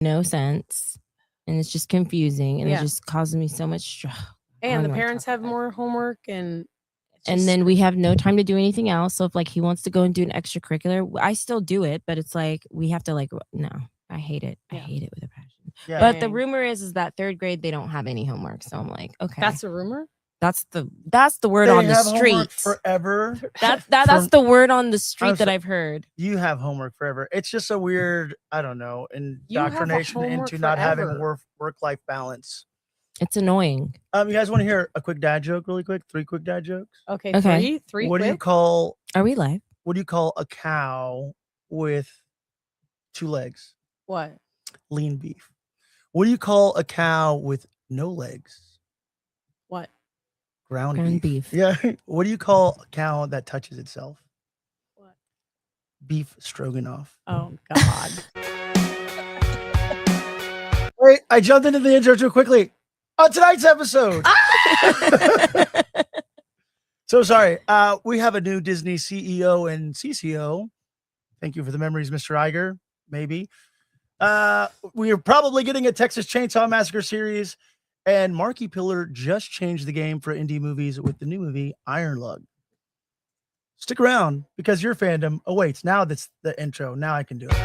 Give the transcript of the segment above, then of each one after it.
no sense, and it's just confusing, and it Yeah. just causes me so much stress. And the parents have more homework, and then we have no time to do anything else. So if like he wants to go and do an extracurricular, I still do it, but it's like we have to like no. I hate it. I hate it with a passion. Yeah. But the rumor is that third grade they don't have any homework. So I'm like, okay. That's a rumor? That's the word They on the have homework street. forever. That's the word on the street that I've heard. You have homework forever. It's just a weird, I don't know, indoctrination into not having work-life balance. It's annoying. You guys want to hear a quick dad joke really quick? 3 quick dad jokes? Okay. Three What quick? do you call... Are we live? What do you call a cow with 2 legs? What? Lean beef. What do you call a cow with no legs? What? Ground beef. Yeah. What do you call a cow that touches itself? What? Beef stroganoff. Oh, God. Wait, I jumped into the intro too quickly. On tonight's episode. So sorry. We have a new Disney CEO and CCO. Thank you for the memories, Mr. Iger. Maybe. We are probably getting a Texas Chain Saw Massacre series, and Markiplier just changed the game for indie movies with the new movie Iron Lung. Stick around because your fandom awaits. Now that's the intro. Now I can do it.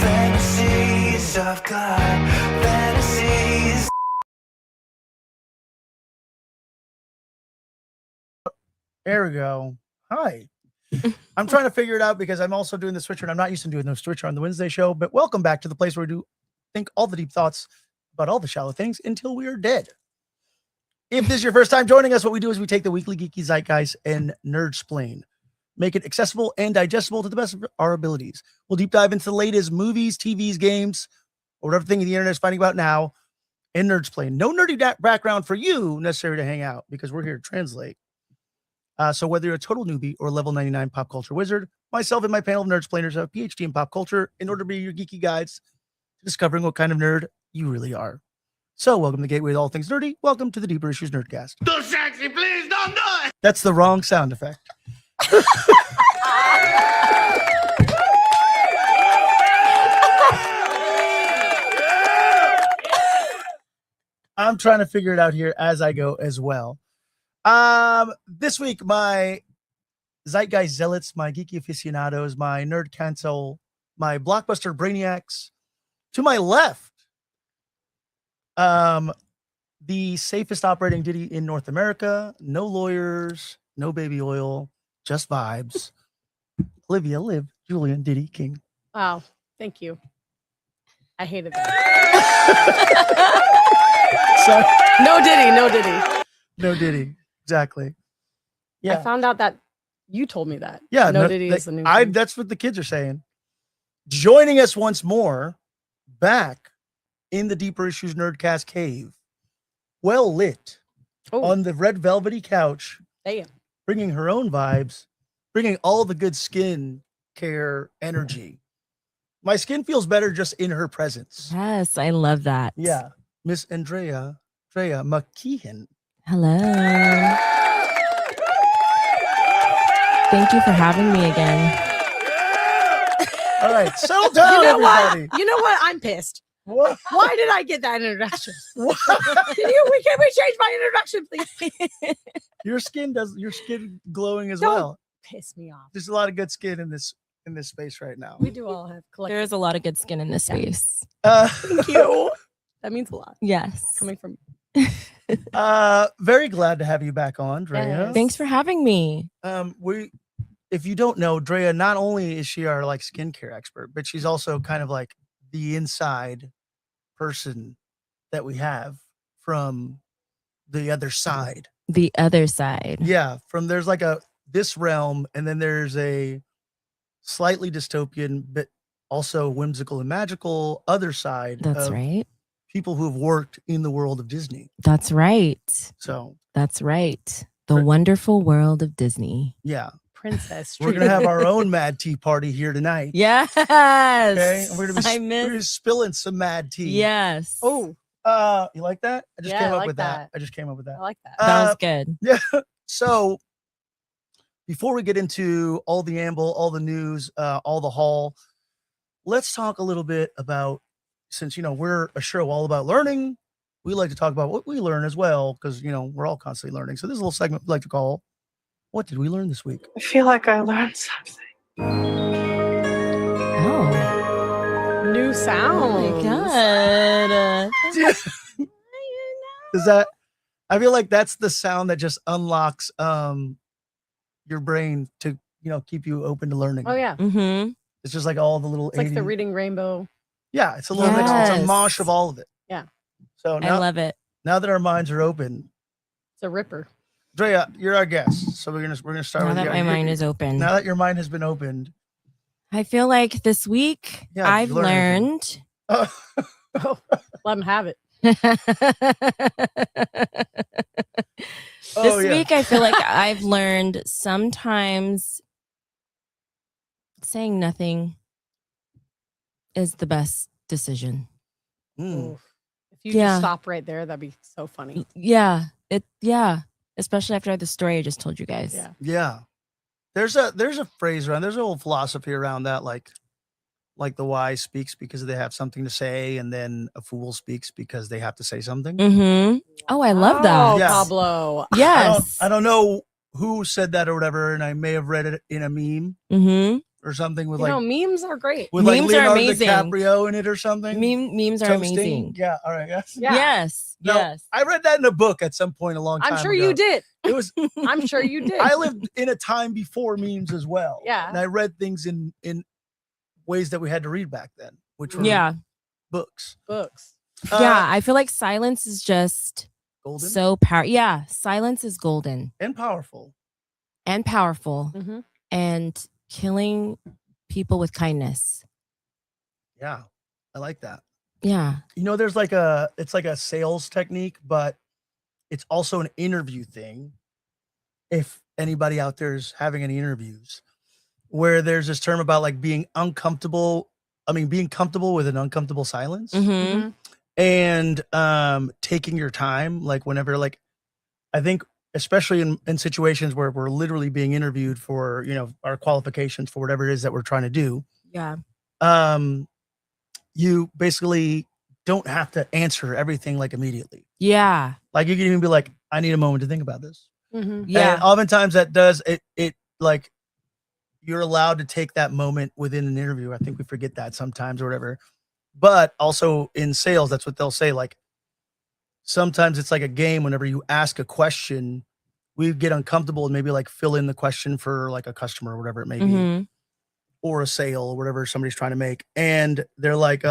Fantasies of God, fantasies. There we go. Hi. I'm trying to figure it out because I'm also doing the switcher and I'm not used to doing the switcher on the Wednesday show, but welcome back to the place where we do think all the deep thoughts about all the shallow things until we are dead. If this is your first time joining us, what we do is we take the weekly geeky zeitgeist and nerd-splain, make it accessible and digestible to the best of our abilities. We'll deep dive into the latest movies, TVs, games, or whatever thing the internet is finding about now, and nerd-splain. No nerdy background for you necessary to hang out because we're here to translate. So whether you're a total newbie or level 99 pop culture wizard, myself and my panel of nerd-splainers have a PhD in pop culture in order to be your geeky guides to discovering what kind of nerd you really are. So welcome to the Gateway to All Things Nerdy. Welcome to the Deeper Issues Nerdcast. Too sexy, please don't do it. That's the wrong sound effect. I'm trying to figure it out here as I go as well. This week, my zeitgeist zealots, my geeky aficionados, my nerd cancel, my blockbuster brainiacs, to my left, the safest operating ditty in North America, no lawyers, no baby oil, just vibes. Olivia Liv, Julian Diddy King. Wow, thank you. I hated that. So, no Diddy. No Diddy. Exactly. Yeah. I found out that you told me that. Yeah. No Diddy is the new thing. That's what the kids are saying. Joining us once more, back in the Deeper Issues Nerdcast cave, well lit, on the red velvety couch, bringing her own vibes, bringing all the good skin care energy. My skin feels better just in her presence. Yes, I love that. Yeah. Miss Andrea McKeehan. Hello. Thank you for having me again. All right, settle down, everybody. You know what? I'm pissed. What? Why did I get that introduction? Can we change my introduction, please? Your skin glowing as Don't well. Piss me off. There's a lot of good skin in this space right now. We do all have collective. There is a lot of good skin in this space. Thank you. That means a lot. Yes. Coming from very glad to have you back on, Drea. Yes. Thanks for having me. If you don't know, Drea, not only is she our like skincare expert, but she's also kind of like the inside person that we have from the other side. The other side. Yeah, there's like this realm, and then there's a slightly dystopian, but also whimsical and magical other side. That's right. People who have worked in the world of Disney. That's right. So that's right. The wonderful world of Disney. Yeah. Princess. We're gonna have our own Mad Tea party here tonight. Yes. Okay. And we're gonna be spilling some Mad Tea. Yes. Oh, You like that? I just Yeah, came I up like with that. that. I just came up with that. I like that. That was good. Yeah. So before we get into all the amble, all the news, all the haul, let's talk a little bit about, since we're a show all about learning, we like to talk about what we learn as well, because we're all constantly learning. So this is a little segment we like to call "What Did We Learn This Week?" I feel like I learned something. Oh New my sound. god. Is that? I feel like that's the sound that just unlocks your brain to keep you open to learning. Oh yeah. Mm-hmm. It's just like all the little. It's like the 80s reading rainbow. Yeah, it's a little mix. It's a Yes. mosh of all of it. Yeah. So I now, love it. now that our minds are open, It's a ripper. Drea, you're our guest. So we're gonna start Now with that you. my mind is open. Now that your mind has been opened. I feel like this week Yeah, did I've you learn anything? learned. Oh, let them have it. Oh, This yeah. week I feel like I've learned sometimes saying nothing is the best decision. Mm. Oof. If you Yeah. just stop right there, that'd be so funny. Yeah. Especially after the story I just told you guys. Yeah. Yeah. There's a phrase around, there's a whole philosophy around that, like the wise speaks because they have something to say, and then a fool speaks because they have to say something. Mm-hmm. Oh, I love Oh, that. Yeah. Pablo. Yes. I don't know who said that or whatever, and I may have read it in a meme Mm-hmm. or something with You know, memes are great. with like memes are Leonardo amazing. DiCaprio in it or something. Memes are Toasting. amazing. Yeah. All right. Yes. Yeah. Yes. No, Yes. I read that in a book at some point a long time I'm sure ago. you did. It was I'm sure you did. I lived in a time before memes as well. Yeah. And I read things in ways that we had to read back then, which were Yeah. books. Books. Yeah. I feel like silence is just Golden so powerful. Yeah. Silence is golden and powerful. and powerful Mm-hmm. and killing people with kindness. Yeah. I like that. Yeah. There's it's like a sales technique, but it's also an interview thing. If anybody out there is having any interviews, where there's this term about like being comfortable with an uncomfortable silence, Mm-hmm. and taking your time, like whenever, like, I think especially in situations where we're literally being interviewed for our qualifications for whatever it is that we're trying to do, Yeah. you basically don't have to answer everything like immediately. Yeah. Like you can even be like, I need a moment to think about this. Mm-hmm. Yeah. And oftentimes that does it like you're allowed to take that moment within an interview. I think we forget that sometimes or whatever. But also in sales, that's what they'll say. Like sometimes it's like a game. Whenever you ask a question, we get uncomfortable and maybe like fill in the question for like a customer or whatever it may be, Mm-hmm. or a sale or whatever somebody's trying to make. And they're like,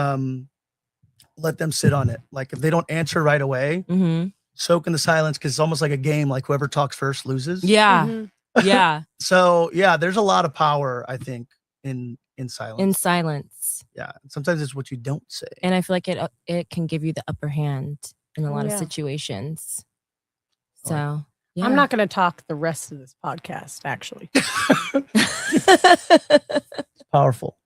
let them sit on it. Like if they don't answer right away, Mm-hmm. soak in the silence, because it's almost like a game. Like whoever talks first loses. Yeah. Mhm. Yeah. So yeah, there's a lot of power, I think, in silence. In silence. Yeah. Sometimes it's what you don't say. And I feel like it can give you the upper hand in a Oh, lot of yeah. situations. Oh, So yeah. I'm not going to talk the rest of this podcast, actually. It's powerful.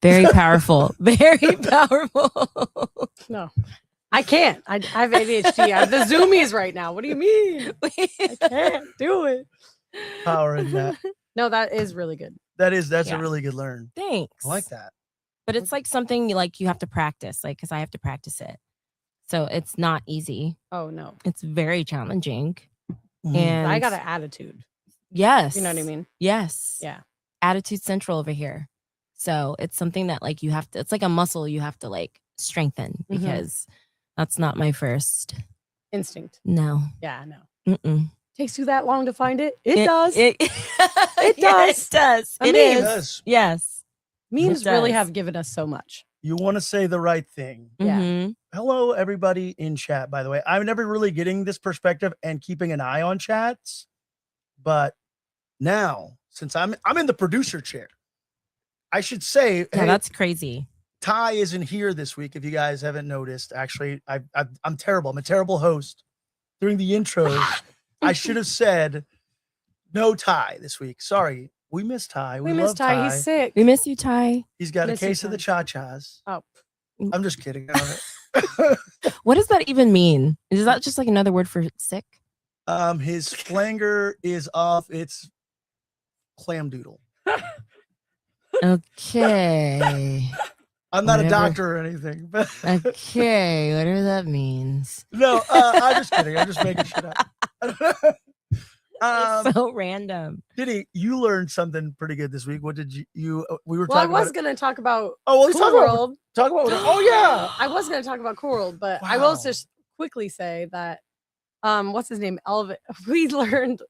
Very powerful. Very powerful. No, I can't. I have ADHD. I have the zoomies right now. What do you mean? I can't do it. Power in that. No, that is really good. That's Yeah. a really good learn. Thanks. I like that. But it's like something you have to practice, like, because I have to practice it. So it's not easy. Oh, no. It's very challenging. Mhm. And I got an attitude. yes. You know what I mean? Yes. Yeah. Attitude central over here. So it's something that like you have to, it's like a muscle you have to like strengthen, Mhm. because that's not my first. Instinct. No. Yeah, no. Mm-mm. Takes you that long to find it? It does. It It Yeah, does. it does. A It meme. is. It does. Yes. Memes it really does. have given us so much. You want to say the right thing. Yeah. Mhm. Hello, everybody in chat, by the way. I'm never really getting this perspective and keeping an eye on chats. But now, since I'm in the producer chair, I should say, Yeah, hey, that's crazy. Ty isn't here this week. If you guys haven't noticed, actually, I'm terrible. I'm a terrible host. During the intros, I should have said no Ty this week. Sorry, we miss Ty. We love miss Ty. He's sick. We miss you, Ty. He's got Miss a you, case of the Ty. cha-chas. Oh, I'm just kidding. I don't know. What does that even mean? Is that just like another word for sick? His flanger is off. It's clam doodle. Okay. I'm not a Whatever. doctor or anything, but Okay, whatever that means. no, I'm just kidding. I'm just making shit up. It's so random. Diddy, you learned something pretty good this week. What did you we were Well, I talking was about going to talk about let's Cool World. talk about oh yeah. I was going to talk about Cool World, but I will Wow. just quickly say that what's his name? We learned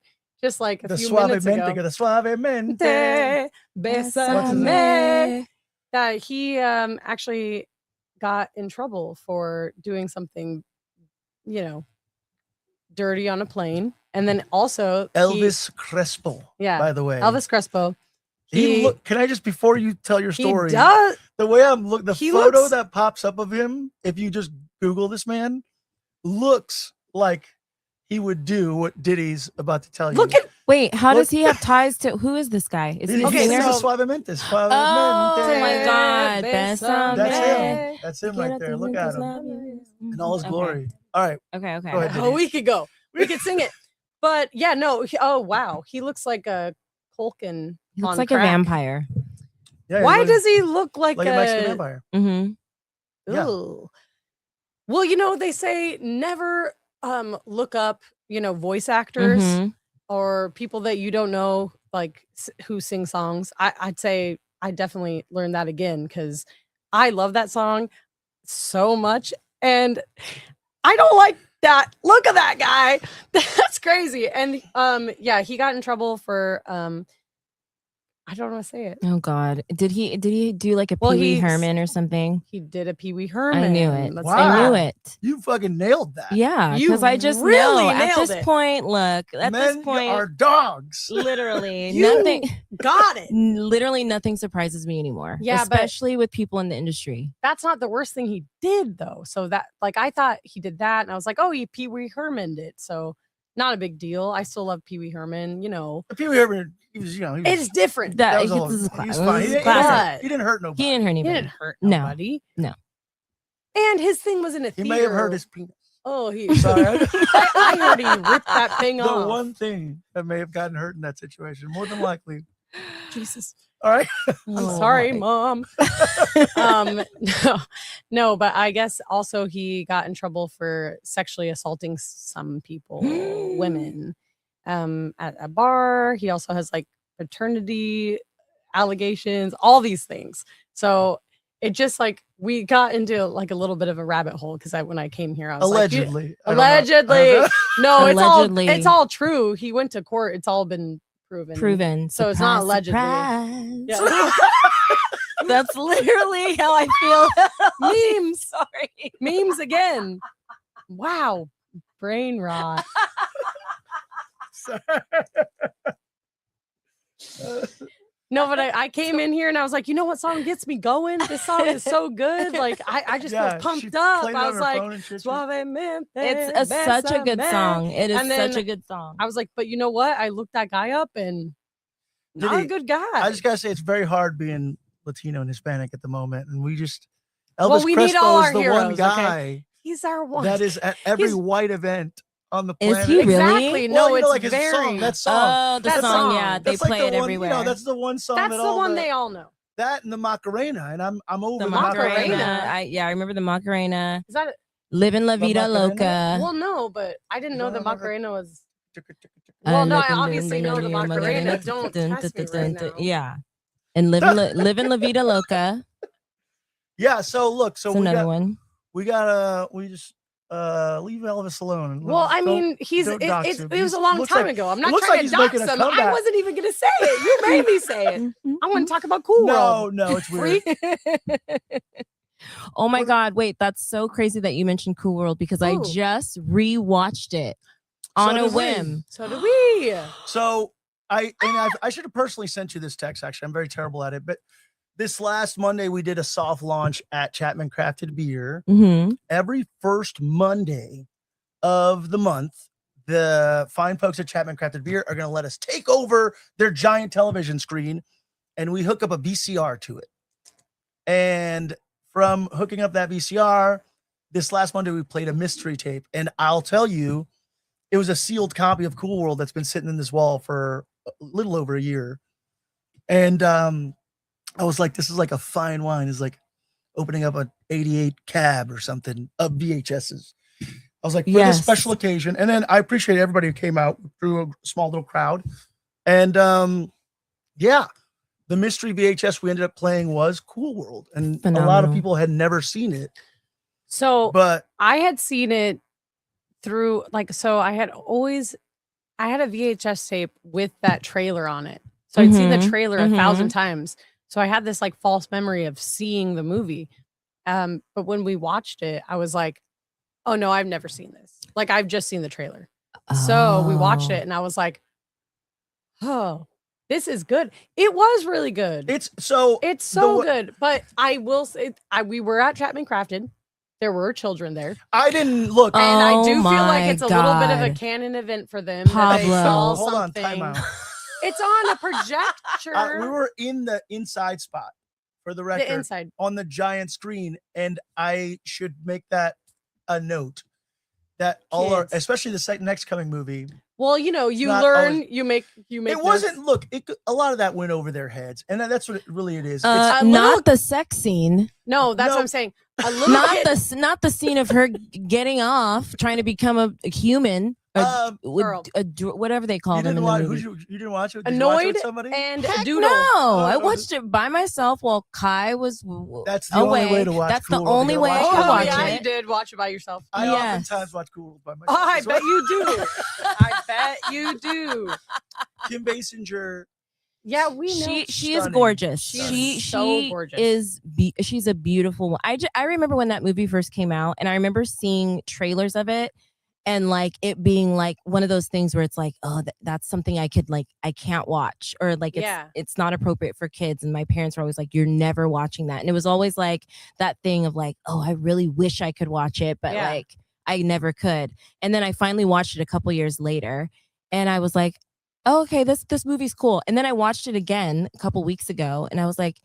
just like a few minutes ago. The suavemente. Bésame. That he actually got in trouble for doing something, dirty on a plane. And then also Elvis Crespo. Yeah. By the way. Elvis Crespo. Can I just, before you tell your story, He does. the way I'm looking, the He photo looks- that pops up of him, if you just Google this man, looks like he would do what Diddy's about to tell you. Wait, how does he have ties to who is this guy? Is he a He's singer? a suavemente. Oh my God. That's him. That's him right there. Look at him. In all his glory. All right. Okay. Go ahead, Oh, we could go. We could sing it. But yeah, no. Oh, wow. He looks like a Culkin. He looks on like crack. a vampire. Yeah, Why does he look like a Mexican vampire? Mm-hmm. Yeah. Ugh. Well, they say never look up, voice actors Mhm. or people that you don't know, like who sing songs. I'd say I definitely learned that again because I love that song so much. And I don't like that. Look at that guy. That's crazy. And yeah, he got in trouble for I don't want to say it. Oh God. Did he do like a Well, Pee Wee he's- Herman or something? He did a Pee Wee Herman. I knew it. Let's Wow. say I that. knew it. You fucking nailed that. Yeah, You because I just really know at nailed this it. point. Look, at Men this point, are dogs. literally You nothing. got it. Literally nothing surprises me anymore. Yeah, but- especially with people in the industry. That's not the worst thing he did, though. So that, I thought he did that, and I was like, oh, he Pee Wee Herman'd it. So not a big deal. I still love Pee Wee Herman. Pee Wee Herman, he was, It's different. that was That all- this is he was classic. fine. This He is didn't- classic. He didn't hurt nobody. He didn't hurt He anybody. didn't hurt No. nobody. No. And his thing was in a theater. He may have hurt his penis. Oh, he. Sorry. I heard he ripped that thing The off. one thing that may have gotten hurt in that situation, more than likely. Jesus. All right. I'm Oh, sorry, my- Mom. No, but I guess also he got in trouble for sexually assaulting some people, women, at a bar. He also has like paternity allegations, all these things. So it just like we got into like a little bit of a rabbit hole because when I came here, I was Allegedly. I don't know. allegedly. No, Allegedly. it's all true. He went to court. It's all been proven. Proven. So it's not allegedly. Surprise. Yeah. That's literally how I feel. Memes. Sorry. Memes again. Wow. Brain rot. No, but I came in here and I was like, you know what song gets me going? This song is so good. Like I just Yeah, feel pumped she up. played it I on was her like, phone and shit. Suavemente, It's such a good bésame. song. It is And then such a good song. I was like, but you know what? I looked that guy up and not a good guy. I just gotta say, it's very hard being Latino and Hispanic at the moment, and we just Well, Elvis we need Crespo all is our the heroes, one okay? guy He's our one. that is at every He's- white event on the Is planet. he really? Exactly. Well, No, you know, it's like his very. song, that song. Oh, the That song. song. Yeah, they That's like play the it one, everywhere. You know, that's the one song. That's that the all one they all know. That and the Macarena, and I'm over the the Macarena. Macarena. I remember the Macarena. Is that it? Living La Vida Macarena? Loca. Well, no, but I didn't know the No, no, no. Macarena was. Well, no, I Living obviously know the La Vida Macarena. Loca. Don't Dun, test dun, me dun, right dun, now. Yeah. And living La Vida Loca. Yeah. So look, so It's another we one. gotta just leave Elvis alone. and Well, I don't- mean, don't dox him. it was a He's- long looks time like- ago. I'm it not looks trying like to he's making dox a him. I comeback. wasn't even gonna say it. You made me say it. I want to talk about Cool World. No, it's weird. Freak. Oh my God. Wait, that's so crazy that you mentioned Cool World because I Ooh. just rewatched it on a did we. whim. So do we. So I should have personally sent you this text. Actually, I'm very terrible at it. But this last Monday we did a soft launch at Chapman Crafted Beer. Mm-hmm. Every first Monday of the month, the fine folks at Chapman Crafted Beer are going to let us take over their giant television screen, and we hook up a VCR to it. And from hooking up that VCR, this last Monday we played a mystery tape, and I'll tell you, it was a sealed copy of Cool World that's been sitting in this wall for a little over a year. And I was like, this is like a fine wine. It's like opening up an 88 cab or something of VHSs. I was like, for this special occasion. And then I appreciate everybody who came out through a small little crowd. And yeah, the mystery VHS we ended up playing was Cool World. And a lot of people had never seen it. So but I had seen it through so I had a VHS tape with that trailer on it. So I'd seen the trailer 1,000 times. So I had this like false memory of seeing the movie. But when we watched it, I was like, oh no, I've never seen this. Like I've just seen the trailer. So we watched it and I was like, oh, this is good. It was really good. It's so good. But I will say we were at Chapman Crafted. There were children there. I didn't look. And I do feel like it's a little bit of a canon event for them. Pablo. Hold on, time out. It's on a projector. We were in the inside spot, for the record, inside. On the giant screen. And I should make that a note that all our, especially the next coming movie. Well, you learn, always, you make. It wasn't. Look, a lot of that went over their heads, and that's what it is. It's not the sex scene. No, that's what I'm saying. Not the scene of her getting off, trying to become a human. Whatever they call them in the movie. You didn't watch it? Did Annoyed you watch it with somebody? And Heck Doodle. No, I watched it by myself while Kai was That's the only way to watch. That's Cool the only way I could watch it. You did watch it by yourself. I oftentimes watch Cool by myself. Oh, I bet you do. I bet you do. Kim Basinger. Yeah, we know. She is gorgeous. She's so gorgeous. She's a beautiful one. I remember when that movie first came out, and I remember seeing trailers of it, and like it being like one of those things where it's like, oh, that's something I can't watch, or like it's not appropriate for kids. And my parents were always like, you're never watching that. And it was always like that thing of like, oh, I really wish I could watch it, but like I never could. And then I finally watched it a couple years later, and I was like, oh, okay, this movie's cool. And then I watched it again a couple weeks ago, and I was like,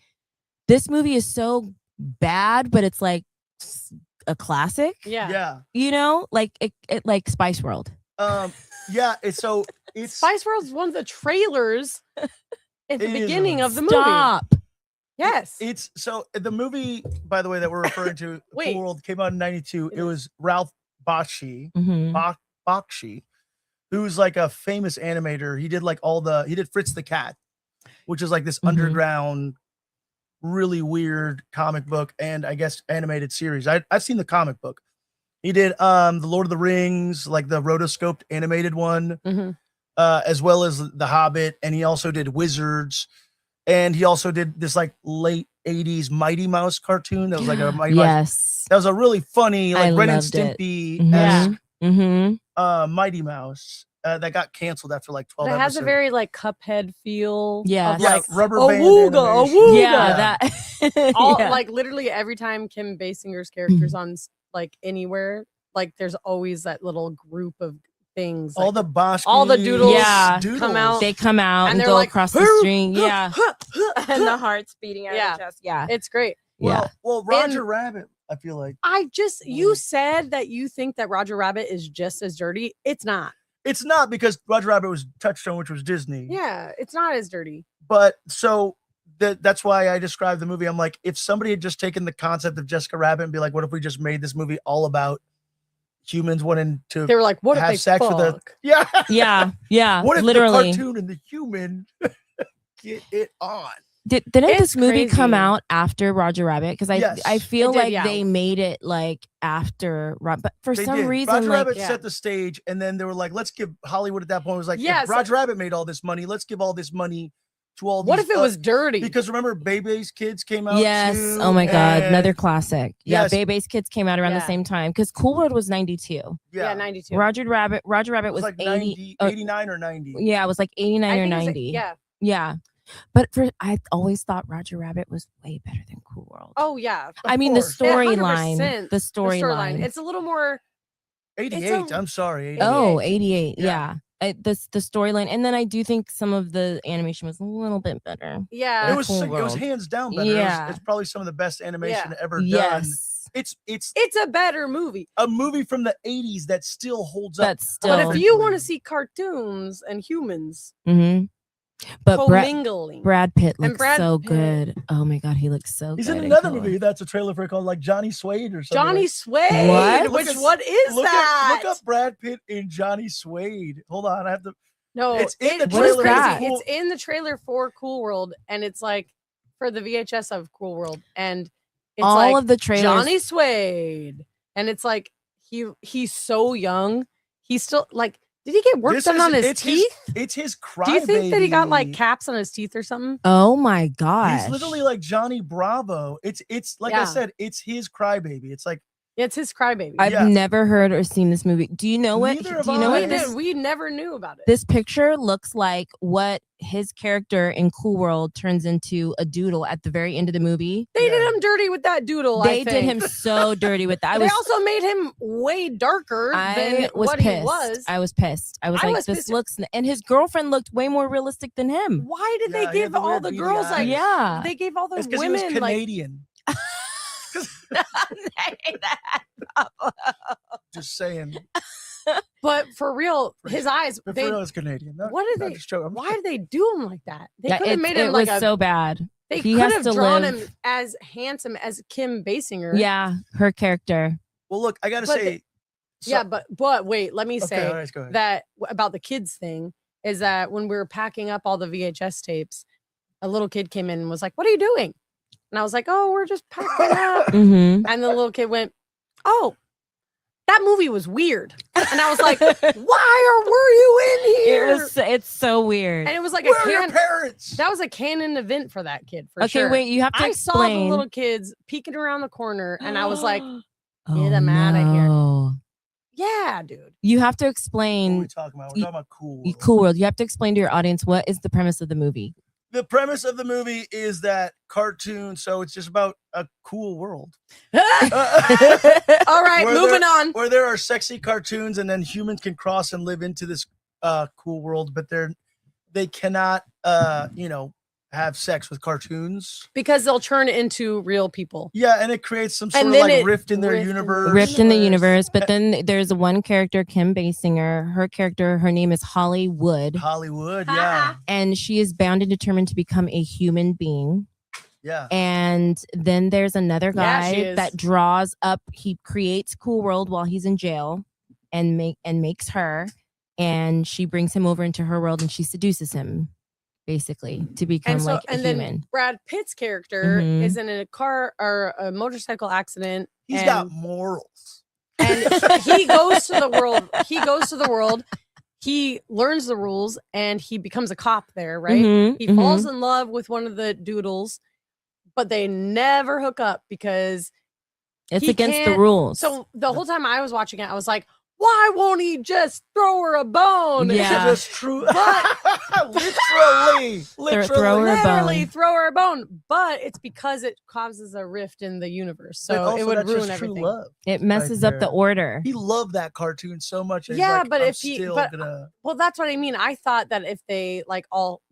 this movie is so bad, but it's like a classic. Yeah. Like it like Spice World. It's Spice World's one of the trailers at the beginning of the movie. Stop. Yes. It's so the movie, by the way, that we're referring to, Cool World, came out in 92. It was Ralph Bakshi, Bakshi, who's like a famous animator. He did like he did Fritz the Cat, which is like this underground, really weird comic book and I guess animated series. I've seen the comic book. He did the Lord of the Rings, like the rotoscoped animated one, as well as The Hobbit, and he also did Wizards, and he also did this like late 80s Mighty Mouse cartoon that was like a Mighty Mouse. That was a really funny, like Ren and Stimpy-esque Mighty Mouse. That got canceled after like 12 episodes. It has a very like Cuphead feel. Yeah. Like rubber band awooga. Yeah, that. Like literally every time Kim Basinger's character's on like anywhere, like there's always that little group of things. All the Bosch, all the doodles, come out. They come out and go like, across the string. Yeah. And the heart's beating out of the chest. Yeah. It's great. Well, Roger Rabbit, I feel like. You said that you think that Roger Rabbit is just as dirty. It's not. It's not, because Roger Rabbit was Touchstone, which was Disney. Yeah, it's not as dirty. But so that's why I described the movie. I'm like, if somebody had just taken the concept of Jessica Rabbit and be like, what if we just made this movie all about humans wanting to they were like, what have if they sex fuck? with a yeah. What if literally the cartoon and the human get it on? Didn't this movie come out after Roger Rabbit? Because I feel like they made it like after, but for some reason, Roger Rabbit set the stage, and then they were like, let's give Hollywood at that point was like, if Roger Rabbit made all this money, let's give all this money to all these. What if it was dirty? Because remember, Bebe's Kids came out. Yes. Too, oh my God, another classic. Yes. Yeah, Bebe's Kids came out around the same time, because Cool World was 92. Yeah, 92. Roger Rabbit was like 89 or 90. Yeah, it was like 89 or 90. Yeah. But I always thought Roger Rabbit was way better than Cool World. Oh yeah. I mean, the storyline. It's a little more 88. I'm sorry. 88. Oh, 88. Yeah. the storyline, and then I do think some of the animation was a little bit better. Yeah. It was Cool it was World. hands down better. Yeah. It's probably some of the best animation ever done. Yes, It's It's a better movie. a movie from the 80s that still holds up. that's still. But if you want to perfectly. see cartoons and humans Mhm. But commingling, Brad Pitt And looks Brad so Pitt. good. Oh my god, he looks so He's good. in another Cool. movie that's a trailer for it called like Johnny Suede or something. Johnny like- Suede. What? Which Look at- what is that? Look up Brad Pitt in Johnny Suede. Hold on, I have to. No, It's in the What is trailer. that? It's in the trailer for Cool World, and it's like for the VHS of Cool World, and it's All like of the trailers. Johnny Suede, and it's like he's so young. He's still like, did he get work This done is- on his it's teeth? It's his cry. Do you think that he got like baby. caps on his teeth or something? Oh my god. He's literally like Johnny Bravo. It's like I Yeah. said, it's his crybaby. It's like It's his crybaby. I've yeah. never heard or seen this movie. Do you know what? Neither Do have you know I. what this? We never knew about it. This picture looks like what his character in Cool World turns into a doodle at the very end of the movie. They did Yeah. him dirty with that doodle. They I did think. him so dirty with that. They also made him way darker than I was what pissed. he was. I was pissed. I was I like, was this pissed. looks, and his girlfriend looked way more realistic than him. Why did Yeah, they he give had the all weird the beady girls eyes. like? Yeah. They gave all the it's because he was women like. Canadian. Just saying. But for real, his eyes. But They, for real, it's Canadian. No, what did I'm they- just joking. why did they do him like that? They Yeah, could have it, made it him was like a. so bad. They he could has have to drawn live- him as handsome as Kim Basinger. Yeah, her character. Well, look, I gotta But say. Yeah, but wait, let me Okay, say all right, go ahead. that about the kids thing is that when we were packing up all the VHS tapes, a little kid came in and was like, "What are you doing?" And I was like, "Oh, we're just packing up." Mm-hmm. And the little kid went, "Oh, that movie was weird." And I was like, "Were you in here?" It's so weird. And it was like Where a are your can. parents? That was a canon event for that kid. For Okay, sure. wait, you have to I saw the explain. little kids peeking around the corner, and I was like, oh, "Get 'em outta here." no. "Yeah, dude." You have to What are we explain talking about? We're y- talking about Cool World. Cool World. You have to explain to your audience what is the premise of the movie. The premise of the movie is that cartoon, so it's just about a cool world. All right, Where moving on. Where there are sexy cartoons and then humans can cross and live into this cool world, but they cannot have sex with cartoons. Because they'll turn into real people. Yeah, and it creates some sort And of then like it- rift in their rift in the universe. Rift in the Universe. universe, but then there's one character, Kim Basinger. Her character, her name is Hollywood, Hollywood, yeah. and she is bound and determined to become a human being. Yeah. And then there's another Yeah, guy she is. that draws up. He creates Cool World while he's in jail, and makes her, and she brings him over into her world, and she seduces him, basically, to become And so, like a and then human. Brad Pitt's character Mhm. is in a car or a motorcycle accident. He's and, got morals. and he goes to the world. He goes to the world. He learns the rules and he becomes a cop there, right? Mhm, He mhm. falls in love with one of the doodles, but they never hook up because It's he against the can't- rules. so the whole time I was watching it, I was like, why won't he just throw her a bone? Yeah. Just true. But- literally. throw her a Literally bone. throw her a bone, but it's because it causes a rift in the universe, But so also it would that's ruin just true everything. love. It messes up the there. order. He loved that cartoon so much. and he's Yeah, like, but I'm if he- still but- gonna. Well, that's what I mean. I thought that if they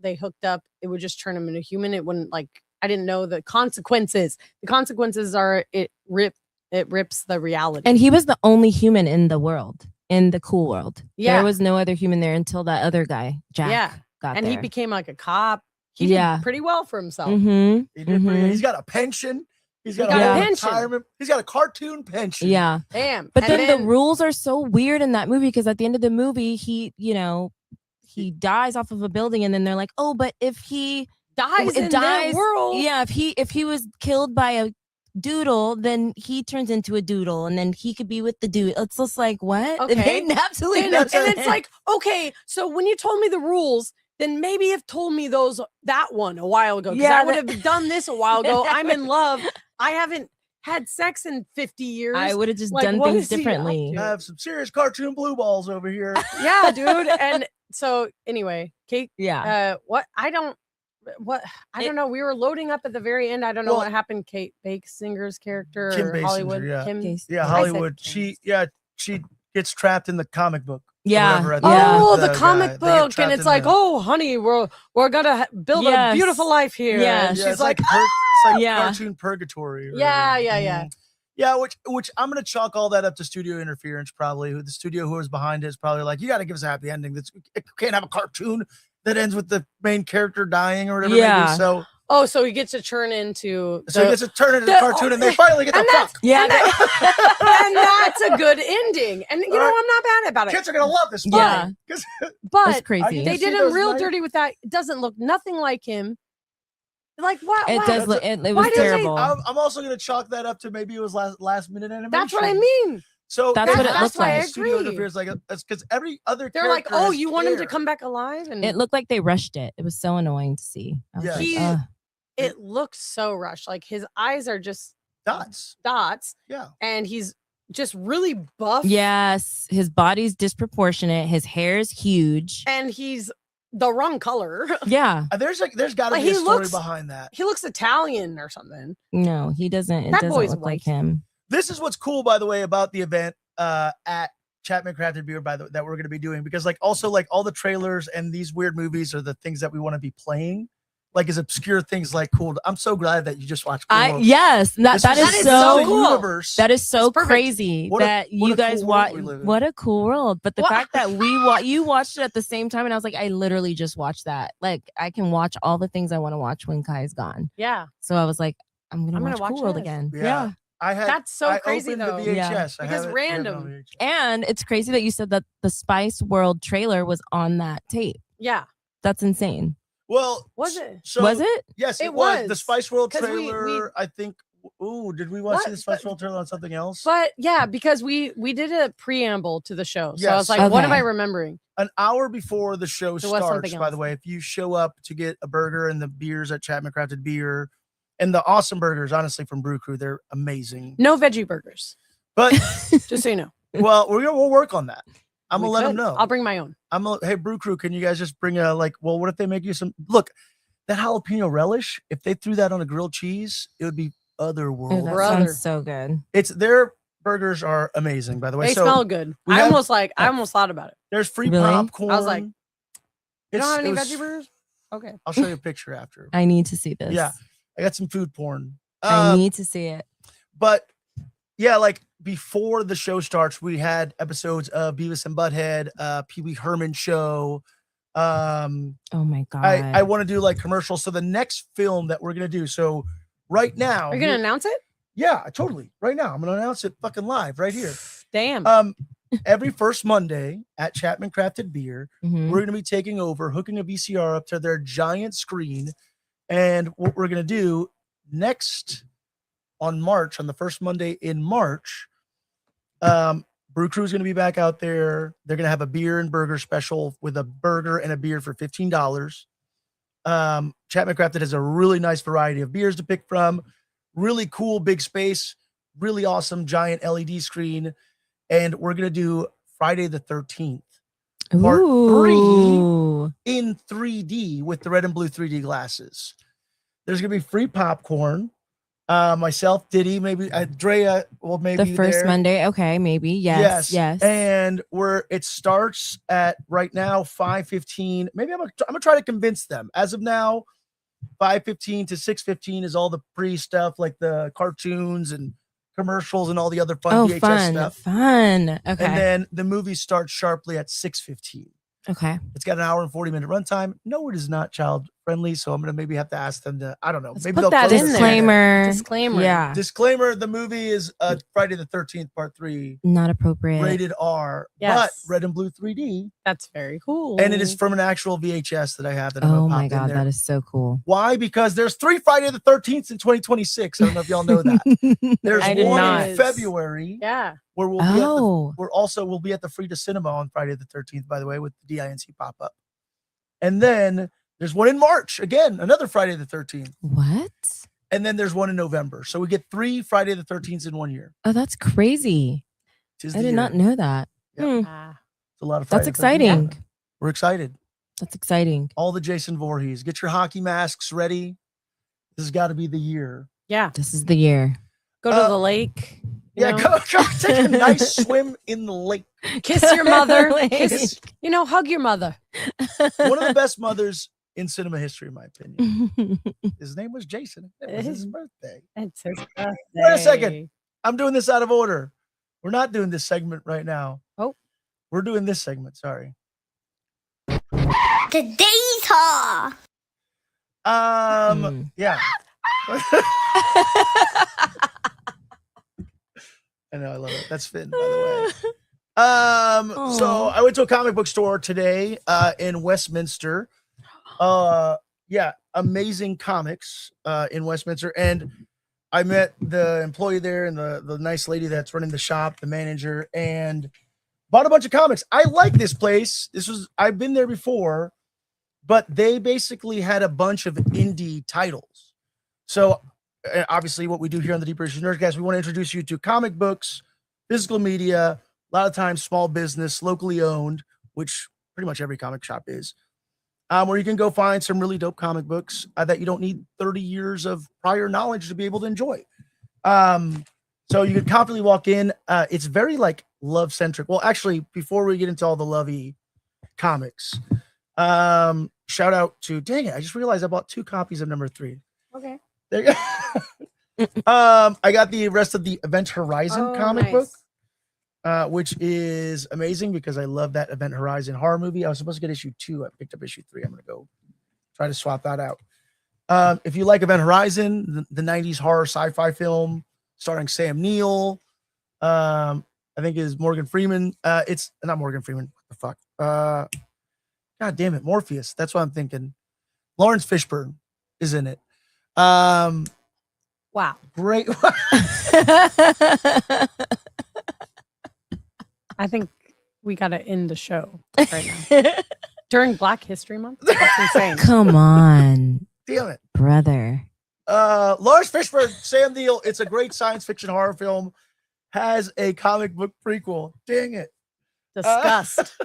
they hooked up, it would just turn him into human. It wouldn't I didn't know the consequences. The consequences are it rips the reality. And he was the only human in the world, in the Cool World. Yeah. There was no other human there until that other guy, Jack, Yeah. got and there. he became like a cop. He Yeah. did pretty well for himself. Mhm, He did pretty- mhm. He's got a pension. He's got got a a pension. retirement. He's got a cartoon pension. Yeah. Damn. But And then the rules are so weird in that movie because at the end of the movie, he dies off of a building, and then they're like, "Oh, but if he dies in that world. yeah, if he was killed by a doodle, then he turns into a doodle, and then he could be with the dude." It's just like, what? It Okay. made absolutely And, no and sense. it's like, okay, so when you told me the rules, then maybe you've told me that one a while ago. Because Yeah, I would have done this a while ago. I'm in love. I haven't had sex in 50 years. I would have just like, done what things is he up differently. to? I have some serious cartoon blue balls over here. Yeah, dude. And so anyway, Kate, Yeah. I don't know. We were loading up at the very end. I don't know Well, what happened. Kate Basinger's character Kim or Basinger, Hollywood. yeah. Kim. Case- Yeah, I said Hollywood. Kim. She gets trapped in the comic book. Yeah. whatever at Yeah. Oh, end, the comic guy, they get book, and trapped it's in like, the- oh, honey, we're gonna build a Yes. beautiful life here. Yes. And Yeah, she's it's like, it's like Yeah. cartoon purgatory. Or Yeah, whatever. yeah. Mhm. Yeah, which I'm gonna chalk all that up to studio interference. Probably the studio who was behind it is probably like, you got to give us a happy ending. It can't have a cartoon that ends with the main character dying or whatever. Yeah. Maybe. So oh, so he gets to turn into. he gets to turn into the- a cartoon, and they finally get and the that's- fuck. Yeah. and that's a good ending. And you know, Right. I'm not bad about it. Kids are gonna love this. Yeah. because That's But crazy. they You see did him those real nice- dirty with that. It doesn't look nothing like him. Like what? It why? does look. It why was does he- terrible. I'm also gonna chalk that up to maybe it was last minute animation. That's what I mean. So That's what it that's looked why I like. Studio agree. interference like it's because every other They're like, character oh, has you want him to care. come back alive, and It looked like they rushed it. It was so annoying to see. I was Yeah. like, He- ugh. it looks so rushed. Like his eyes are just dots. dots, Yeah. and he's just really buff. Yes, his body's disproportionate. His hair is huge. and he's the wrong color. Yeah, There's got to Like, be a he story looks- behind that. He looks Italian or something. no, he doesn't. It That doesn't boy's look like white. him. This is what's cool, by the way, about the event at Chapman Crafted Beer that we're going to be doing, because like also like all the trailers and these weird movies are the things that we want to be playing, like as obscure things like cool. I'm so glad that you just watched. Cool. Yes, that This is is so so cool. universe. That is so It's perfect. crazy What a- that what you a guys cool world watch. we live in. What a cool world! But the What- fact that you watched it at the same time, and I was like, I literally just watched that. Like, I can watch all the things I want to watch when Kai is gone. Yeah, So I was like, I'm gonna watch Cool World this. again. Yeah. I so crazy, opened though. the VHS. Yeah. I Because have it- I have it on random. VHS. And it's crazy that you said that the Spice World trailer was on that tape. yeah. That's insane. Well, Was it? So, Was it? Yes, It it was. The was. Spice World 'Cause we- trailer. I think. Ooh, did we watch What? the Spice But- World trailer on something else? But yeah, because we did a preamble to the show, so I was Yes. like, what am Okay. I remembering? An hour before the show was starts, something by else. the way, if you show up to get a burger and the beers at Chapman Crafted Beer, and the awesome burgers, honestly, from Brew Crew, they're amazing. No veggie burgers, But just so you know. well, we'll work on that. I'm We gonna let them could. know. I'll bring my own. Hey, Brew Crew, can you guys just bring a like? Well, what if they make you some? Look, that jalapeno relish. If they threw that on a grilled cheese, it would be Oh, otherworldly. that Brother. sounds so good. It's their burgers are amazing, by the way. They So smell good. we I have- almost thought about it. there's free Really? popcorn. I was like, you don't have any it was- veggie burgers? Okay. I'll show you a picture after. I need to see this. Yeah. I got some food porn. I need to see it. But yeah, like before the show starts, we had episodes of Beavis and Butthead, Pee Wee Herman show. Oh my god. I want to do like commercials. So the next film that we're gonna do. So right now, Are you gonna announce it? yeah, totally. Right now, I'm gonna announce it fucking live right here. Damn. Every first Monday at Chapman Crafted Beer, Mhm. we're gonna be taking over, hooking a VCR up to their giant screen, and what we're gonna do next on March, on the first Monday in March, Brew Crew's gonna be back out there. They're gonna have a beer and burger special with a burger and a beer for $15. Chapman Crafted has a really nice variety of beers to pick from, really cool big space, really awesome giant LED screen, and we're gonna do Friday the 13th Part Ooh. in 3D with the red and blue 3D glasses. There's gonna be free popcorn. Myself, Diddy, maybe Andrea will maybe The first there. Monday. Okay, maybe. Yes. And it starts at right now 5:15. Maybe I'm gonna try to convince them. As of now, 5:15 to 6:15 is all the pre stuff, like the cartoons and commercials and all the other fun Oh, VHS fun. stuff. Fun. Okay. And then the movie starts sharply at 6:15. okay. It's got an hour and 40-minute runtime. No, it is not child friendly, so I'm gonna maybe have to ask them to. I don't know. Let's Maybe put they'll that close in the there. Disclaimer. Disclaimer. Yeah. Disclaimer: the movie is Friday the 13th, Part 3, Not appropriate. rated R, but Yes. red and blue 3D, That's very cool. and it is from an actual VHS that I have. That I'm Oh gonna my pop in god, there. that is so cool. Why? Because there's 3 Friday the 13th in 2026. I don't know if y'all know that. There's I did one not. in February yeah. where we'll be Oh. we'll be at the Frida Cinema on Friday the 13th, by the way, with the DINC pop up. And then there's one in March, again, another Friday the 13th. What? And then there's one in November. So we get 3 Friday the 13th in 1 year. Oh, that's crazy. 'Tis I the did year. not know that. Yeah. Hmm. Ah. It's a lot of That's Friday the 13th. exciting. We're excited. That's exciting. All the Jason Voorhees. Get your hockey masks ready. This has got to be the year. Yeah. This is the year. Go to the lake. Yeah, know? go take a nice swim in the lake. Kiss your mother. Like- Kiss, hug your mother. One of the best mothers in cinema history, in my opinion. His name was Jason. It was his birthday. It's his birthday. Wait a second. I'm doing this out of order. We're not doing this segment right now. Oh. We're doing this segment. Sorry. Today's haul. Yeah. I know, I love it. That's Finn, by the way. So I went to a comic book store today in Westminster. Yeah, amazing comics in Westminster. And I met the employee there and the nice lady that's running the shop, the manager, and bought a bunch of comics. I like this place. I've been there before, but they basically had a bunch of indie titles. So obviously what we do here on the Deeper Issues Nerdcast, we want to introduce you to comic books, physical media, a lot of times small business, locally owned, which pretty much every comic shop is, where you can go find some really dope comic books that you don't need 30 years of prior knowledge to be able to enjoy. So you could confidently walk in. It's very like love centric. Well, actually, before we get into all the lovey comics, shout out to, dang it, I just realized I bought 2 copies of number 3. Okay. There you go. I got the rest of the Event Horizon comic book, which is amazing because I love that Event Horizon horror movie. I was supposed to get issue 2. I picked up issue 3. I'm going to go try to swap that out. If you like Event Horizon, the 90s horror sci-fi film starring Sam Neill, I think is Morgan Freeman. It's not Morgan Freeman. What the fuck? God damn it. Morpheus. That's what I'm thinking. Lawrence Fishburne is in it. Wow. Great. I think we got to end the show right now. During Black History Month? That's insane. Come on, Damn it. brother. Lawrence Fishburne, Sam Neill. It's a great science fiction horror film. Has a comic book prequel. Dang it. Disgust.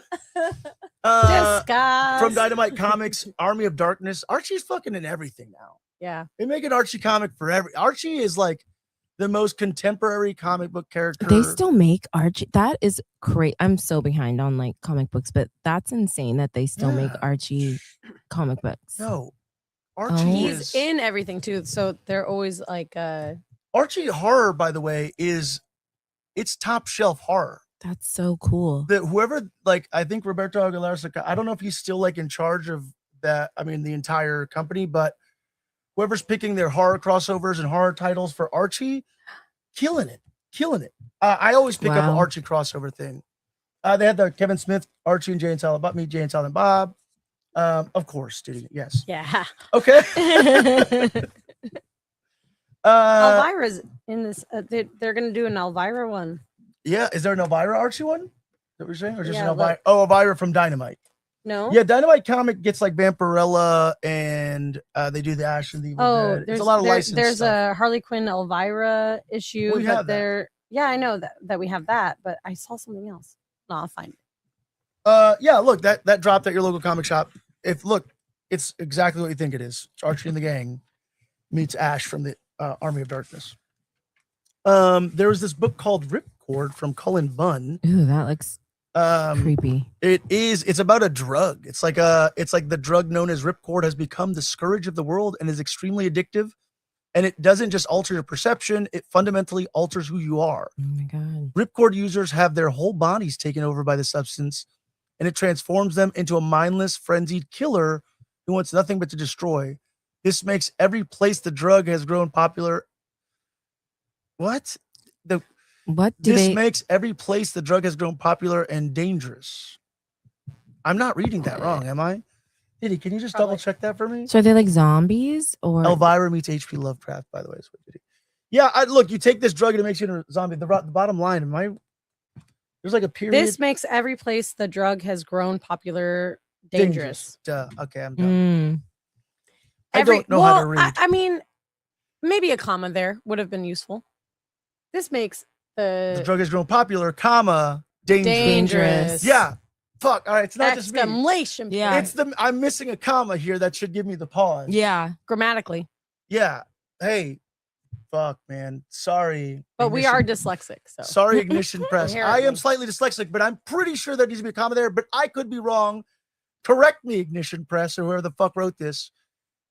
Disgust. From Dynamite Comics, Army of Darkness. Archie's fucking in everything now. Yeah. They make an Archie comic for Archie is like the most contemporary comic book character. They still make Archie. That is great. I'm so behind on like comic books, but that's insane that they still make Archie comic books. No. Archie He's is in everything too. So they're always like Archie horror, by the way, it's top shelf horror. That's so cool. That whoever, like, I think Roberto Aguilar, I don't know if he's still like in charge of that. I mean, the entire company, but whoever's picking their horror crossovers and horror titles for Archie, killing it. I always pick up an Archie crossover thing. They had the Kevin Smith, Archie and Jay and Silent Bob, me, Jay and Silent Bob. Of course, did he? Yes. yeah. Okay. Elvira's in this. They're gonna do an Elvira one. Yeah, is there an Elvira Archie one that we're saying, or just Yeah, an Elvira? Oh, Elvira from Dynamite. No. Yeah, Dynamite comic gets like Vampirella, and they do the Ash and the Evil Dead. It's a lot of licensed There's stuff. a Harley Quinn Elvira issue, We have but they're I know that we have that, but I saw something else. No, I'll find it. Yeah, look, that dropped at your local comic shop. It's exactly what you think it is. It's Archie and the Gang meets Ash from the Army of Darkness. There was this book called Ripcord from Cullen Bunn. Ooh, that looks creepy. It's about a drug. It's like the drug known as Ripcord has become the scourge of the world and is extremely addictive. And it doesn't just alter your perception, it fundamentally alters who you are. Oh my god. Ripcord users have their whole bodies taken over by the substance, and it transforms them into a mindless, frenzied killer who wants nothing but to destroy. This makes every place the drug has grown popular. What? This makes every place the drug has grown popular and dangerous. I'm not reading that wrong, am I? Diddy, can you just double check that for me? So are they like zombies or Elvira meets H.P. Lovecraft, by the way. Is what Diddy. Yeah, look, you take this drug and it makes you into a zombie. The bottom line, there's like a period. This makes every place the drug has grown popular dangerous. Duh. Okay, I'm done. I Every, don't know how to read. I mean, maybe a comma there would have been useful. This makes the drug has grown popular, comma, dangerous. Yeah. Fuck. All right. It's not just me. Exclamation. Yeah. I'm missing a comma here that should give me the pause. Yeah. Grammatically. Yeah. Hey, Fuck, man. Sorry. But we are Ignition- dyslexic, so Sorry, Ignition Press. I am Inherently. slightly dyslexic, but I'm pretty sure there needs to be a comma there, but I could be wrong. Correct me, Ignition Press, or whoever the fuck wrote this.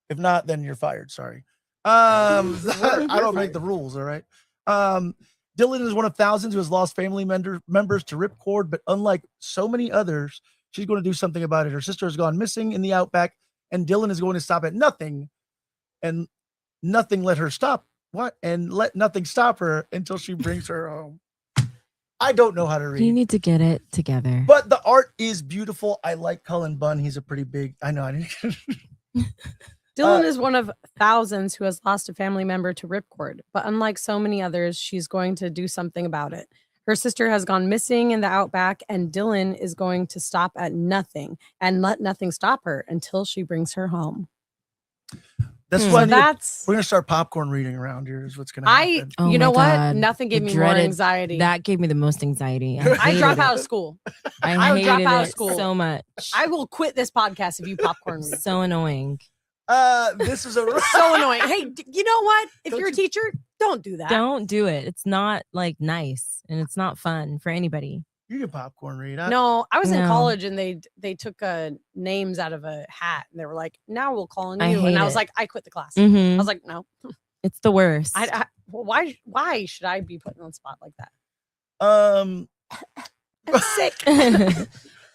If not, then you're fired. Sorry. I don't make the rules, all right? Dylan is one of thousands who has lost family members to ripcord, but unlike so many others, she's going to do something about it. Her sister has gone missing in the outback, and Dylan is going to stop at nothing, and nothing let her stop. What? And let nothing stop her until she brings her home. I don't know how to read. You need to get it together. But the art is beautiful. I like Cullen Bunn. He's a pretty big. I know. I didn't. Dylan is one of thousands who has lost a family member to ripcord, but unlike so many others, she's going to do something about it. Her sister has gone missing in the outback, and Dylan is going to stop at nothing and let nothing stop her until she brings her home. That's Hmm. why So that's we're gonna start popcorn reading around here. Is what's gonna happen. Oh you know my what? God. Nothing gave I me more dreaded anxiety. That gave me the most anxiety. I hated drop it. out of school. I I would drop hated out of it school. so much. I will quit this podcast if you popcorn read. So annoying. This is a So annoying. Hey, you know what? If Don't you're a you- teacher, don't do that. Don't do it. It's not like nice and it's not fun for anybody. you can popcorn read. No, I was in No. college and they took names out of a hat and they were like, "Now we'll call on I you." And hate I was it. like, "I quit the class." I Mhm. was like, "No, It's the worst. well, why should I be put on the spot like that?" I'm Sick.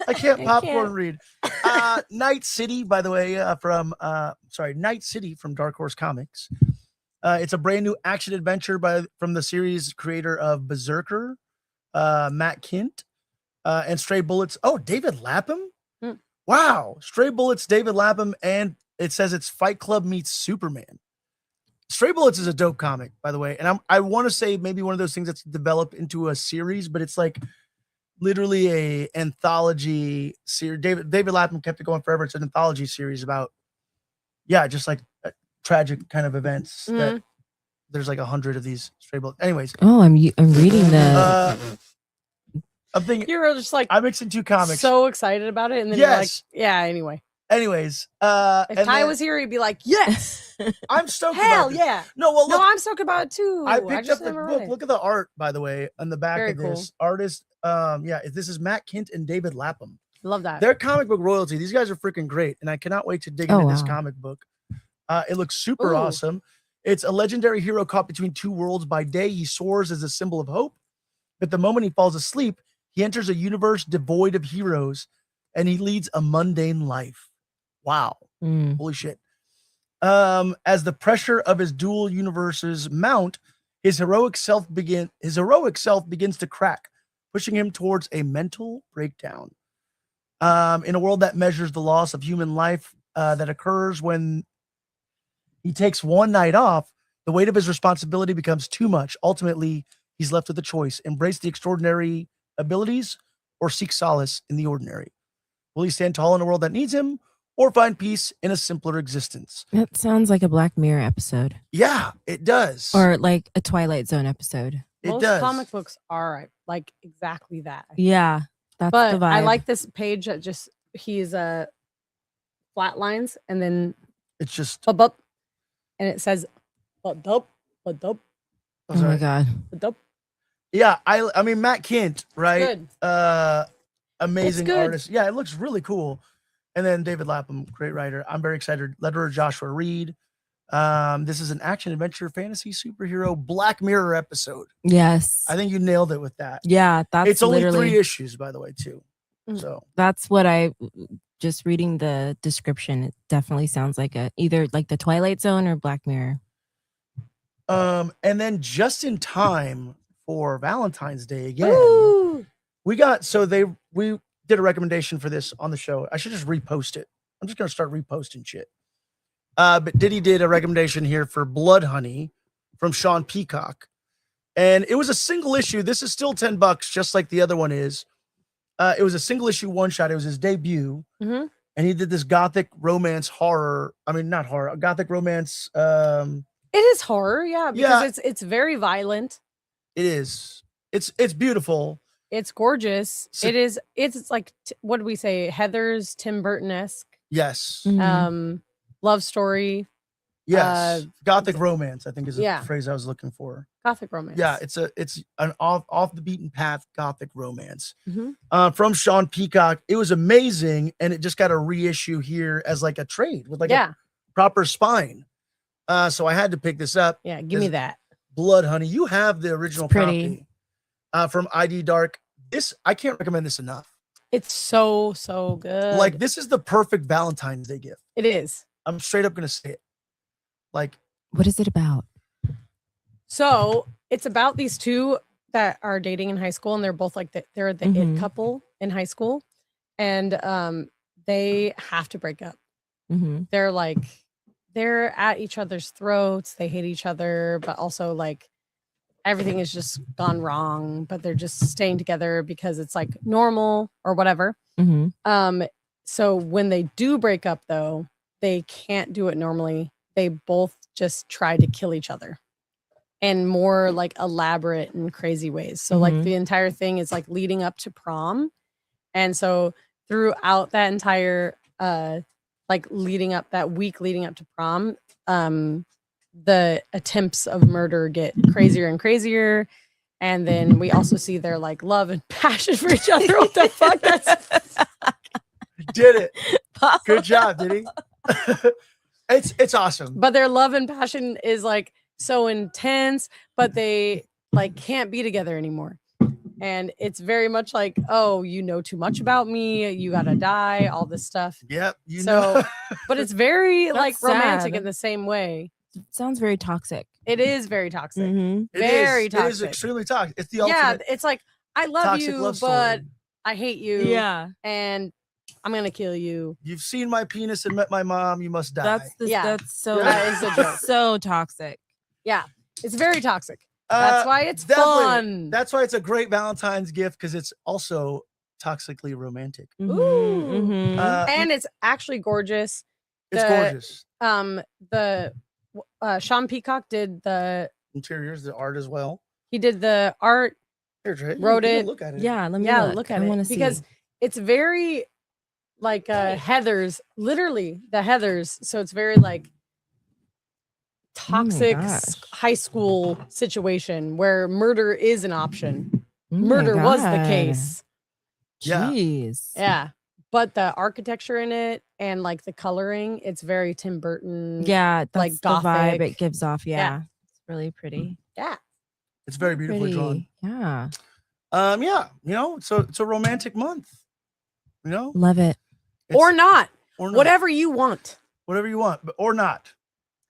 I can't I popcorn can't. read. Night City, by the way, Night City from Dark Horse Comics. It's a brand new action adventure from the series creator of Berserker, Matt Kint, and Stray Bullets. Oh, David Lapham. Hmm. Wow, Stray Bullets, David Lapham, and it says it's Fight Club meets Superman. Stray Bullets is a dope comic, by the way, and I want to say maybe one of those things that's developed into a series, but it's like literally a anthology series. David Lapham kept it going forever. It's an anthology series about, just like tragic kind of events. That there's like 100 of these Stray Bullets. Anyways, Oh, I'm reading the. I'm thinking You were just like I'm mixing two comics. so excited about it, and then you're like, Yes. "Yeah." Anyway, Anyways, if and Ty then was here, he'd be like, "Yes, I'm stoked. hell about this. yeah." No, well, No, look, I'm stoked about it too. I picked just up the never book. read it. Look at the art, by the way, on the back Very of this. Artist, this is Matt Kint and David Lapham. Love that. They're comic book royalty. These guys are freaking great, and I cannot wait to dig Oh, into this wow. comic book. It looks super Ooh. awesome. It's a legendary hero caught between two worlds. By day, he soars as a symbol of hope, but the moment he falls asleep, he enters a universe devoid of heroes, and he leads a mundane life. Wow. Mm. Holy shit. As the pressure of his dual universes mount, his heroic self begins to crack, pushing him towards a mental breakdown. In a world that measures the loss of human life that occurs when he takes one night off, the weight of his responsibility becomes too much. Ultimately, he's left with a choice: embrace the extraordinary abilities or seek solace in the ordinary. Will he stand tall in a world that needs him, or find peace in a simpler existence? That sounds like a Black Mirror episode Yeah, it does. or like a Twilight Zone episode. it Most does. comic books are like exactly that. Yeah, that's the But vibe. I like this page that just he's flat lines and then It's just. bub up, and it says bub up, bub up, Oh my god. bub up. Yeah, I mean Matt Kint, right? Good. Amazing good. artist. Yeah, it looks really cool. And then David Lapham, great writer. I'm very excited. Letterer Joshua Reed. This is an action adventure fantasy superhero Black Mirror episode. Yes. I think you nailed it with that. Yeah, that's It's only literally 3 issues, by the way, too. Mm. So that's what I just reading the description. It definitely sounds like either like the Twilight Zone or Black Mirror. and then just in time for Valentine's Day again. Ooh. We did a recommendation for this on the show. I should just repost it. I'm just gonna start reposting shit. But Diddy did a recommendation here for Blood Honey from Sean Peacock, and it was a single issue. This is still $10, just like the other one is. It was a single issue one shot. It was his debut, Mhm. and he did this gothic romance horror. I mean, not horror, gothic romance. It is horror, yeah, because Yeah. it's very violent. It is. It's beautiful. It's gorgeous. So- It's like what do we say? Heather's Tim Burton-esque Yes. Mhm. love story. Yes, gothic romance, I think is the yeah. phrase I was looking for. Gothic romance. Yeah, it's an off the beaten path gothic romance Mhm. from Sean Peacock. It was amazing, and it just got a reissue here as like a trade with like a proper spine. So I had to pick this up. Yeah, give me that. Blood Honey. You have the original pretty. copy from ID Dark. This I can't recommend this enough. It's so good. Like this is the perfect Valentine's Day gift. It is. I'm straight up gonna say it. Like, what is it about? So it's about these two that are dating in high school, and they're both like they're the it couple in high school, and they have to break up. They're like they're at each other's throats. They hate each other, but also like everything has just gone wrong. But they're just staying together because it's like normal or whatever. So when they do break up, though, they can't do it normally. They both just try to kill each other in more like elaborate and crazy ways. So like the entire thing is like leading up to prom. And so throughout that entire like leading up that week leading up to prom, the attempts of murder get crazier and crazier. And then we also see their like love and passion for each other. What the fuck? That's did it. Good job, did he? It's awesome. But their love and passion is like so intense, but they like can't be together anymore. And it's very much like, oh, you know too much about me, you gotta die, all this stuff. Yep. But it's very like That's romantic sad. in the same way. It sounds very toxic. It is very toxic. Very toxic. It is extremely toxic. It's the ultimate. Yeah, it's like I love you, love but story. I hate you. Yeah. And I'm gonna kill you. You've seen my penis and met my mom. You must die. That's so that is a joke. So toxic. Yeah, it's very toxic. That's why it's definitely. fun. That's why it's a great Valentine's gift because it's also toxically romantic. Ooh. And it's actually gorgeous. It's gorgeous. The Sean Peacock did the interiors, the art as well. He did the art. Here, wrote it. Look at it. Yeah, let me look at it because it's very like Heathers, literally the Heathers. So it's very like toxic high school situation where murder is an option. Murder was the case. Jeez. Yeah. But the architecture in it and like the coloring, it's very Tim Burton. Yeah, that's like the gothic vibe it gives off. Yeah. It's really pretty. Yeah. It's very beautifully drawn. Yeah. Yeah, so it's a romantic month. Love it. Or not. Whatever you want. Whatever you want, but or not.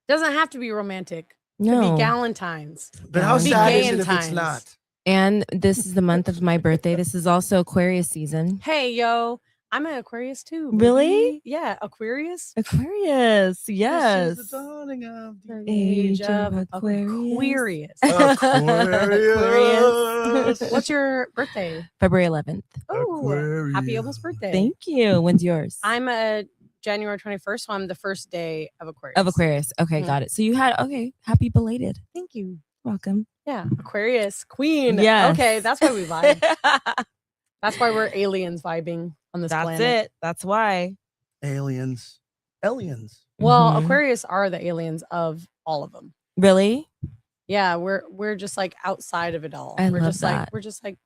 Doesn't have to be romantic. No. It could be Galentine's. But how sad is it if it's not? And this is the month of my birthday. This is also Aquarius season. Hey, yo. I'm an Aquarius too. Baby. Really? Yeah, Aquarius. Aquarius, yes. This is the dawning of the age of Aquarius. Aquarius. What's your birthday? February 11th. Oh, happy almost birthday. Thank you. When's yours? I'm a January 21st, so I'm the first day of Aquarius. Of Aquarius. Okay, got it. So you had, happy belated. Thank you. Welcome. Yeah, Aquarius, queen. Yeah. Okay, that's why we vibe. That's why we're aliens vibing on this planet. That's it. That's why. Aliens. Well, Aquarius are the aliens of all of them. Really? Yeah, we're just like outside of it all. I we're love just that. like we're just like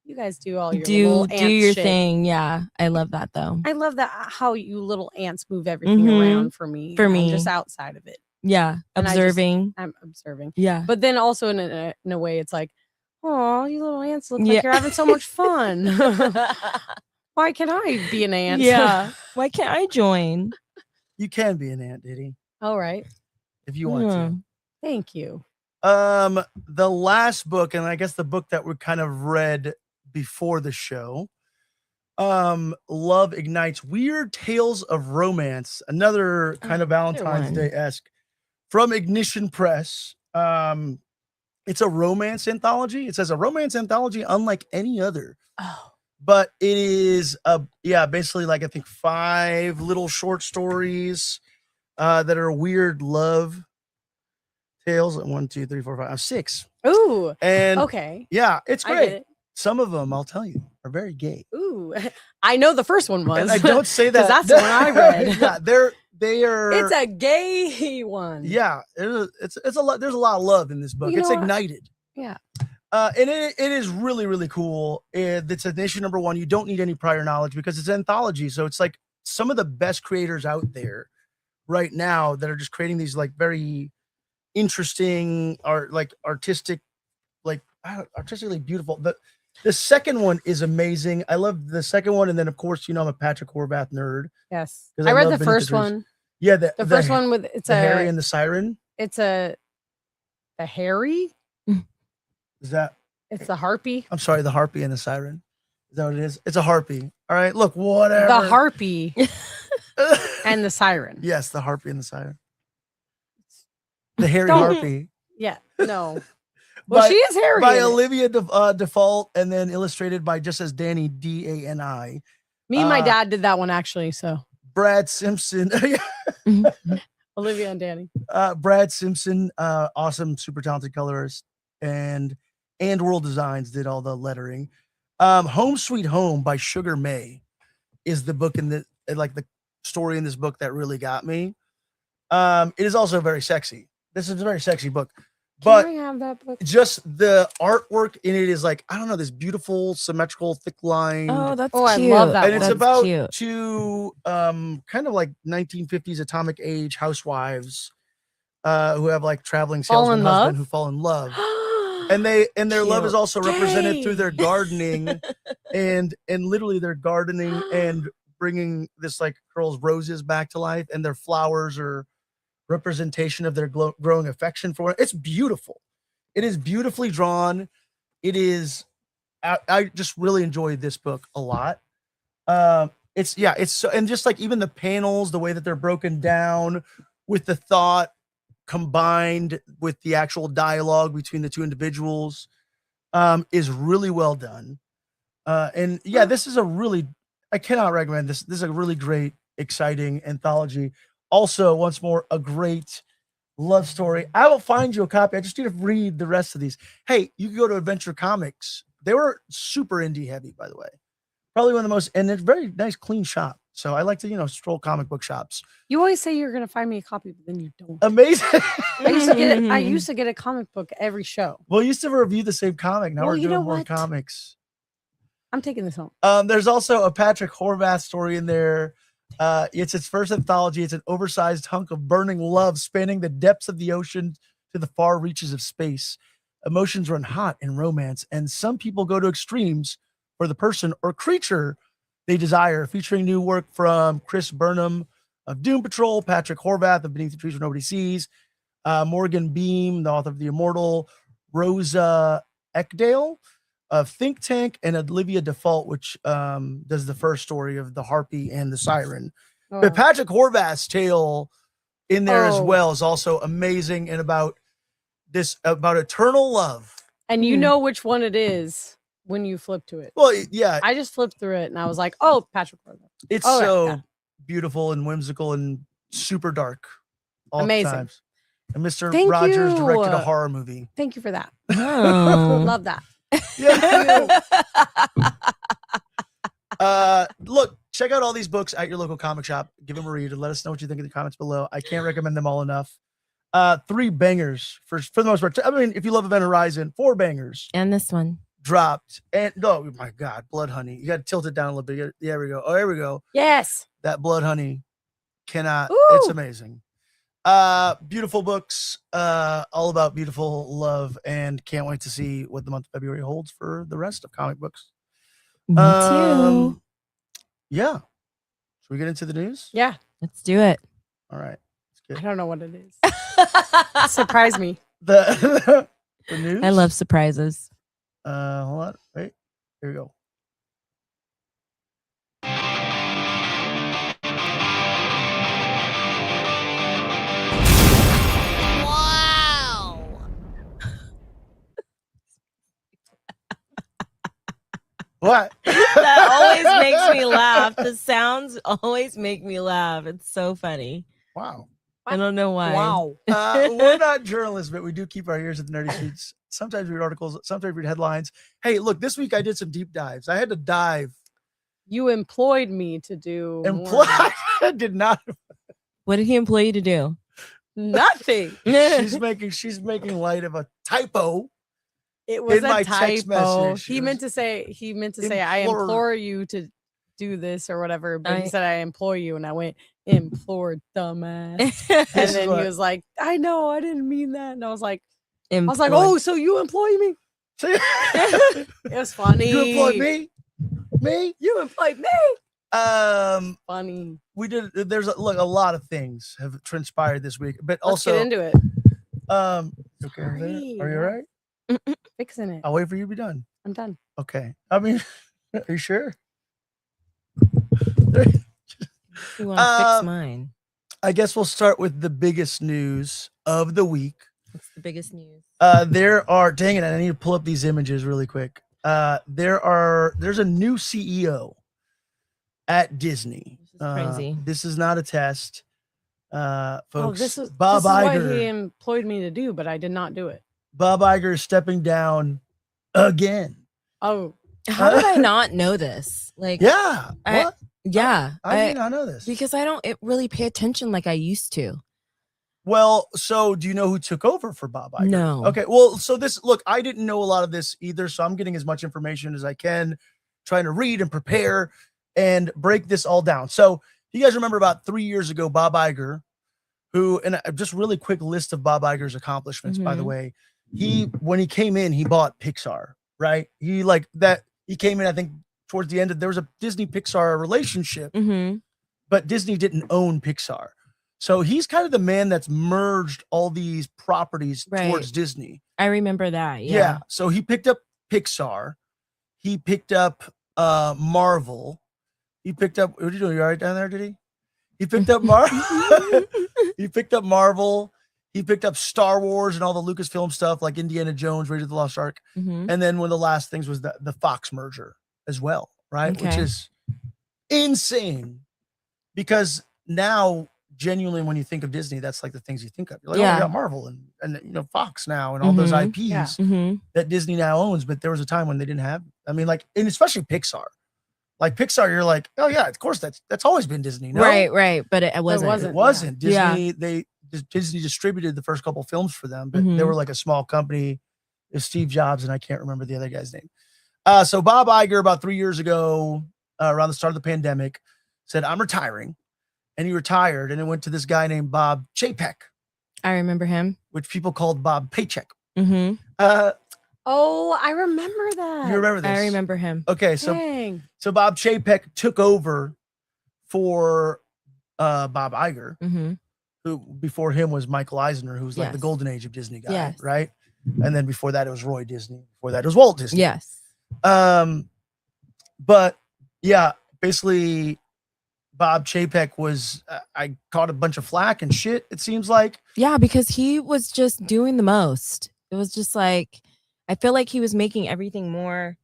you guys do all your little ant do your shit. thing. Yeah, I love that though. I love that how you little ants move everything around for me. For me, I'm just outside of it. Yeah, And observing. I'm observing. Yeah, But then also in a way, it's like, oh, you little ants look like you're having so much fun. Why can't I be an ant? Yeah. Why can't I join? You can be an ant, Diddy. All right. If you want to. Thank you. The last book, and I guess the book that we kind of read before the show, Love Ignites Weird Tales of Romance, another kind of Valentine's Day-esque from Ignition Press. It's a romance anthology. It says a romance anthology unlike any other. Oh. But it is basically like I think 5 little short stories that are weird love tales. 1, 2, 3, 4, 5, 6. Ooh. And okay. Yeah, it's I great. get it. Some of them, I'll tell you, are very gay. Ooh. I know the first one was. And I don't say that. That's the one I read. Yeah, they are. It's a gay one. Yeah, it's a lot. There's a lot of love in this book. You It's know what? ignited. Yeah. And it is really, really cool. It's an issue number 1. You don't need any prior knowledge because it's an anthology. So it's like some of the best creators out there right now that are just creating these like very interesting artistic, like artistically beautiful. The second one is amazing. I love the second one. And then of course, I'm a Patrick Horvath nerd. Yes. 'Cause I I read love the Beneath first the Trees. one. Yeah. The first one with the Harry and the Siren. It's the Harry. Is that? It's the harpy. I'm sorry, the harpy and the siren. Is that what it is? It's a harpy. All right, look, whatever. The harpy and the siren. Yes, the harpy and the siren. The Harry Don't- Harpy. Yeah. No. Well, By- she is Harry. By in it. Olivia Default, and then illustrated by just as Danny Dani. Me and my dad did that one actually. So Brad Simpson. Olivia and Danny. Brad Simpson, awesome, super talented colorist, and World Designs did all the lettering. Home Sweet Home by Sugar May is the book the story in this book that really got me. It is also very sexy. This is a very sexy book, but Can I have that book? just the artwork in it is like, I don't know, this beautiful, symmetrical, thick line. Oh, that's Oh, I cute. love that And it's That's about cute. two kind of like 1950s atomic age housewives who have like traveling Fall salesman in husband love? who fall in love. And their love is Cute. also represented through their Gay. gardening and literally their gardening and bringing this like girl's roses back to life, and their flowers are representation of their growing affection for it. It's beautiful. It is beautifully drawn. It is. I just really enjoyed this book a lot. It's so, and just like even the panels, the way that they're broken down with the thought combined with the actual dialogue between the two individuals is really well done. And yeah, this is I cannot recommend this. This is a really great, exciting anthology. Also, once more, a great love story. I will find you a copy. I just need to read the rest of these. Hey, you can go to Adventure Comics. They were super indie heavy, by the way. Probably one of the most, and it's very nice, clean shop. So I like to, stroll comic book shops. You always say you're gonna find me a copy, but then you don't. Amazing. I used to get a comic book every show. Well, we used to review the same comic. Now Well, we're you know doing more what? comics. I'm taking this home. There's also a Patrick Horvath story in there. It's its first anthology. It's an oversized hunk of burning love spanning the depths of the ocean to the far reaches of space. Emotions run hot in romance, and some people go to extremes for the person or creature they desire. Featuring new work from Chris Burnham of Doom Patrol, Patrick Horvath of Beneath the Trees Where Nobody Sees, Morgan Beam, the author of The Immortal, Rosa Eckdale of Think Tank, and Olivia Default, which does the first story of the Harpy and the Siren. But Patrick Horvath's tale in there as Oh. well is also amazing, and about eternal love. And you know which one it is when you flip to it. Well, yeah, I just flipped through it and I was like, oh, Patrick Horvath. it's Oh, yeah, so yeah. beautiful and whimsical and super dark. All Amazing. the times. And Mr. Thank Rogers directed a you. horror movie. Thank you for that. Oh. Love that. Yeah. Look, check out all these books at your local comic shop. Give them a read and let us know what you think in the comments below. I can't recommend them all enough. 3 bangers for the most part. I mean, if you love Event Horizon, 4 bangers And this one. dropped. And oh my God, Blood Honey. You got to tilt it down a little bit. There we go. Oh, there we go. Yes. That Blood Honey cannot. Ooh. It's amazing. Beautiful books, all about beautiful love, and can't wait to see what the month of February holds for the rest of comic books. Me too. Yeah. Should we get into the news? Yeah. Let's do it. All right. I don't know what it is. Surprise me. The news. I love surprises. Hold on. Wait. Here we go. What? That always makes me laugh. The sounds always make me laugh. It's so funny. Wow. I don't know why. Wow. We're not journalists, but we do keep our ears at the nerdy seats. Sometimes we read articles, sometimes we read headlines. Hey, look, this week I did some deep dives. I had to dive. You employed me to do more. I did not. What did he employ you to do? Nothing. she's making light of a typo. It was In a my text typo. message, He it meant was to say, I implore- implore you to do this or whatever. But he I- said, I implore you. And I went, implore, dumbass. This And is then he what- was like, I know, I didn't mean that. And I was like, Employ. oh, so you employ me? It was funny. You employed me? Me? You employed me. Funny. We did. There's a lot of things have transpired this week, but Let's also get into it. Okay, over there? Sorry. Are you all right? Fixing it. I'll wait for you to be done. I'm done. Okay. I mean, are you sure? You want to fix mine? I guess we'll start with the biggest news of the week. What's the biggest news? There are. Dang it! I need to pull up these images really quick. There's a new CEO at Disney. This is crazy. This is not a test, folks. Oh, this is Bob what Iger. he employed me to do, but I did not do it. Bob Iger is stepping down again. Oh, How did I not know this? Like, Yeah. I- What? yeah, I did not know this. because I don't really pay attention like I used to. Well, so do you know who took over for Bob Iger? No. Okay. Well, so look, I didn't know a lot of this either, so I'm getting as much information as I can, trying to read and prepare and break this all down. So you guys remember about 3 years ago, Bob Iger, who, and just really quick list of Bob Iger's accomplishments, by the way. When he came in, he bought Pixar, right? He came in, I think, towards the end there was a Disney Pixar relationship, but Disney didn't own Pixar. So he's kind of the man that's merged all these properties towards Disney. I remember that. Yeah. So he picked up Pixar. He picked up Marvel. He picked up, what are you doing? You all right down there, did he? He picked up He picked up Marvel. He picked up Star Wars and all the Lucasfilm stuff like Indiana Jones, Raiders of the Lost Ark. And then one of the last things was the Fox merger as well, right? Which is insane because now, genuinely, when you think of Disney, that's like the things you think of. You're like, oh, we got Marvel and Fox now and all those IPs that Disney now owns. But there was a time when they didn't have. I mean, like, and especially Pixar. Like Pixar, you're like, oh yeah, of course that's always been Disney, no? Right. But it wasn't. It wasn't. Disney. Yeah. Disney distributed the first couple films for them, but they were like a small company. It's Steve Jobs and I can't remember the other guy's name. So Bob Iger, about 3 years ago, around the start of the pandemic, said, I'm retiring. And he retired and it went to this guy named Bob Chapek. I remember him. Which people called Bob Paycheck. Oh, I remember that. You remember this? I remember him. Okay, so Bob Chapek took over for Bob Iger, who before him was Michael Eisner, who's like the golden age of Disney guy, right? And then before that it was Roy Disney. Before that it was Walt Disney. Yes. But yeah, basically Bob Chapek was, I caught a bunch of flack and shit, it seems like. Yeah, because he was just doing the most. It was just like, I feel like he was making everything more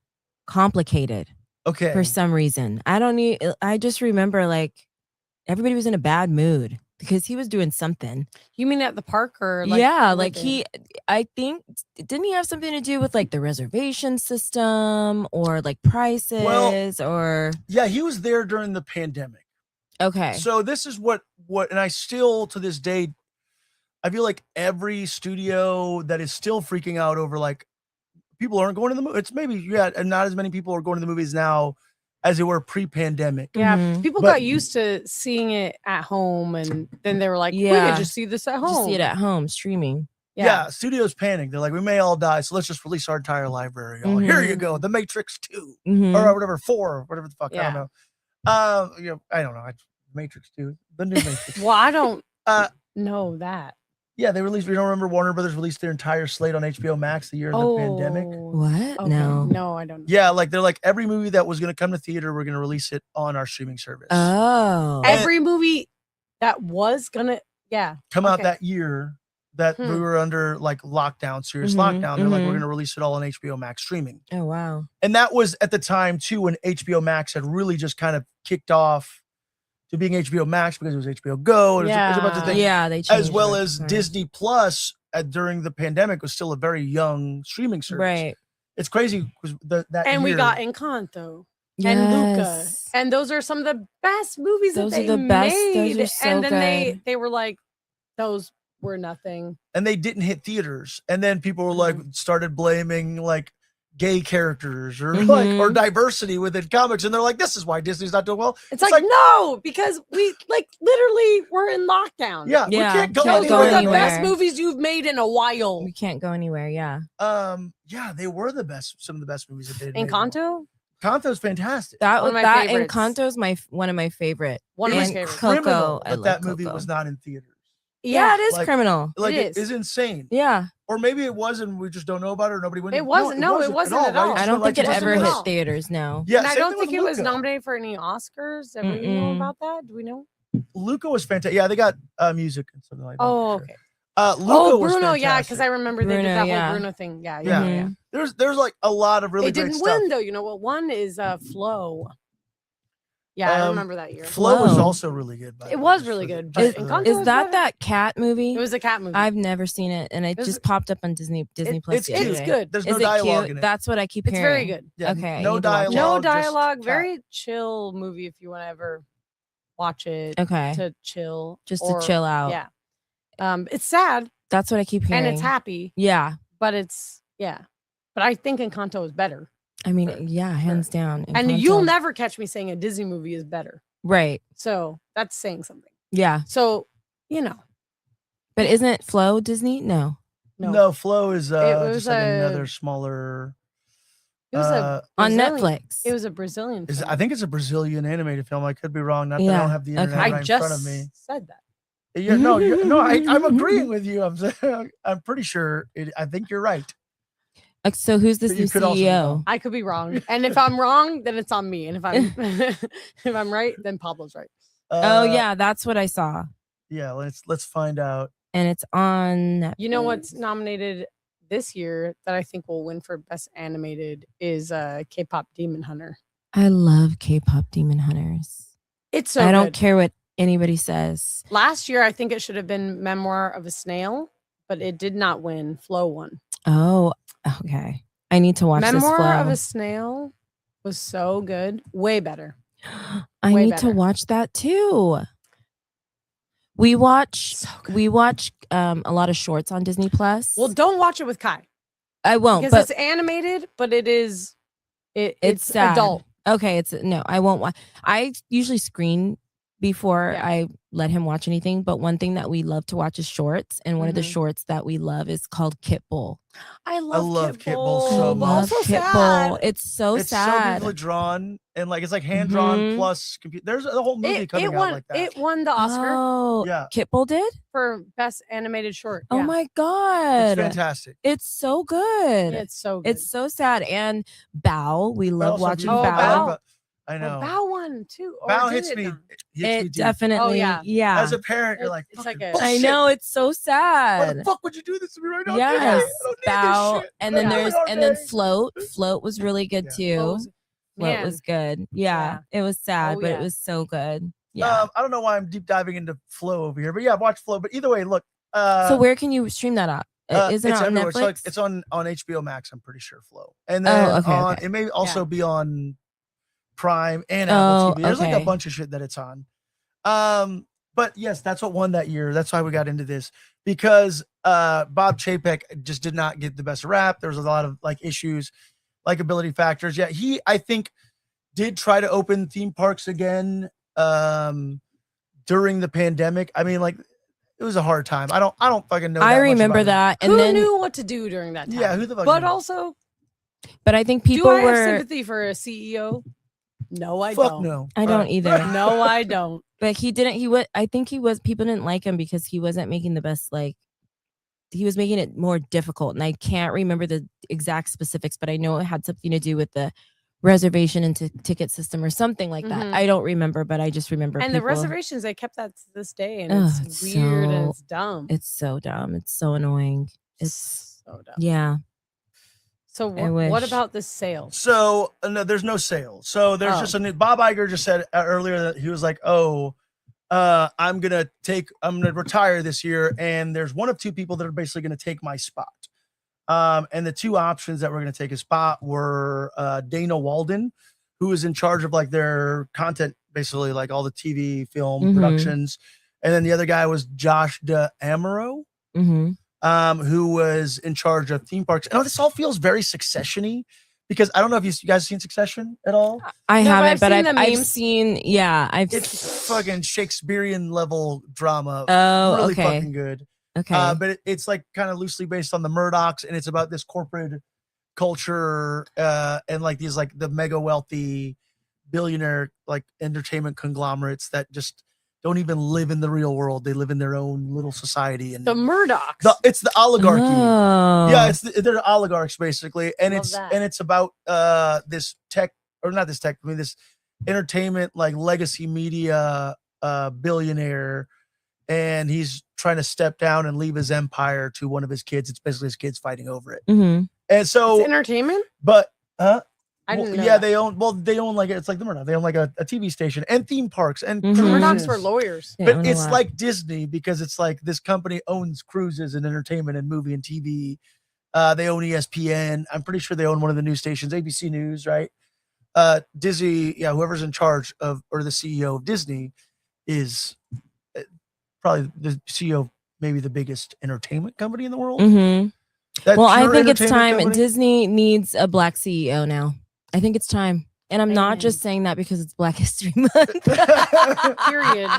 complicated. Okay. For some reason. I just remember like everybody was in a bad mood because he was doing something. You mean at the park or like I think, didn't he have something to do with like the reservation system or like prices or? Yeah, he was there during the pandemic. Okay. So this is what, and I still to this day, I feel like every studio that is still freaking out over like people aren't going to the movie. It's maybe, and not as many people are going to the movies now as they were pre-pandemic. Yeah, people got used to seeing it at home and then they were like, we could just see this at home. Just see it at home, streaming. Yeah, studios panic. They're like, we may all die, so let's just release our entire library. Here you go, The Matrix 2 or whatever, 4, whatever the fuck. I don't know. I don't know. Matrix 2, the new Matrix. Well, I don't know that. Yeah, they released. We don't remember Warner Brothers released their entire slate on HBO Max the year of the pandemic. What? Okay. No, I don't know. Yeah, like they're like every movie that was going to come to theater, we're going to release it on our streaming service. Oh, every movie that was gonna come out that year that we were under like lockdown, serious lockdown. They're like, we're going to release it all on HBO Max streaming. Oh wow! And that was at the time too when HBO Max had really just kind of kicked off to being HBO Max because it was HBO Go. And it was a bunch of things. Yeah, they changed as well as Disney Plus during the pandemic was still a very young streaming service. Right. It's crazy because that and year, we got Encanto. and Luca. Yes. And those are some of the best movies Those that are they the best. made. Those are so and then good. they were like, those were nothing. And they didn't hit theaters. And then people were like, started blaming like gay characters or like or diversity within comics. And they're like, this is why Disney's not doing well. It's like no, because we like literally were in lockdown. Yeah, Yeah, we can't go can't Those go were the anywhere. best movies you've made in a while. We can't go anywhere. Yeah. Yeah, they were the best, some of the best movies that they made. Encanto? Encanto's fantastic. That One of my that favorites. Encanto's one of my favorite. One of my And favorites. Coco. Criminal, I but love that movie Coco. was not in theaters. Yeah, it is Like- criminal. Like It it is. is insane. Yeah. Or maybe it was and we just don't know about it or nobody went. It wasn't. No, it wasn't at all. right? I It's don't not like think it wasn't ever at hit all. theaters. No. Yeah, And I same don't thing think with it was Luca. nominated for any Oscars. Do we know Mm-mm. about that? Do we know? Luca was fantastic. Yeah, they got music and something like that. Oh, for sure. okay. Luca was Bruno, yeah, fantastic. because I remember they did Bruno, that yeah. whole Bruno thing. Yeah, Yeah. yeah, yeah. There's like a lot of really It great didn't stuff. win though. You know what? One is Flow. Yeah, I remember that year. Flow was Flow. also really good. by It the way, was just really for the- good, just but for the- Encanto Is was that better. that cat movie? It was a cat movie. I've never seen it, and it It's- just popped up on Disney Plus. it's the other cute. day. good. There's Is no it dialogue cute? in it. That's what I keep It's hearing. very good. Yeah, Okay, I no need to watch it. dialogue. No just dialogue. cat. Very chill movie if you want to ever watch it Okay, to chill. just or- to chill out. Yeah. It's sad That's what I keep hearing. and it's happy, Yeah. but it's But I think Encanto is better. I mean, Sure, yeah, hands down. And Encanto. you'll never catch me saying a Disney movie is better. Right. So that's saying something. Yeah. So, you know, But isn't Flow Disney? No. No, Flow is was just like a- another smaller. it was a On Brazilian- Netflix. It was a Brazilian film. I think it's a Brazilian animated film. I could be wrong. Not that I Yeah, don't have the okay. internet I right in just front of me. said that. Yeah, no, I'm agreeing with you. I'm pretty sure. I think you're right. So who's this But you new could also be CEO? wrong. I could be wrong. And if I'm wrong, then it's on me. And if I'm if I'm right, then Pablo's right. Oh yeah, that's what I saw, Yeah, let's find out. and it's on. You know Netflix. what's nominated this year that I think will win for best animated is K-pop Demon Hunter. I love K-pop Demon Hunters. It's so I don't good. care what anybody says. Last year I think it should have been Memoir of a Snail, but it did not win. Flow won. Oh, okay. I need to watch this Memoir Flow. of a Snail was so good. Way better. I way need to better. watch that too. We watch So good. a lot of shorts on Disney Plus. Well, don't watch it with Kai I won't. because But it's animated, but it's sad. adult. Okay, no, I won't watch. I usually screen before Yeah. I let him watch anything. But one thing that we love to watch is shorts, and one of the Mhm. shorts that we love is called Kit Bull. I love Kit Bull so I much. love so Kit sad. Bull. It's so It's so sad. beautifully drawn and like it's like hand drawn Mhm. plus computer. There's a whole movie It coming out won. like that. It won the Oscar Oh, Yeah. Kit Bull did. for best animated short. Oh Yeah. my It's god, fantastic. it's so good. It's so good. It's so sad. And Bao, we love Also watching beautiful. Oh, Bao. Bao. I know. Bao won too. Or Bao did hits it me. not? Hits me It deep. definitely, yeah. yeah. As a parent, you're It- like, it's like "Fucking a- I bullshit. know it's so Why sad. the fuck would you do this to me right now? Yes, I don't need this Bao, shit. and then I'm there's doing and then okay." Float was really good Yeah. too. What was- Float Man, was good. Yeah, it was sad, Oh, but yeah. it was so good. Yeah. I don't know why I'm deep diving into Flow over here, but yeah, I've watched Flow. But either way, look. So where can you stream that at? Is it it's on everywhere. Netflix? It's on HBO Max. I'm pretty sure Flow, and then okay. it may also Yeah. be on Prime and Oh, Apple TV. There's like a okay. bunch of shit that it's on. But yes, that's what won that year. That's why we got into this because Bob Chapek just did not get the best rap. There was a lot of like issues, likability factors. Yeah, I think did try to open theme parks again during the pandemic. I mean, like it was a hard time. I don't fucking know. I that much remember about it. that, and who then knew what to do during that time? Yeah, who the fuck But knew? also, but I think people do I have were. sympathy for a CEO? No, I Fuck don't. no. I don't either. No, I don't. But he didn't. He was. I think he was. People didn't like him because he wasn't making the best. Like he was making it more difficult, and I can't remember the exact specifics, but I know it had something to do with the reservation and ticket system or something like that. Mhm. I don't remember, but I just remember. And the people- reservations, they kept that to this day, and Ugh, it's it's weird and so- it's dumb. It's so dumb. It's so annoying. It's so dumb. yeah. So I what wish. about the sale? So no, there's no sale. So there's Oh. just a new. Bob Iger just said earlier that he was like, "Oh, I'm gonna retire this year, and there's one of two people that are basically gonna take my spot." And the two options that were gonna take his spot were Dana Walden, who is in charge of like their content, basically like all the TV, film Mhm. productions. And then the other guy was Josh D'Amaro, who was in charge of theme parks. And this all feels very Succession-y because I don't know if you guys seen Succession at all. I No, but haven't, I've but seen the I've memes. seen. Yeah, It's fucking Shakespearean level drama. Oh, really okay. fucking good. Okay. But it's like kind of loosely based on the Murdochs, and it's about this corporate culture and like these like the mega wealthy billionaire like entertainment conglomerates that just don't even live in the real world. They live in their own little society. And The Murdochs. it's the oligarchy. Oh. Yeah, they're oligarchs basically, and Love that. it's about this tech or not this tech. I mean this entertainment like legacy media billionaire, and he's trying to step down and leave his empire to one of his kids. It's basically his kids fighting over it, and so It's entertainment. but I didn't know yeah, that. they own like it's like the Murdoch. They own like a TV station and theme parks and Mhm. The cruises. Murdochs were lawyers. They But own a it's lot. like Disney because it's like this company owns cruises and entertainment and movie and TV. They own ESPN. I'm pretty sure they own one of the news stations, ABC News, right? Disney, yeah, whoever's in charge of or the CEO of Disney is probably the CEO of maybe the biggest entertainment company in the world. That Well, I pure think it's entertainment time. company- Disney needs a black CEO now. I think it's time. And I'm not Amen. just saying that because it's Black History Month. Period.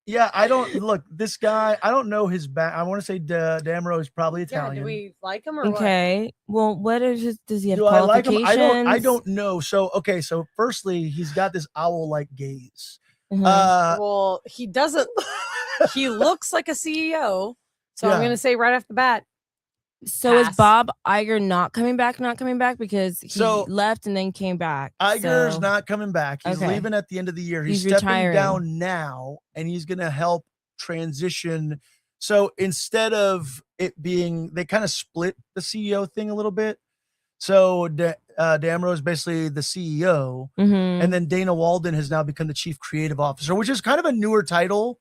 Yeah, I don't look this guy. I don't know his back. I want to say D'Amaro is probably Yeah, Italian. do we like him or what? Okay. Well, what is his, does he have Do I like him? qualifications? I don't know. So okay. So firstly, he's got this owl-like gaze. Mhm. Well, he doesn't. He looks like a CEO. So I'm Yeah. gonna say right off the bat, So is pass. Bob Iger not coming back? Not coming back because he So- left and then came back. Iger's So- not coming back. He's Okay. leaving at the end of the year. He's He's stepping retiring. down now, and he's going to help transition. So instead of it being, they kind of split the CEO thing a little bit. So D'Amaro is basically the CEO, Mhm. and then Dana Walden has now become the chief creative officer, which is kind of a newer title.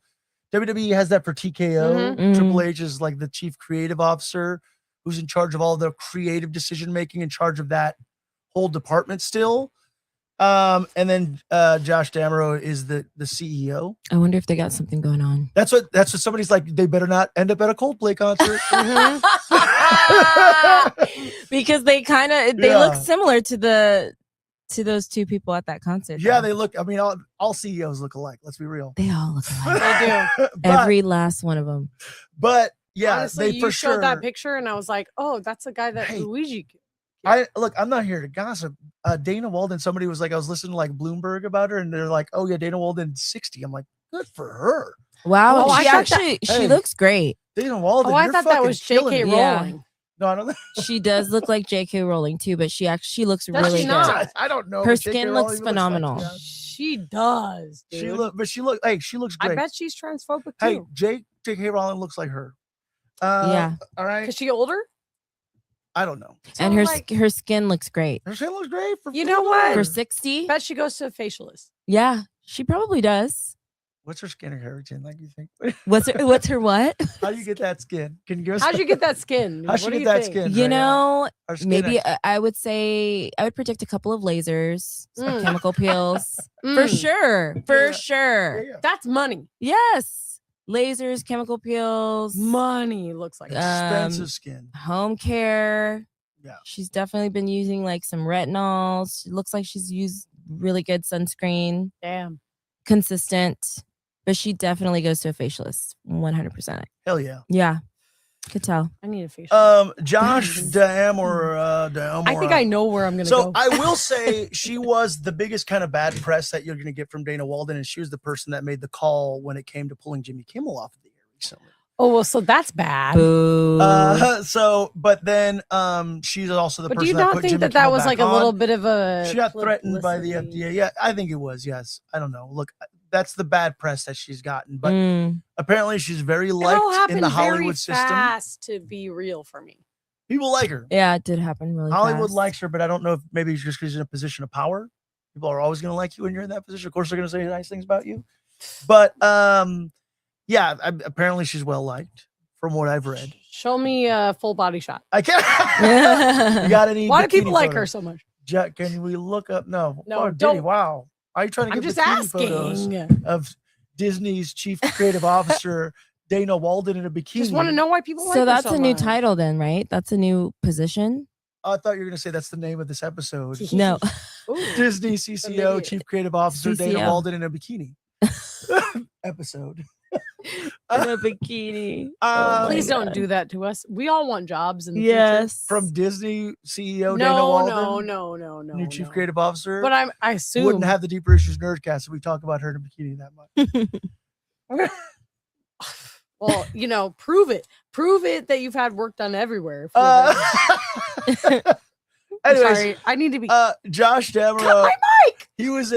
WWE has that for TKO. Mhm. Triple H is like the chief creative officer who's in charge of all the creative decision making, in charge of that whole department still. And then Josh D'Amaro is the CEO. I wonder if they got something going on. That's what somebody's like. They better not end up at a Coldplay concert. Because they kind of they Yeah. look similar to those two people at that concert. Yeah, though. they look. I mean, all CEOs look alike. Let's be real. They all look alike. They do. Every last one of them. But yeah, Honestly, they you for showed sure. that picture, and I was like, "Oh, that's the guy that Hey. Luigi." I'm not here to gossip. Dana Walden, somebody was like, I was listening to like Bloomberg about her, and they're like, oh yeah, Dana Walden's 60. I'm like, good for her. Wow, Oh, I she thought that- actually she Hey. looks great. Dana Walden. Oh, I you're thought that fucking was killing J.K. it. Yeah. Rowling. No, I don't. She does look like J.K. Rowling too, but she looks Does really she good. not? I don't know. Her but J.K. skin Rowling looks like phenomenal. she does. She does. Dude. She looks I great. bet she's transphobic Hey, too. J.K. Rowling looks like her. Yeah. All right. Is she older? I don't know. And So, her like, her skin looks great. Her skin looks great. You know what? For her. 60? bet she goes to a facialist. Yeah, she probably does. What's her skin heritage like? You think? What's her what? How do you get that skin? Can you give us? How'd you get that skin? How'd she What do get you that think? skin? You Right, know, Her skin maybe ex- I would say I would predict a couple of lasers, some Mm. chemical peels. For Mm, sure. For Yeah. sure. Yeah. That's money. Yes. Lasers, chemical peels, Money looks like. Expensive skin. home care. Yeah. She's definitely been using like some retinol. She looks like she's used really good sunscreen, Damn. consistent, but she definitely goes to a facialist 100%. Hell yeah. Yeah. Could tell. I need a facial. Josh D'Amaro. I think I know where I'm gonna So go. I will say she was the biggest kind of bad press that you're going to get from Dana Walden, and she was the person that made the call when it came to pulling Jimmy Kimmel off of the air recently. Oh well, so that's bad. Boo. But then she's also the But do person you that not put think Jimmy that that Kimmel was back like a on. little bit of a? She got threatened by the publicity? FDA. Yeah, I think it was. Yes, I don't know. Look, that's the bad press that she's gotten, but Mm. apparently she's very It all liked in happened the very Hollywood system. fast to be real for me. People like her. Yeah, it did happen really Hollywood fast. likes her, but I don't know if maybe it's just because she's in a position of power. People are always going to like you when you're in that position. Of course, they're going to say nice things about you. But yeah, apparently she's well liked from what I've read. Show me a full body shot. I can't. You got any? Why do bikini people like her photos? so much? Jack, can we look up? No. No, Oh, Diddy, don't. wow. Are you trying to I'm get just bikini photos asking. of Disney's chief creative officer, Dana Walden, in a bikini? Just want to know why people like So her that's so a new much. title then, right? That's a new position. I thought you were going to say that's the name of this episode. No. Ooh. Disney Maybe CCO, it- chief creative officer, Dana CCO. Walden in a bikini episode. In a bikini. Please don't do that to us. We all want jobs in the future. Yes. From Disney CEO Dana No, Walden, no. new chief no. creative officer. But I assume wouldn't have the Deeper Issues Nerdcast if we talk about her in a bikini that much. Well, prove it. Prove it that you've had work done everywhere. I'm Anyways, sorry, I need to be. Josh Cut Damaro, my mic. he was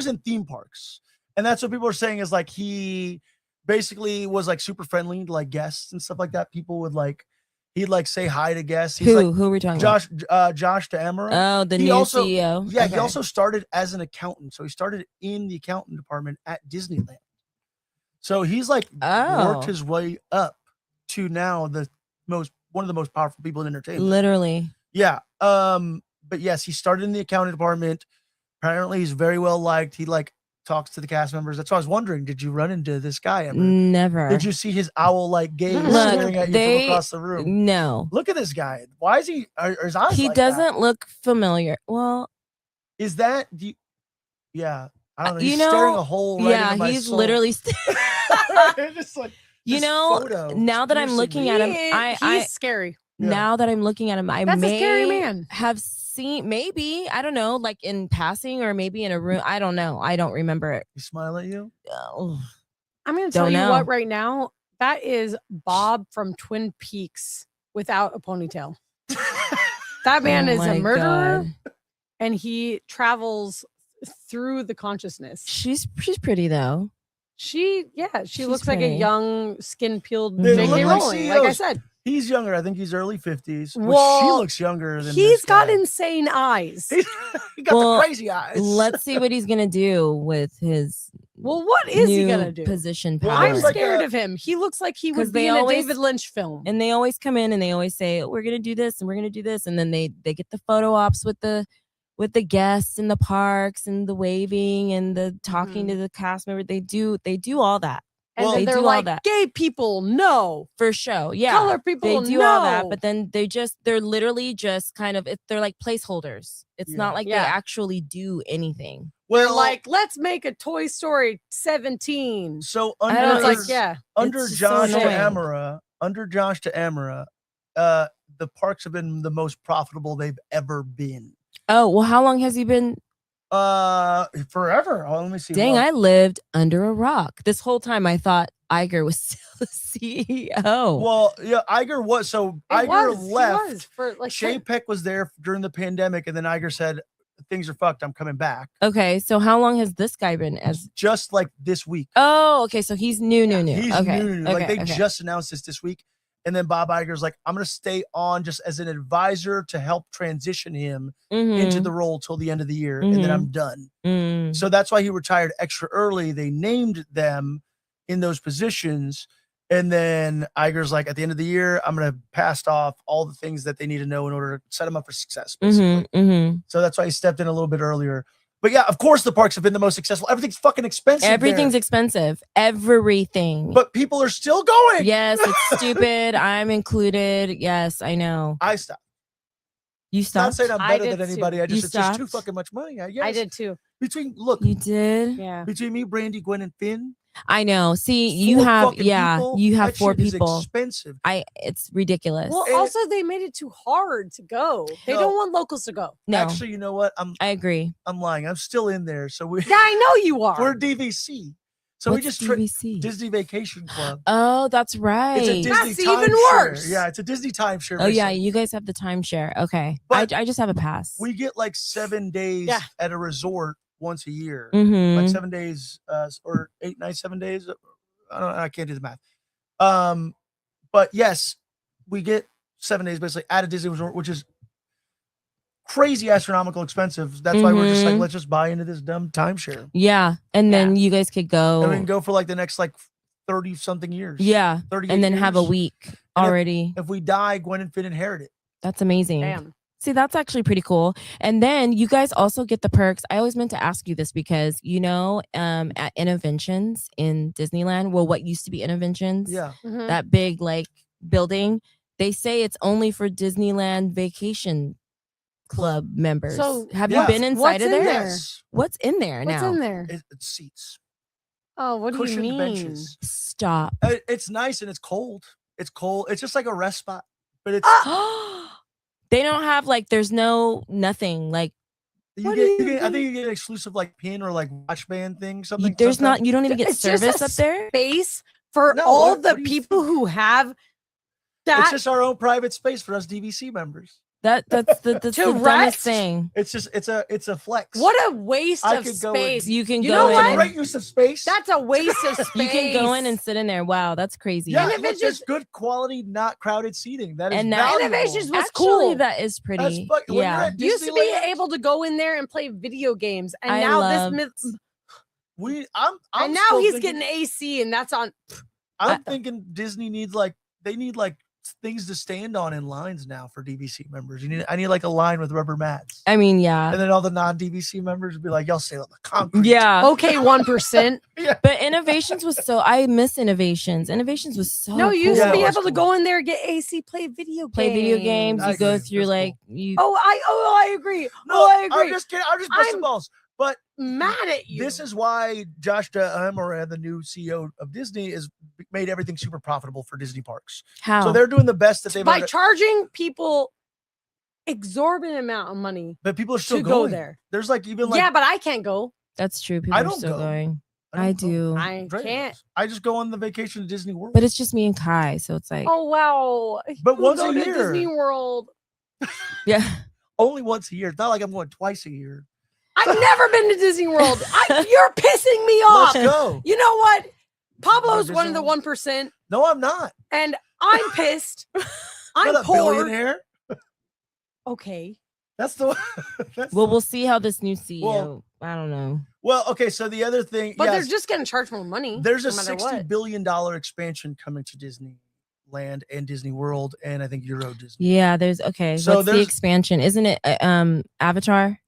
in theme parks, and that's what people are saying is like he basically was like super friendly to like guests and stuff like that. People would like he'd like say hi to guests. He's like Who are we talking Josh Damaro. about? Oh, the He new also- CEO. Yeah, he Okay. also started as an accountant. So he started in the accountant department at Disneyland. So he's like worked his way up to now one of the most powerful people in entertainment. Literally. Yeah. But yes, he started in the accounting department. Apparently he's very well liked. He like talks to the cast members. That's why I was wondering, did you run into this guy ever? Never. Did you see his owl like gaze Look, staring at you from across the room? No. Look at this guy. Why is he are his eyes He like that? doesn't look familiar. Well, Is that yeah. I don't know. you He's know, staring a hole right yeah, into my he's soul. literally Just like you this know, photo now is that I'm piercing looking me. at him, He's I scary. Yeah. now that I'm looking at him, I That's may a scary man. have seen maybe, I don't know, like in passing or maybe in a room. I don't know. I don't remember it. He smile at you? Oh, I'm going to tell Don't you know. what right now. That is Bob from Twin Peaks without a ponytail. That man oh is a my murderer, God. and he travels through the consciousness. She's pretty though. She She's looks like a pretty. young, skin-peeled They J.K. look like Rowling. Like I CEOs. said, He's younger. I think he's early 50s. Which she Well, looks younger than he's this got guy. insane eyes. He got Well, the crazy eyes. Let's see what he's gonna do with his Well, what is he new gonna do? position Well, power. I'm there's like scared a- of him. He looks like he 'Cause would be they in always- a David Lynch film. And they always come in and they always say, we're gonna do this and we're gonna do this, and then they get the photo ops with the guests in the parks and the waving and the talking Mm-hmm. to the cast member. They do all that And Well, then they they're do all like, that. gay people, no. for show. Yeah, Color people, they do no. all that, but then they're literally just kind of they're like placeholders. It's Yeah. not like Yeah. they actually do anything. They're well, like, let's make a Toy Story 17. so I under, don't And it's like, it's- yeah. under it's just so Josh annoying. D'Amara, the parks have been the most profitable they've ever been. Oh well, how long has he been? Forever. Oh, let me see. Dang, Well, I lived under a rock this whole time. I thought Iger was still the CEO. Well, yeah, Iger was. So It Iger was, he left. was for like Shea Peck was there during the pandemic, and then Iger said, "Things are fucked. I'm coming back." Okay, so how long has this guy been as? Just like this week. Oh, okay, so he's new. He's okay, new. okay, Like they okay. just announced this week. And then Bob Iger's like, I'm going to stay on just as an advisor to help transition him into Mhm, the role till the end of the year. And then I'm done. mm. So that's why he retired extra early. They named them in those positions. And then Iger's like, at the end of the year, I'm going to pass off all the things that they need to know in order to set them up for success, basically. So that's why he stepped in a little bit earlier. But yeah, of course, the parks have been the most successful. Everything's fucking expensive. Everything's there. expensive. Everything. But people are still going. yes, it's stupid. I'm included. Yes, I know. I stopped. You Not stopped. saying I'm I better did than too. anybody. I You just it's just too stopped? fucking much money. I Yes. did too. Look, You did. Yeah. between me, Brandy, Gwen, and Finn, I know. See, you 4 have fucking people, you have that 4 shit is people. expensive. It's ridiculous. Well, And- also they made it too hard to go. They No. don't want locals to go. no, Actually, you know what? I agree. I'm lying. I'm still in there. So Yeah, I know you are. we're DVC. So What's we just DVC? Disney Vacation Club. Oh, that's right. It's a Disney That's even timeshare. worse. Yeah, it's a Disney timeshare. Oh yeah, basically. you guys have the timeshare. Okay, But I just have a pass. We get like 7 days Yeah. at a resort once a year. Mhm. Like 7 days, or 8 nights, 7 days. I can't do the math. But yes, we get 7 days basically at a Disney resort, which is crazy astronomical expensive. That's why we're just like, Mhm. let's just buy into this dumb timeshare. Yeah, and then you guys could go. And we can go for like the next like 30 something years. Yeah, 38 and then have a years. week if- already. If we die, Gwen and Finn inherit it. That's amazing. Damn. See, that's actually pretty cool. And then you guys also get the perks. I always meant to ask you this because at Innovations in Disneyland, well, what used to be Innovations, Yeah. that big like building, they say it's only for Disneyland Vacation Club members. So have Yeah. you been inside what's of in there? there? Yes. What's in there What's now? in there? It's seats. Oh, what do you Cushioned mean? benches. Stop. It's nice and it's cold. It's cold. It's just like a rest spot. But it's They don't have like there's nothing like you get I think you get an exclusive like pin or like watch band thing, something. there's not you don't even get It's just service a up there. Space for No, all what the do you people who have that. It's just our own private space for us DVC members. That's the dumbest rest? thing. It's just it's a flex. What a waste I of could go space. You can You go know in what? and- Great use of space. That's a waste of space. You can go in and sit in there. Wow, that's crazy. yeah, and if look, it's there's just- good quality, not crowded seating. That is And that- valuable. Innovations was Actually, cool. that is pretty. That's when you're Yeah. at You used to be Disneyland, able to go in there and play video games, and I now loved- I'm and now still he's thinking, getting AC, and that's on. I'm thinking Disney needs they need things to stand on in lines now for DVC members. I need like a line with rubber mats. I mean, yeah. And then all the non-DVC members would be like, y'all stay on the concrete. Yeah. Okay, 1%. But Innovations was so I miss Innovations. Innovations was so No, you used Yeah, to be it was able to cool. go in there, get AC, play video games. play video games. I You go agree. through That's like you I agree. No, I agree. I'm just kidding. I'm just busting I'm- balls. But Mad at you. this is why Josh D'Amara, the new CEO of Disney, is made everything super profitable for Disney parks. how So they're doing the best that they've by ever. charging people exorbitant amount of money But people are still to go going there. There's even Yeah, but I can't go. that's true. People I are don't still go. going. don't I go. do. I Andrea can't. does. I just go on the vacation to Disney World. But it's just me and Kai, so it's like Oh wow! But We'll once a go to year. Disney World. yeah. only once a year. It's not like I'm going twice a year. I've never been to Disney World. You're pissing me off. Let's go. You know what? Pablo's Disney one of the World? 1%, No, I'm not. and I'm pissed. I'm not a poor. billionaire. Okay. That's the. That's Well, we'll see how this new CEO. Well- I don't know. well, okay. So the other thing, But yes, they're just going to charge more money. there's a no matter $60 what. billion expansion coming to Disneyland and Disney World, and I think Euro Disney. Yeah, there's okay. So What's the there's- expansion? Isn't it Avatar?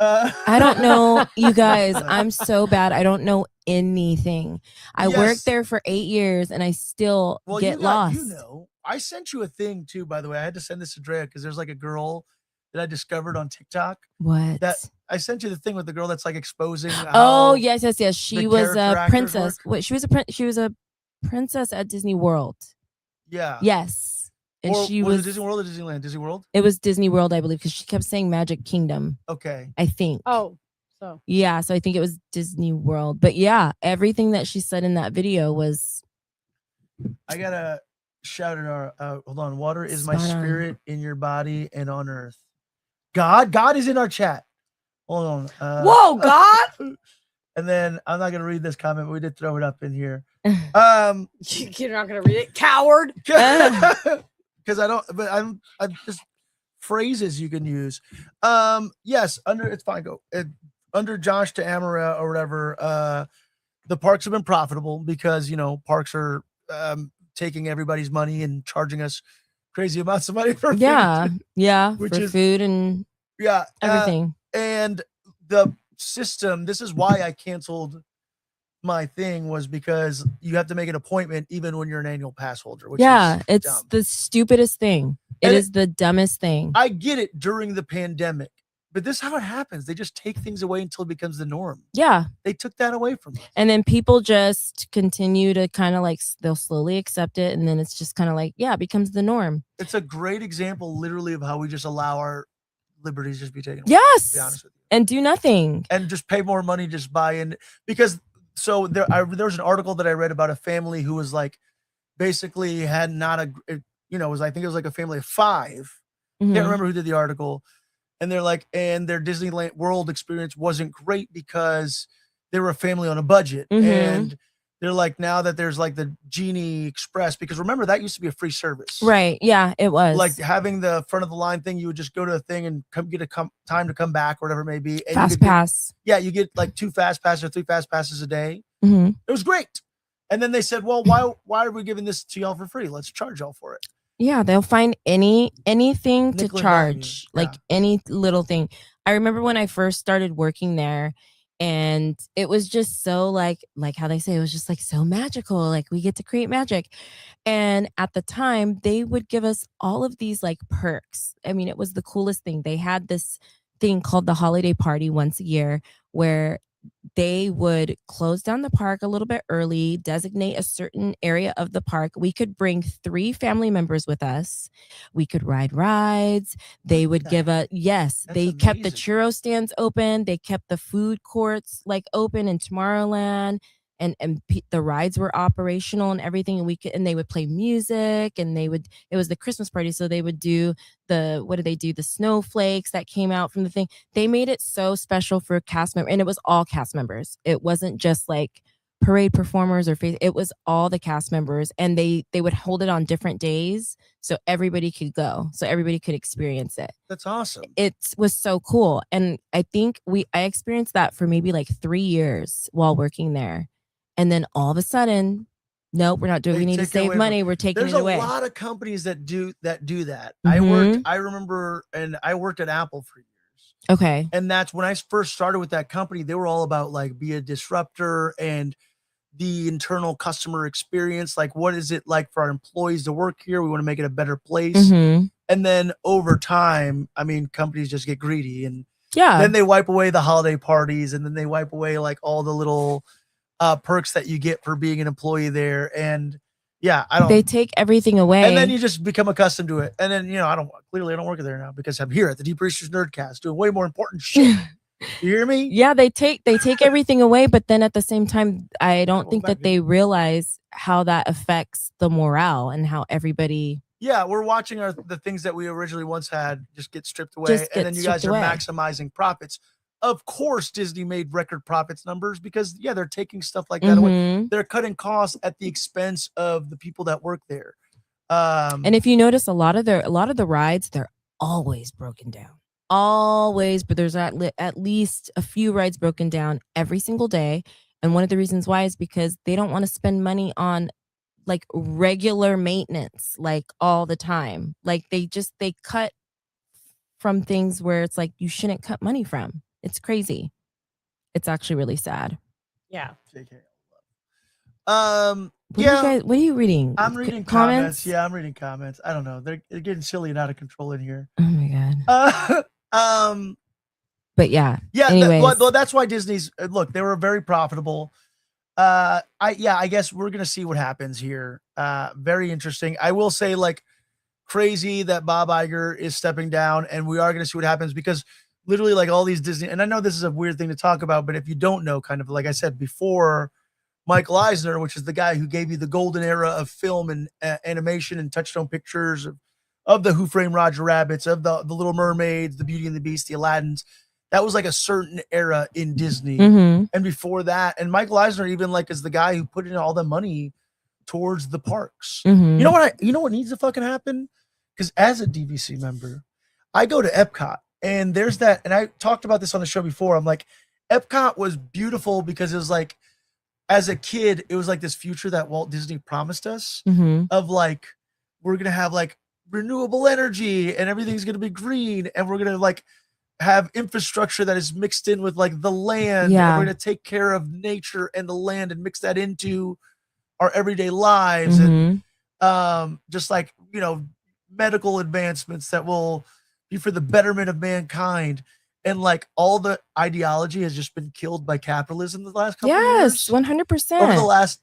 I don't know, you guys. I'm so bad. I don't know anything. I Yes. worked there for 8 years and I still Well, get you got, lost. I sent you a thing too, by the way. I had to send this to Drea because there's like a girl that I discovered on TikTok. What? I sent you the thing with the girl that's like exposing. Oh how- yes. She the was character a actors princess. Wait, she was a princess at Disney World. Yeah. Yes, and Or she was was. it Disney World or Disneyland? Disney World. It was Disney World, I believe, because she kept saying Magic Kingdom. Okay. I think. Oh, so Yeah, so I think it was Disney World. But yeah, everything that she said in that video was I gotta shout it out. Hold on. Water is my Spot on. spirit in your body and on earth. God is in our chat. Hold on. whoa, God! And then I'm not gonna read this comment, but we did throw it up in here. You're not going to read it, coward. Because I don't, but I'm just phrases you can use. Yes, it's fine. Go under Josh D'Amara or whatever. The parks have been profitable because parks are taking everybody's money and charging us crazy amounts of money for yeah, food. yeah, Which for is- food and Yeah, everything. and the system. This is why I canceled my thing, was because you have to make an appointment even when you're an annual pass holder. Which Yeah, is it's dumb. the stupidest thing. And It is the dumbest thing. I get it during the pandemic, but this is how it happens. They just take things away until it becomes the norm. Yeah. They took that away from us. And then people just continue to kind of like, they'll slowly accept it. And then it's just kind of like, yeah, it becomes the norm. It's a great example, literally, of how we just allow our liberties just be taken away. Yes. To be honest with you. And do nothing. And just pay more money, just buy in. Because so there was an article that I read about a family who was like, basically had not a, I think it was like a family of 5. Mhm. Can't remember who did the article. And they're like, and their Disneyland World experience wasn't great because they were a family on a budget. Mhm. And they're like, now that there's like the Genie Express, because remember that used to be a free service. Right. Yeah, it was. Like having the front of the line thing, you would just go to a thing and get time to come back or whatever it may be. And Fast you could pass. you get like 2 fast passes or 3 fast passes a day. Mhm. It was great. And then they said, well, why are we giving this to y'all for free? Let's charge y'all for it. Yeah, they'll find anything to Nickel and dime you. charge, like any little thing. I remember when I first started working there, and it was just so like how they say, it was just like so magical. Like we get to create magic. And at the time, they would give us all of these like perks. I mean, it was the coolest thing. They had this thing called the holiday party once a year where they would close down the park a little bit early, designate a certain area of the park. We could bring 3 family members with us. We could ride rides. They would give a That's they kept the amazing. churro stands open. They kept the food courts like open in Tomorrowland. And the rides were operational and everything, and they would play music, and it was the Christmas party, so they would do what did they do, the snowflakes that came out from the thing. They made it so special for cast members, and it was all cast members. It wasn't just like parade performers it was all the cast members, and they would hold it on different days so everybody could go, so everybody could experience it. That's awesome. It was so cool, and I think I experienced that for maybe like 3 years while working there. And then all of a sudden, nope, we're not doing. We need to save money. We're taking it away. There's a lot of companies that do that. Mhm. I remember, and I worked at Apple for years. Okay. And that's when I first started with that company. They were all about like be a disruptor and the internal customer experience. Like, what is it like for our employees to work here? We want to make it a better place. Mhm. And then over time, I mean, companies just get greedy, and Yeah. then they wipe away the holiday parties, and then they wipe away like all the little perks that you get for being an employee there. And yeah, They take everything away. and then you just become accustomed to it. And then, I don't work there now because I'm here at the Deep Research Nerdcast doing way more important shit. You hear me? Yeah, they take everything away, but then at the same time, I don't think that they realize how that affects the morale and how everybody. Yeah, we're watching the things that we originally once had just get stripped away, and then you guys are maximizing profits. Of course, Disney made record profits numbers because they're taking stuff like that away. Mhm. They're cutting costs at the expense of the people that work there. And if you notice, a lot of the rides, they're always broken down. Always, but there's at least a few rides broken down every single day. And one of the reasons why is because they don't want to spend money on like regular maintenance, like all the time. Like they cut from things where it's like you shouldn't cut money from. It's crazy. It's actually really sad. Yeah. What are you reading? I'm reading comments. Yeah, I'm reading comments. I don't know. They're getting silly and out of control in here. Oh my god. But yeah. Anyways. That's why Disney's look. They were very profitable. I guess we're gonna see what happens here. Very interesting. I will say, like, crazy that Bob Iger is stepping down, and we are gonna see what happens because literally, like, all these Disney. And I know this is a weird thing to talk about, but if you don't know, kind of like I said before, Michael Eisner, which is the guy who gave you the golden era of film and animation and Touchstone Pictures of the Who Framed Roger Rabbits, of the Little Mermaids, the Beauty and the Beast, the Aladdins. That was like a certain era in Disney. Mhm. And before that, and Michael Eisner even like is the guy who put in all the money towards the parks. Mhm. You know what needs to fucking happen? Because as a DVC member, I go to Epcot, and there's that, and I talked about this on the show before. I'm like, Epcot was beautiful because it was like, as a kid, it was like this future that Walt Disney promised us Mhm. of like, we're gonna have like renewable energy and everything's gonna be green, and we're gonna like have infrastructure that is mixed in with like the land. Yeah. And we're gonna take care of nature and the land and mix that into our everyday lives. Mhm. And just like, medical advancements that will be for the betterment of mankind. And like all the ideology has just been killed by capitalism the last couple of years. Yes, 100%. Over the last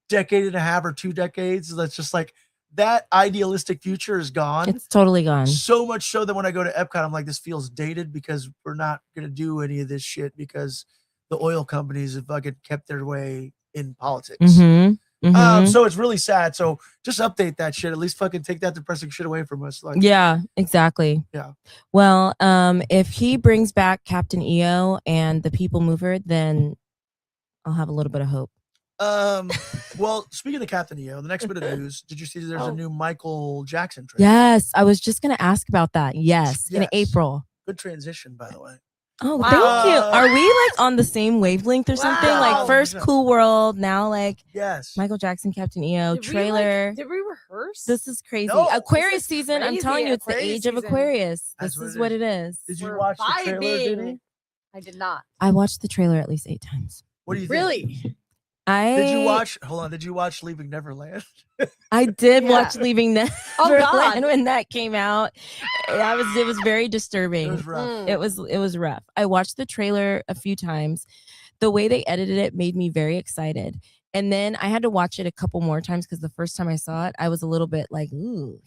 decade and a half or 2 decades. That's just like that idealistic future is gone. It's totally gone. So much so that when I go to Epcot, I'm like, this feels dated because we're not going to do any of this shit because the oil companies have fucking kept their way in politics. Mhm. Mhm. So it's really sad. So just update that shit. At least fucking take that depressing shit away from us. Like, Yeah, exactly. Yeah. Well, if he brings back Captain EO and the People Mover, then I'll have a little bit of hope. Well, speaking of Captain EO, the next bit of news, did you see there's a new Michael Jackson trailer? Yes, I was just gonna ask about that. Yes, in April. Good transition, by the way. Oh, Wow. thank you. Are we like on the same wavelength or something? Wow. Like first Cool World, now like Yes. Michael Jackson, Captain EO, Did we, trailer. did we rehearse? This is crazy. No, Aquarius this is season. I'm crazy, telling you, it's the Aquarius age of season. Aquarius. That's This what is it what is. it is. Did you We're watch the trailer, vibing. Diddy? I did not. I watched the trailer at least 8 times. What do you think? Really? Did you watch? Hold on. Did you watch Leaving Neverland? I did Yeah. watch Leaving Oh, Neverland God. when that came out. It was very It disturbing. was rough. Mm. It was rough. I watched the trailer a few times. The way they edited it made me very excited. And then I had to watch it a couple more times because the first time I saw it, I was a little bit like, ooh,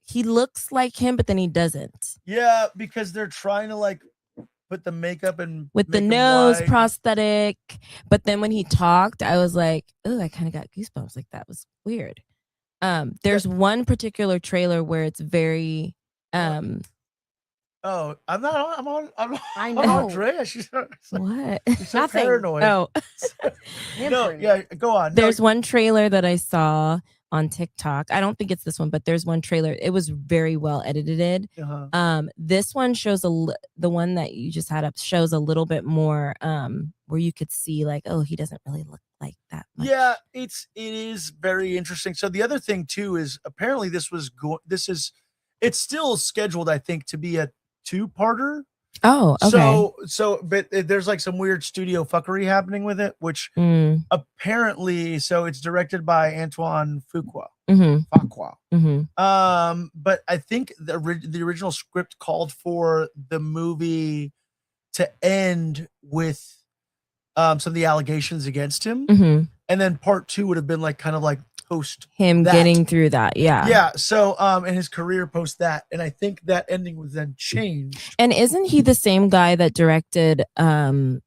he looks like him, but then he doesn't. Yeah, because they're trying to like put the makeup and With the make him nose wide. prosthetic. But then when he talked, I was like, oh, I kind of got goosebumps. Like that was weird. There's one particular trailer where it's very Oh, I'm not. I'm I on know. Andrea. She's so, what? she's so Nothing. paranoid. Oh, No, yeah, go on. there's one trailer that I saw on TikTok. I don't think it's this one, but there's one trailer. It was very well edited. This one shows the one that you just had up shows a little bit more where you could see like, oh, he doesn't really look like that much. Yeah, it is very interesting. So the other thing too is apparently it's still scheduled, I think, to be a 2-parter. Oh, okay. But there's like some weird studio fuckery happening with it, which apparently, so it's directed by Antoine Fuqua. But I think the original script called for the movie to end with some of the allegations against him, and then part 2 would have been like kind of like post him that. getting through that. Yeah. So and his career post that, and I think that ending was then changed. And isn't he the same guy that directed the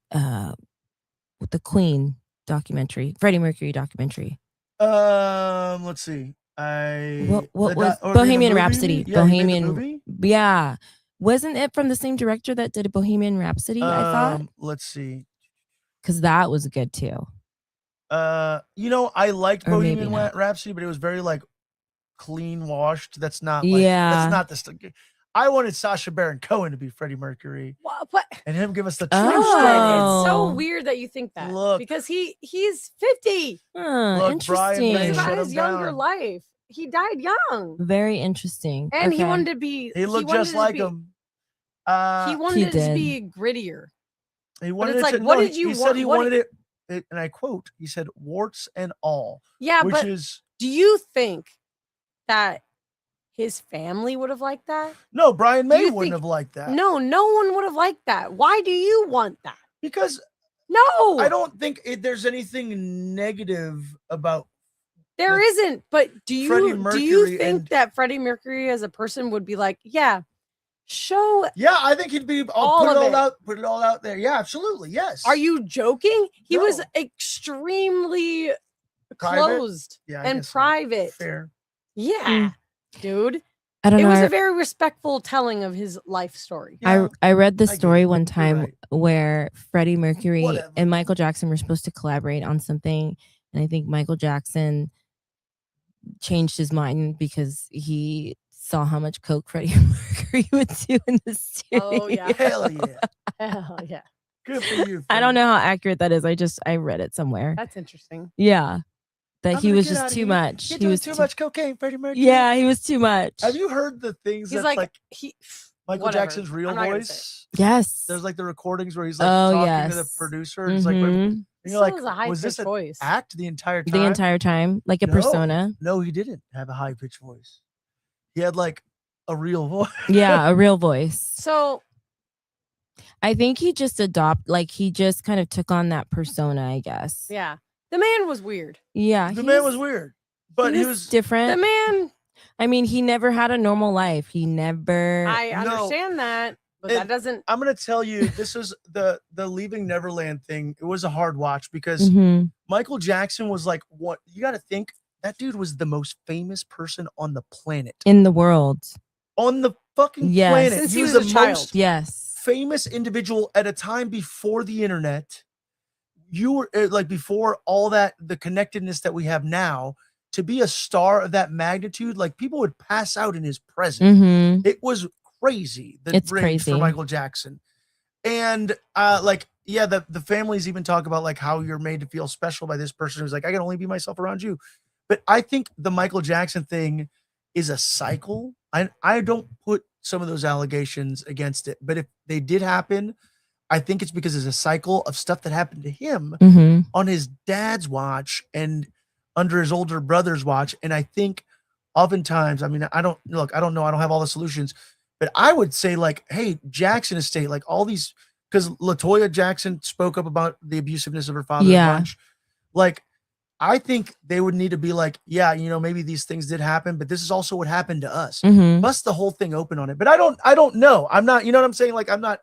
Queen documentary, Freddie Mercury documentary? Let's see. What was or Bohemian the movie? Rhapsody? Yeah, he made the Bohemian, movie? yeah. Wasn't it from the same director that did Bohemian Rhapsody? I thought, Let's see. because that was good too. I liked Or maybe Bohemian not. Rhapsody, but it was very like clean washed. That's not Yeah. that's not the stuff. I wanted Sacha Baron Cohen to be Freddie Mercury What? and him give us the true Oh. story. It's so weird that you think that. Look. Because he's 50. Look, Brian Interesting. May Think about shut his him younger down. life. He died young. Very interesting. And he Okay. wanted to be He looked wanted just to like be- him. He wanted it to did. be grittier. He wanted it's it like, to, what no, did you he said want- he what wanted it, and I quote, he said, warts and all. Yeah, which but is do you think that his family would have liked that? no, Brian Do May you wouldn't think- have liked that. No, no one would have liked that. Why do you want that? Because No, I don't think there's anything negative about there isn't. But do Freddie you Mercury think and- that Freddie Mercury as a person would be like, yeah, show? Yeah, I think he'd be All put of it it. all out, put it all out there. Yeah, absolutely. Yes. Are you joking? He was No. extremely Private? closed Yeah, I and guess so. private. Fair. Yeah, dude. I don't It know. was I- a very respectful telling of his life story. Yeah. I read the I get story it. one You're time right. where Freddie Mercury Whatever. and Michael Jackson were supposed to collaborate on something, and I think Michael Jackson changed his mind because he saw how much coke Freddie Mercury would do in the studio. Oh, yeah. Hell yeah. Hell yeah, Good for you. I don't Freddie. know how accurate that is. I read it somewhere. that's interesting. Yeah, that I'm he gonna was get just outta too here. much. You're He doing was too much cocaine, Freddie Mercury. Yeah, he was too much. Have you heard the things He's that like he. Michael whatever. Jackson's real I'm not gonna say it. voice? Yes. There's like the recordings where he's like Oh, talking to the yes. producer. And it's like, Mhm. and you're Still like, has a high was this pitched an voice. act the entire time? the entire time, like a No. persona. No, he didn't have a high pitched voice. He had like a real voice. Yeah, a real voice. So I think he just he just kind of took on that persona, I guess. yeah, the man was weird. Yeah. The man was weird, but he was different. The man, I mean, he never had a normal life. He never. I No. understand that, but It- that doesn't. I'm gonna tell you, this is the Leaving Neverland thing. It was a hard watch because Mhm. Michael Jackson was like, what you got to think that dude was the most famous person on the planet, In the world. on the fucking Yes. planet. Since he he was was the a child. most Yes. famous individual at a time before the internet. You were like before all that, the connectedness that we have now. To be a star of that magnitude, like people would pass out in his presence. Mm-hmm. It was crazy. The It's range crazy. for Michael Jackson. And the families even talk about like how you're made to feel special by this person who's like, I can only be myself around you. But I think the Michael Jackson thing is a cycle. I don't put some of those allegations against it, but if they did happen, I think it's because it's a cycle of stuff that happened to him Mm-hmm. on his dad's watch and under his older brother's watch. And I think oftentimes, I mean, I don't know, I don't have all the solutions, but I would say like, hey, Jackson estate, like all these, because LaToya Jackson spoke up about the abusiveness of her father a bunch. Like, I think they would need to be like, yeah, maybe these things did happen, but this is also what happened to us. Mm-hmm. Bust the whole thing open on it. But I don't know. I'm not, you know what I'm saying? Like, I'm not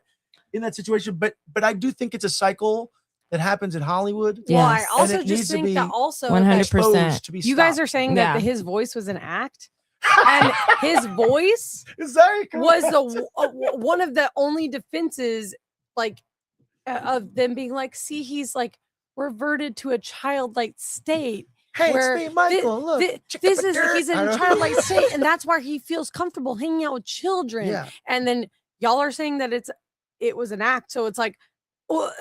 in that situation, but I do think it's a cycle that happens in Hollywood. Well, I Yes. also it just needs to think be that also 100%. exposed to be you guys stopped. are saying that Yeah. his voice was an act, and his voice Is that was one of the only defenses, like of them being like, see, he's like reverted to a childlike state. Hey, where it's me, Michael. Look, this is he's in I a don't- childlike state, and that's why he feels comfortable hanging out with children. Yeah. And then y'all are saying that it was an act, so it's like, well,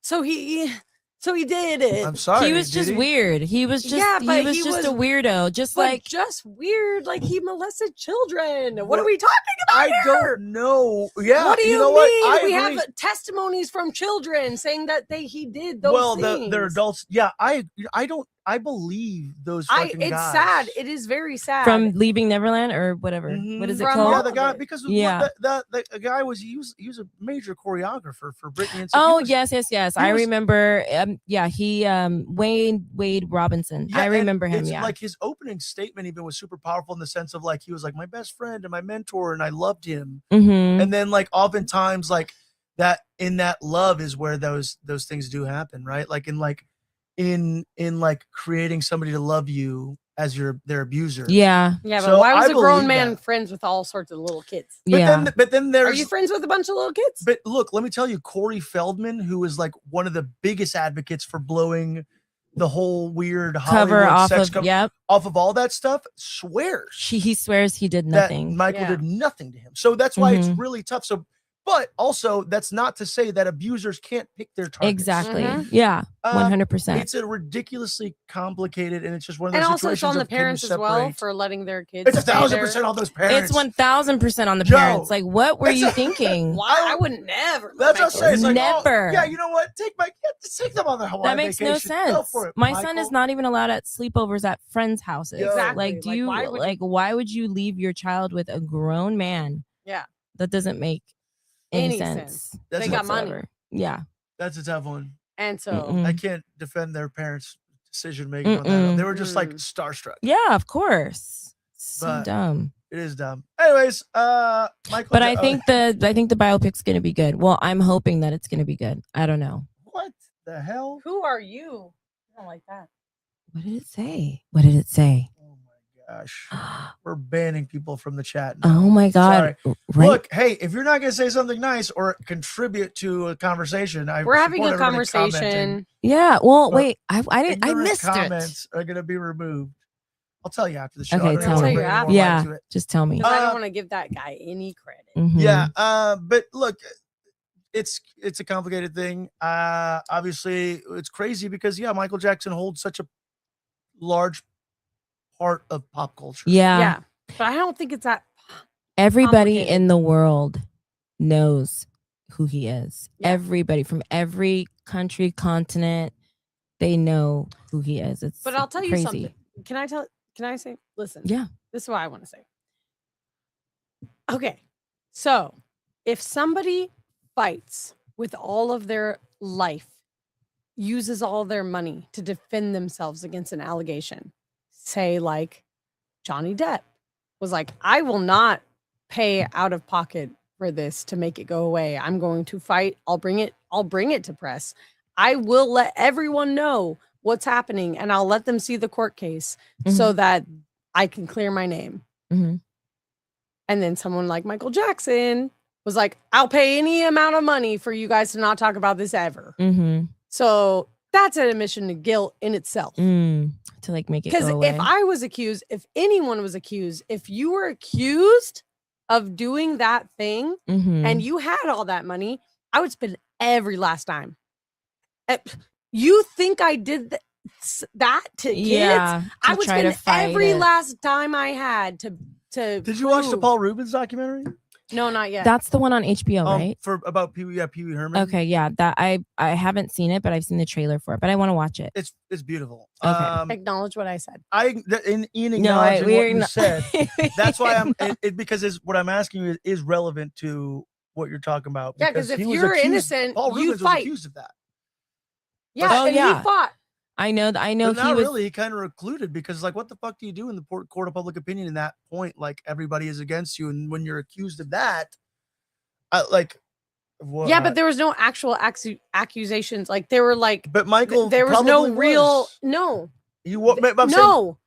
so he did it. I'm sorry. He was did just he? weird. He was just Yeah, but he was he just was- a weirdo. Just But like just weird, like he molested children. What are What- we talking about I here? don't know. Yeah. What do you know mean? What? I We agree. have testimonies from children saying that he did those Well, things. they're adults. Yeah, I believe those fucking It's guys. sad. It is very sad. from Leaving Neverland or whatever. What is it From called? Yeah, the guy all of it. because Yeah. the guy was he was a major choreographer for Britney and stuff. Oh He was- yes. he I was- remember. He Wade Robinson. Yeah, I and remember him. it's Yeah. like his opening statement even was super powerful in the sense of like he was like my best friend and my mentor and I loved him. Mm-hmm. And then like oftentimes like that in that love is where those things do happen, right? Like in like creating somebody to love you as their abuser. Yeah. Yeah, but So why was I a grown believe man that. friends with all sorts of little kids? Yeah. But then Are there's you friends with a bunch of little kids? But look, let me tell you, Corey Feldman, who is like one of the biggest advocates for blowing the whole weird Cover Hollywood off sex of cover yep. off of all that stuff, swears He swears he did that nothing. Michael Yeah. did nothing to him. So that's why it's Mhm. really tough. So, but also that's not to say that abusers can't pick their targets. Exactly. Mhm. Yeah. Um, 100%. It's a ridiculously complicated, and it's just one of And those also, it's situations on the of can you parents as well separate- for letting their kids. It's stay 1,000% there. on those parents. It's 1000% on the Joe, parents. Like, what were it's you a- thinking? Why? I would never. That's what I'm saying. It's like, Never. oh, yeah, you know what? Take them on the Hawaii That makes no vacation. Go sense. for it, My son is Michael. not even allowed at sleepovers at friends' houses. Yo. Exactly. Like, do you why would why would you leave your child with a grown man? Yeah. That doesn't make any Any sense. That's They a- got money. whatsoever. Yeah. That's a tough one. And so Mm-mm. I can't defend their parents' decision making on that. They were just like starstruck. Yeah, of course. So But- dumb. It is dumb. Anyways, Michael. But I think the biopic's gonna be good. Well, I'm hoping that it's gonna be good. I don't know. what the hell? who are you? I don't like that. What did it say? What did it say? Oh my gosh, we're banning people from the chat now. Oh my god. Sorry. Right? Look, hey, if you're not gonna say something nice or contribute to a conversation, We're having support a everybody commenting. conversation. Yeah. Well, But wait. I Ignorant missed it. comments are gonna be removed. I'll tell you after the show. Okay, I don't tell wanna me. bring any more light Yeah. to it. Just tell me. Because I Uh, don't want to give that guy any credit. Mhm. Yeah, but look, it's a complicated thing. Obviously, it's crazy because Michael Jackson holds such a large part of pop culture. Yeah. Yeah. But I don't think it's that. Everybody Complicated. in the world knows who he is. Yeah. Everybody from every country, continent, they know who he is. It's But I'll tell you crazy. something. Can I say, listen, Yeah. this is what I want to say. Okay. So if somebody fights with all of their life, uses all their money to defend themselves against an allegation, say like Johnny Depp was like, I will not pay out of pocket for this to make it go away. I'm going to fight. I'll bring it to press. I will let everyone know what's happening and I'll let them see the court case so that I can clear my name. Mhm. And then someone like Michael Jackson was like, I'll pay any amount of money for you guys to not talk about this ever. Mm-hmm. So that's an admission to guilt in itself. To like make it Because go away. if I was accused, if anyone was accused, if you were accused of doing that thing Mhm. and you had all that money, I would spend every last dime. You think I did that to kids? Yeah, I to would try to spend fight every it. last dime I had to Did you watch the prove- Paul Rubens documentary? No, not yet. That's the one on HBO, right? About Pee Wee Herman. Okay, yeah, that I haven't seen it, but I've seen the trailer for it. But I want to watch it. It's beautiful. Okay. Acknowledge what I said. In No, acknowledging what you not- said, that's why I'm because what I'm asking you is relevant to what you're talking about. Yeah, because if he was you're accused- innocent, Paul you Rubens was fight. accused of that. Yeah, Oh, and yeah. he fought. I know. But he not was. really. He kind of recluded because, like, what the fuck do you do in the court of public opinion in that point? Like, everybody is against you, and when you're accused of that, what? Yeah, but there was no actual accusations. Like they were like, But Michael, there was no probably real. was. No, I'm saying- no,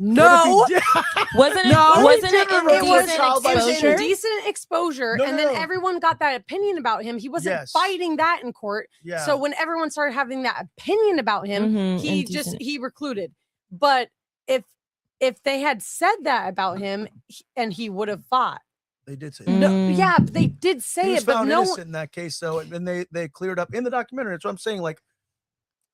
no. What if he did? Wasn't it? No, wasn't he it didn't remember indecent child by It was exposure? indecent exposure, No, and no, then no. everyone got that opinion about him. He wasn't Yes. fighting that in court. Yeah. So when everyone started having that opinion about him, Mhm, he indecent. he recluded. But if they had said that about him and he would have fought. They did say Mm. that. No, yeah, but they did He say was it, but found no innocent one. in that case, though, and then they cleared up in the documentary. That's what I'm saying. Like,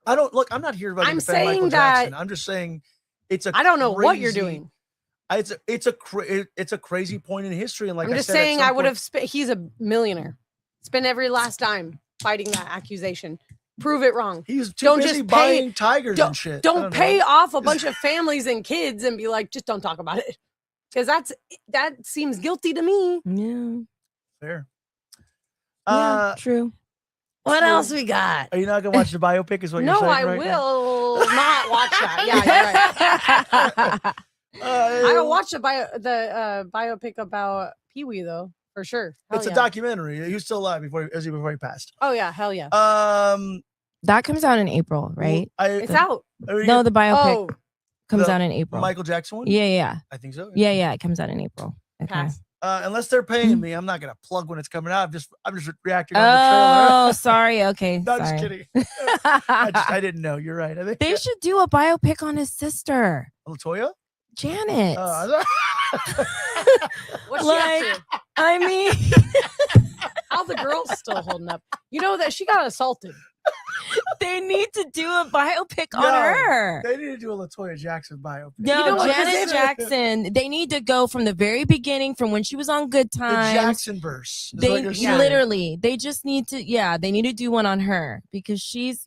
I'm not here about I'm defend Michael saying that- Jackson. I'm just saying it's a. I don't know what you're crazy- doing. It's a crazy point in history, and like I'm I just said, at saying some I would point- have spent. He's a millionaire. Spend every last dime fighting that accusation. Prove it wrong. He was too don't busy just pay- buying tigers and shit. I Don't pay know. off a bunch of families and kids and be like, just don't talk about it. Because that seems guilty to me. Yeah. Fair. Yeah. True. What True. else we got? Are you not gonna watch the biopic? Is what you're No, saying I right now? will not watch that. Yeah, you're right. I will watch the biopic about Pee Wee though, for sure. Hell It's yeah. a documentary. He was still alive before he passed. Oh yeah, hell yeah. That comes out in April, right? It's out. No, the biopic Oh, comes the out in April. Michael Jackson one. Yeah. I think so. Yeah. It comes out in April. Okay. pass. Unless they're paying me, I'm not gonna plug when it's coming out. I'm just reacting on the trailer. Oh, sorry. Okay. No, sorry. just kidding. I didn't know. You're right. I think They should do a biopic on his sister, Latoya. Janet. What's Like- she up to? I mean, How the girl's still holding up? You know that she got assaulted. they need to do a biopic on No, her. They need to do a Latoya Jackson biopic. No, know what? Janet Jackson. They need to go from the very beginning, from when she was on Good The Times. Jackson verse. They literally, they just need to, they need to do one on her because she's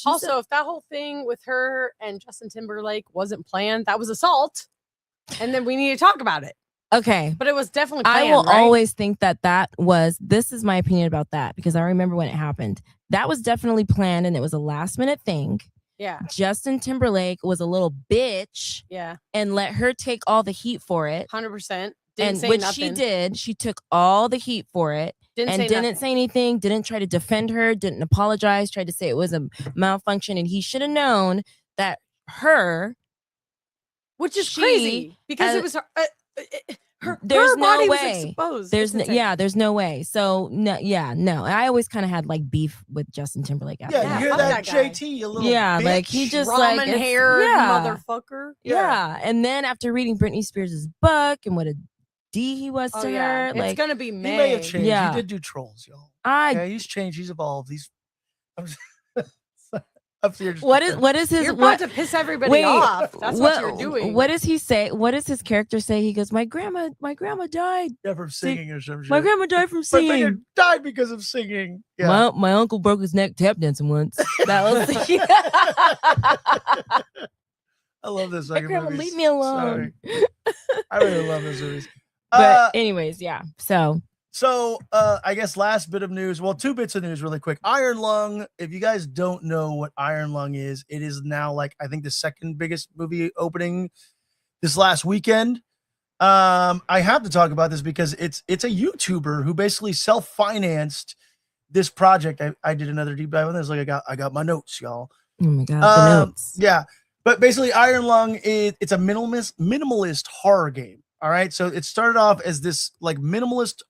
Also, if that whole thing with her and Justin Timberlake wasn't planned, that was assault. And then we need to talk about it. okay. But it was definitely planned, I will right? always think that was, this is my opinion about that because I remember when it happened. That was definitely planned and it was a last minute thing. Yeah. Justin Timberlake was a little bitch Yeah. and let her take all the heat for it. 100%. And say which nothing. she did, she took all the heat for it Didn't and say didn't nothing. say anything, didn't try to defend her, didn't apologize, tried to say it was a malfunction. And he should have known that her, Which is she- crazy because uh, it was her there's her no body way. was exposed. there's It's no, insane. there's no way. So no. I always kind of had like beef with Justin Timberlake after Yeah, Yeah, you hear fuck that, that guy. JT? You little Yeah, bitch. like he just like Ramen it's- haired yeah. motherfucker. Yeah. And then after reading Britney Spears' book and what a D he was Oh to yeah, her, it's like gonna be He May. may have changed. Yeah. He did do trolls, y'all. I Yeah, he's changed. He's evolved. I'm just, up here. Just what is his You're what about to piss everybody wait, off. That's what you're doing. What does he say? What does his character say? He goes, My grandma died. Yeah, from singing or some shit. My grandma died from My singing. finger died because of singing. Yeah. My uncle broke his neck tap dancing once. That was I love this. My fucking grandma, movies. leave me alone. Sorry. I really love those movies. But anyways, yeah. So I guess last bit of news. Well, two bits of news really quick. Iron Lung. If you guys don't know what Iron Lung is, it is now like I think the second biggest movie opening this last weekend. I have to talk about this because it's a YouTuber who basically self-financed this project. I did another deep dive on this. Like I got my notes, y'all. oh my god, the notes. Yeah, but basically, Iron Lung it's a minimalist horror game. All right, so it started off as this like minimalist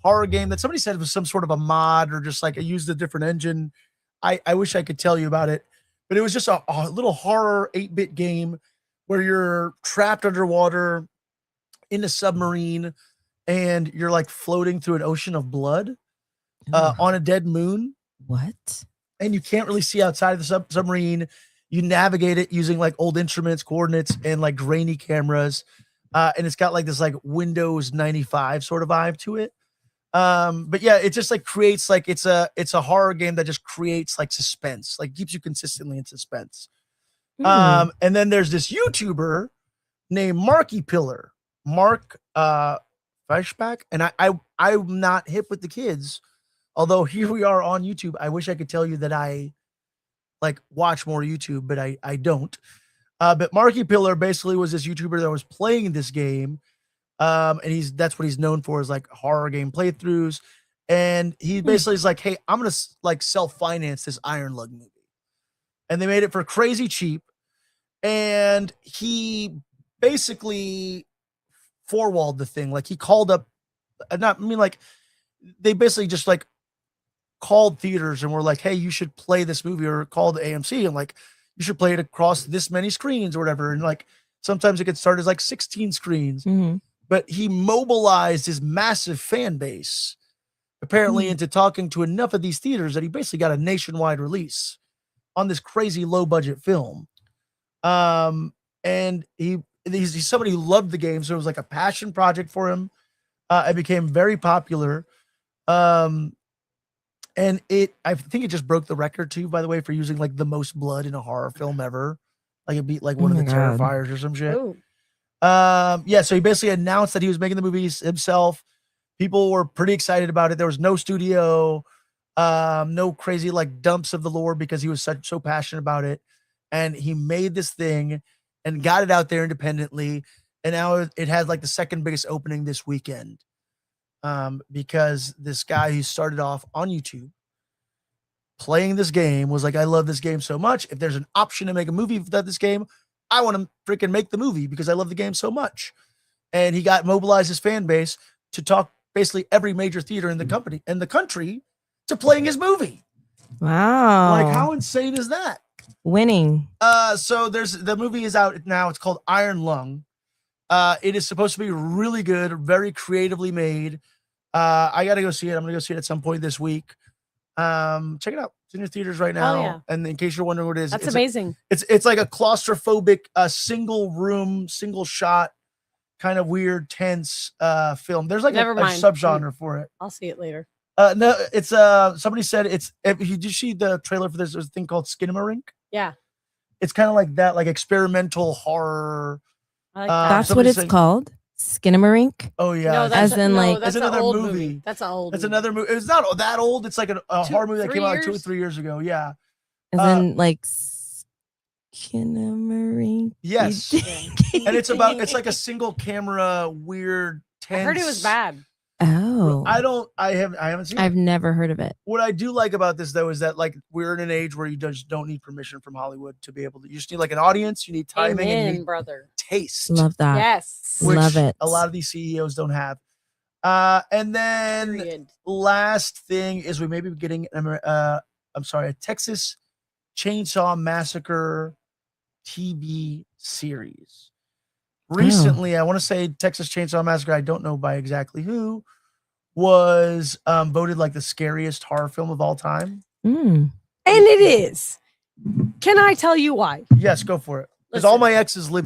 horror game that somebody said was some sort of a mod or just like it used a different engine. I wish I could tell you about it, but it was just a little horror 8-bit game where you're trapped underwater in a submarine and you're like floating through an ocean of blood Ooh, on a dead moon, what? and you can't really see outside of the submarine. You navigate it using like old instruments, coordinates, and like grainy cameras. And it's got like this like Windows 95 sort of vibe to it. But yeah, it just like creates like it's a horror game that just creates like suspense, like keeps you consistently in suspense. Hmm. And then there's this YouTuber named Markiplier, Mark Fleischbach, and I'm not hip with the kids, although here we are on YouTube. I wish I could tell you that I like watch more YouTube, but I don't. But Markiplier basically was this YouTuber that was playing this game. And that's what he's known for, is like horror game playthroughs. And he basically is like, hey, I'm gonna like self-finance this Iron Lung movie. And they made it for crazy cheap. And he basically four-walled the thing. Like he called up, like they basically just like called theaters and were like, hey, you should play this movie, or called AMC and like, you should play it across this many screens or whatever. And like, sometimes it could start as like 16 screens, Mhm. but he mobilized his massive fan base apparently into talking to enough of these theaters that he basically got a nationwide release on this crazy low budget film. And he's somebody who loved the game. So it was like a passion project for him. It became very popular. And I think it just broke the record too, by the way, for using like the most blood in a horror film ever. Like it beat like one Oh of the my God. Terrifiers or some shit. Ooh. Yeah, so he basically announced that he was making the movies himself. People were pretty excited about it. There was no studio, no crazy like dumps of the lore, because he was so passionate about it. And he made this thing and got it out there independently. And now it has like the second biggest opening this weekend. Because this guy who started off on YouTube playing this game was like, I love this game so much. If there's an option to make a movie about this game, I want to freaking make the movie because I love the game so much. And he got mobilized his fan base to talk basically every major theater in the country to playing his movie. Wow. Like, how insane is that? Winning. So the movie is out now. It's called Iron Lung. It is supposed to be really good, very creatively made. I gotta go see it. I'm gonna go see it at some point this week. Check it out. It's in your theaters right now. yeah. And in case you're wondering what it is, That's it's amazing. It's like a claustrophobic, single room, single shot, kind of weird, tense film. There's like Never a mind. subgenre for it. I'll see it later. No, it's somebody said it's. If you did see the trailer for this, there's a thing called Skinamarink. Yeah. It's kind of like that, like experimental horror. I like that. That's what somebody it's said- called. Skinamarink. Oh yeah, No, As in, like- that's It's an another old movie. That's an old. it's movie. another movie. It's not that old. It's like a horror movie that 3 came out like 2 or years? 3 years ago. Yeah. As in like Skinamarink. Yes. And it's like a single camera, weird, tense. I heard it was bad. Oh. I haven't seen I've it. never heard of it. What I do like about this though is that like we're in an age where you just don't need permission from Hollywood to be able to. You just need like an audience, you need timing, and you Amen, need brother. taste. Love that. Yes. which Love it. A lot of these CEOs don't have. And then Period. last thing is we may be getting a Texas Chainsaw Massacre TV series. Recently, I want to say Texas Chainsaw Massacre, I don't know by exactly who, was voted like the scariest horror film of all time. Mm. And it is. Can I tell you why? Yes, go for it. Because all Listen. my exes live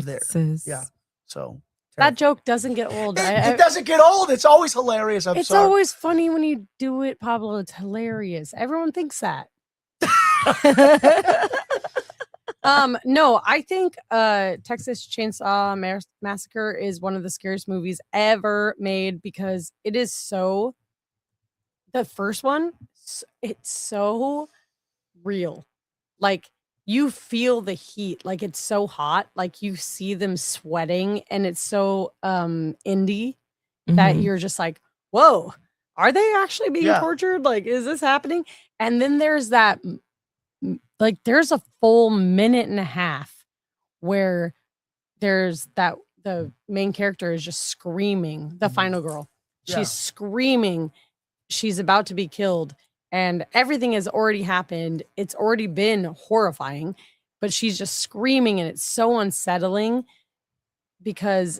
there. Texas. Yeah. So That joke doesn't get old. it doesn't get old. It's always hilarious. I'm It's sorry. always funny when you do it, Pablo. It's hilarious. Everyone thinks that. No, I think Texas Chainsaw Massacre is one of the scariest movies ever made because it is so. The first one, it's so real. Like you feel the heat, like it's so hot, like you see them sweating, and it's so indie that Mhm. you're just like, whoa, are they actually being Yeah. tortured? Like, is this happening? And then there's that, like, there's a full minute and a half where there's that the main character is just screaming, the final girl. Yeah. She's screaming, she's about to be killed, and everything has already happened. It's already been horrifying, but she's just screaming, and it's so unsettling because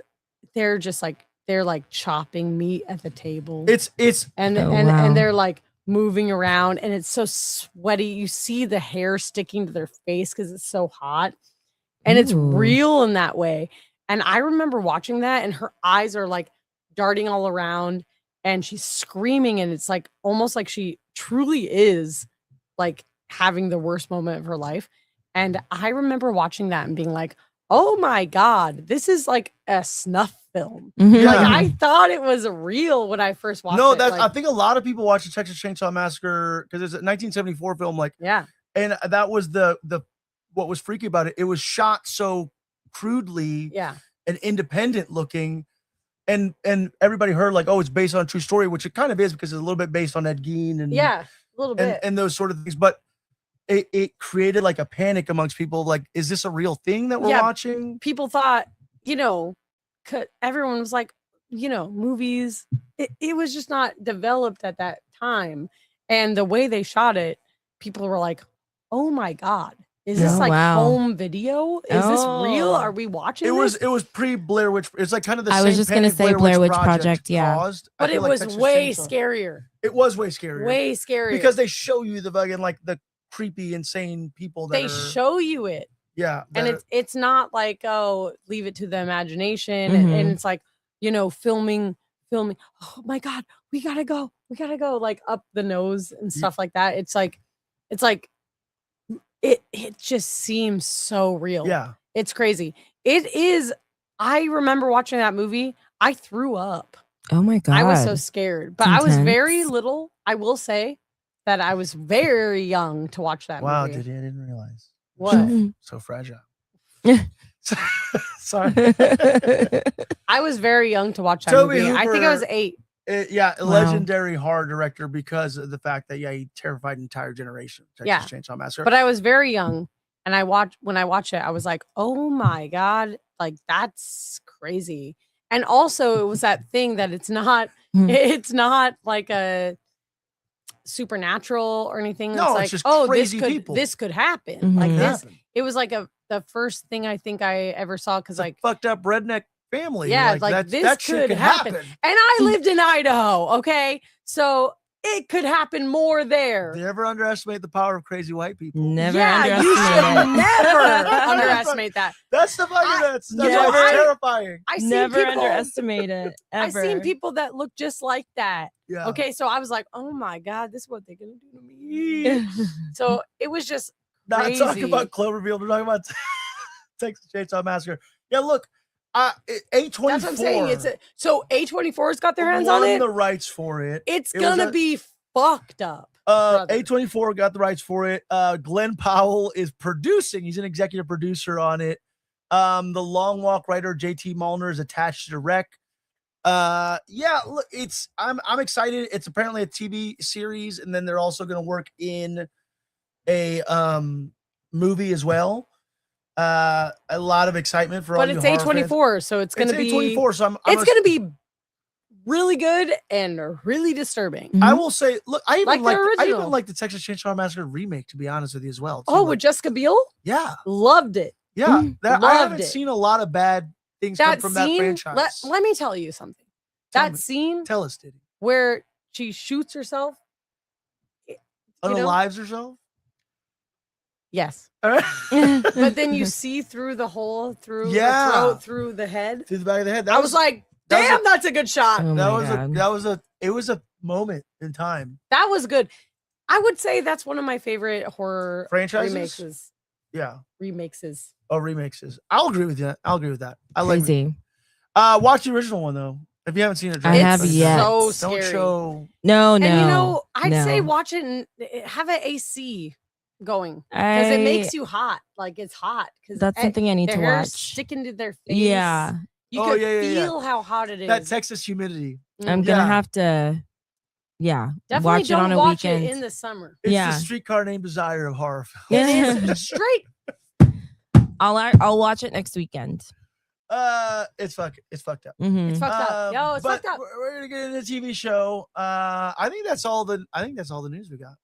they're just like, they're like chopping meat at the table. It's and Oh, and wow. and they're like moving around, and it's so sweaty. You see the hair sticking to their face because it's so hot, and it's Ooh. real in that way. And I remember watching that, and her eyes are like darting all around, and she's screaming, and it's like almost like she truly is like having the worst moment of her life. And I remember watching that and being like, oh my God, this is like a snuff film. Mhm. Like Yeah. I thought it was real when I first watched no, it. that's like, I think a lot of people watch the Texas Chainsaw Massacre because it's a 1974 film, like, yeah. and that was the what was freaky about it. It was shot so crudely Yeah. and independent looking, and everybody heard like, oh, it's based on a true story, which it kind of is because it's a little bit based on Ed Gein and Yeah. A little bit. and those sort of things, but it created like a panic amongst people. Like, is this a real thing that we're Yeah. watching? People thought, everyone was like, movies, it was just not developed at that time. And the way they shot it, people were like, oh my God, is this Oh, like wow. home video? Is this real? Oh. Are we watching It this? was pre Blair Witch. It's like kind of the I same was just gonna panic say Blair Witch Project, yeah. caused. I But feel it like was Texas way Chainsaw- scarier. It was way scarier. Way scarier. Because they show you the fucking like the creepy, insane people that they are, show you it. yeah, And that it's not like, oh, leave it to the imagination. Mhm. And it's like, filming. Oh my God, we gotta go. Like up the nose and stuff like that. It's like it just seems so real. yeah. It's crazy. It is. I remember watching that movie. I threw up. Oh my God. I was so scared, but I was very Intense. little. I will say that I was very young to watch that Wow, movie. I didn't realize. What? So fragile. Sorry. I was very young to watch that Toby movie. I think I was Hooper- 8. Yeah, a Wow. legendary horror director because of the fact that he terrified an entire generation. Texas Chainsaw Massacre. But I was very young, and when I watched it, I was like, "Oh my God, like that's crazy." And also, it was that thing that it's not like a supernatural or anything. No, It's it's like, just oh, crazy people. this could happen. Like Mhm. this, Happened. it was like the first thing I think I ever saw because It's a like fucked up redneck family. Yeah, like, like, that, this that shit could could happen. happen. And I lived in Idaho, okay? So it could happen more there. Never underestimate the power of crazy white people. Never Yeah, you underestimate should it. never underestimate that. That's the fucking that's never- why it's I- terrifying. I seen Never people, underestimate it. I Ever. seen people that look just like that. Yeah. Okay, so I was like, oh my God, this is what they're gonna do to me. So it was just Not crazy. talking about Cloverfield. We're talking about Texas Chainsaw Massacre. Yeah, look, A24. That's what I'm saying. So A24's got their hands on won it. the rights for it. It's It was gonna a- be fucked up. brother. A24 got the rights for it. Glenn Powell is producing. He's an executive producer on it. The Long Walk writer JT Mullner is attached to direct. Yeah, look, I'm excited. It's apparently a TV series, and then they're also going to work in a movie as well. A lot of excitement for all But you it's horror fans. A24, so it's gonna be A24, so it's gonna be really good and really disturbing. Mhm. I will say, look, I even Like the like I even original. like the Texas Chainsaw Massacre remake, to be honest with you as well. too. Oh, Like, with Jessica Biel, yeah, loved it. yeah. Mm, I loved haven't it. seen a lot of bad things come That from scene. that franchise. Let me tell you something. Tell That me. scene Tell us, Diddy. where she shoots herself. You know? Unalives herself. Yes, But but then you see through the hole, through Yeah. the throat, through the head. through the back of the head. I was like, that was damn, that's a good shot. Oh that my was God. it was a moment in time. That was good. I would say that's one of my favorite horror Franchises? remakes. Yeah. Remixes. Oh, remixes. I'll agree with you. I'll agree with that. I like. Crazy. Watch the original one though. If you haven't seen it, I don't- haven't It's yet. so Don't scary. show. No, no. And I'd say no. watch it and have an AC going because it makes you hot. Like it's hot because That's something I need their to hair's watch. sticking to their face. Yeah, You Oh, can yeah, yeah, yeah. feel how hot it is. That Texas humidity. I'm gonna Yeah. have to. Yeah, Definitely watch it don't on a watch weekend. it in the summer. It's Yeah. the streetcar named Desire of horror films. It is straight. I'll watch it next weekend. It's fucked up. Mhm. It's fucked up. Yo, it's but fucked up. We're gonna get into the TV show. I think that's all the news we got.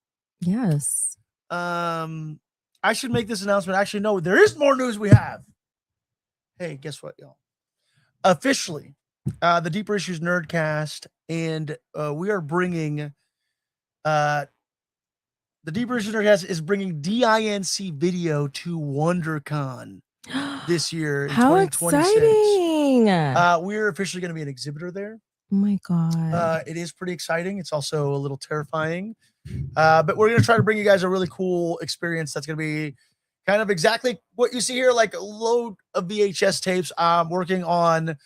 Yes. I should make this announcement. Actually, no, there is more news we have. Hey, guess what, y'all? Officially, the Deeper Issues Nerdcast, and we are bringing the Deeper Issues Nerdcast is bringing DINC video to WonderCon this year in How 2026. exciting! We're officially going to be an exhibitor there. Oh my god. It is pretty exciting. It's also a little terrifying. But we're going to try to bring you guys a really cool experience that's going to be kind of exactly what you see here, like a load of VHS tapes. I'm working on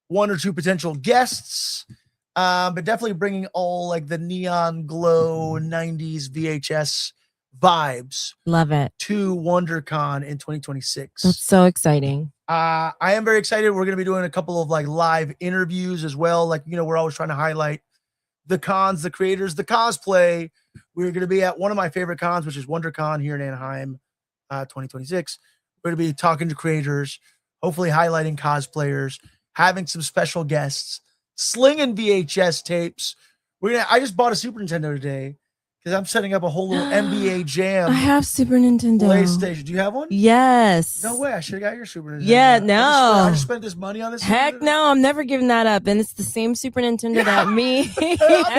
1 or 2 potential guests, but definitely bringing all like the neon glow 90s VHS vibes Love it. to WonderCon in 2026. That's so exciting. I am very excited. We're going to be doing a couple of like live interviews as well. Like, you know, we're always trying to highlight the cons, the creators, the cosplay. We're going to be at one of my favorite cons, which is WonderCon here in Anaheim, 2026. We're going to be talking to creators, hopefully highlighting cosplayers, having some special guests, slinging VHS tapes. I just bought a Super Nintendo today because I'm setting up a whole little NBA Jam. I have Super Nintendo. PlayStation. Do you have one? Yes. No way. I should have got your Super Nintendo. Yeah, I no. just spent this money on this. Heck no, I'm never giving that up. And it's the same Super Nintendo that me.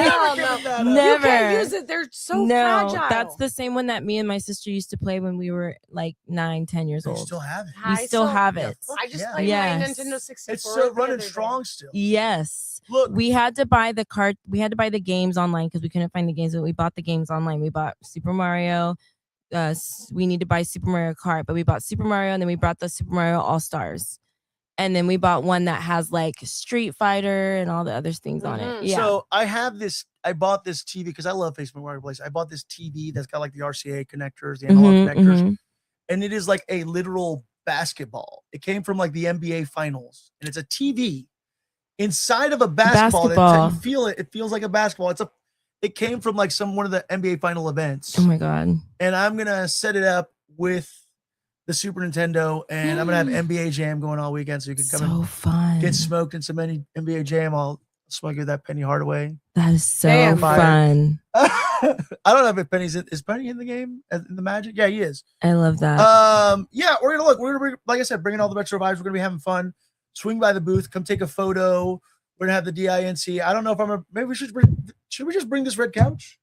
Never. You can't use it. They're so fragile. That's the same one that me and my sister used to play when we were like 9, 10 years You old. still have it. We still have it. I just Yeah. played Yes. my Nintendo 64. It's still the running other day. strong still. Yes. Look, We had to buy the cart. We had to buy the games online because we couldn't find the games. But we bought the games online. We bought Super Mario. We need to buy Super Mario Kart, but we bought Super Mario, and then we bought the Super Mario All Stars, and then we bought one that has like Street Fighter and all the other things on it. Mhm. Yeah. So I have this. I bought this TV because I love Facebook Marketplace. I bought this TV that's got like the RCA connectors, the analog Mhm, connectors, mhm. and it is like a literal basketball. It came from like the NBA Finals, and it's a TV inside of a basketball. Basketball. You feel it. It feels like a basketball. It came from like one of the NBA Final events, Oh my god. and I'm gonna set it up with the Super Nintendo, and I'm gonna have NBA Jam going all weekend, so you can come So and fun. get smoked in some NBA Jam. I'll smoke you that Penny Hardaway. That is so Damn. fun. I don't know if Penny's is Penny in the game in the Magic. Yeah, he is. I love that. Yeah, we're gonna bring, like I said, bringing all the retro vibes. We're gonna be having fun. Swing by the booth, come take a photo. We're gonna have the DINC. I don't know if maybe we should just bring this red couch?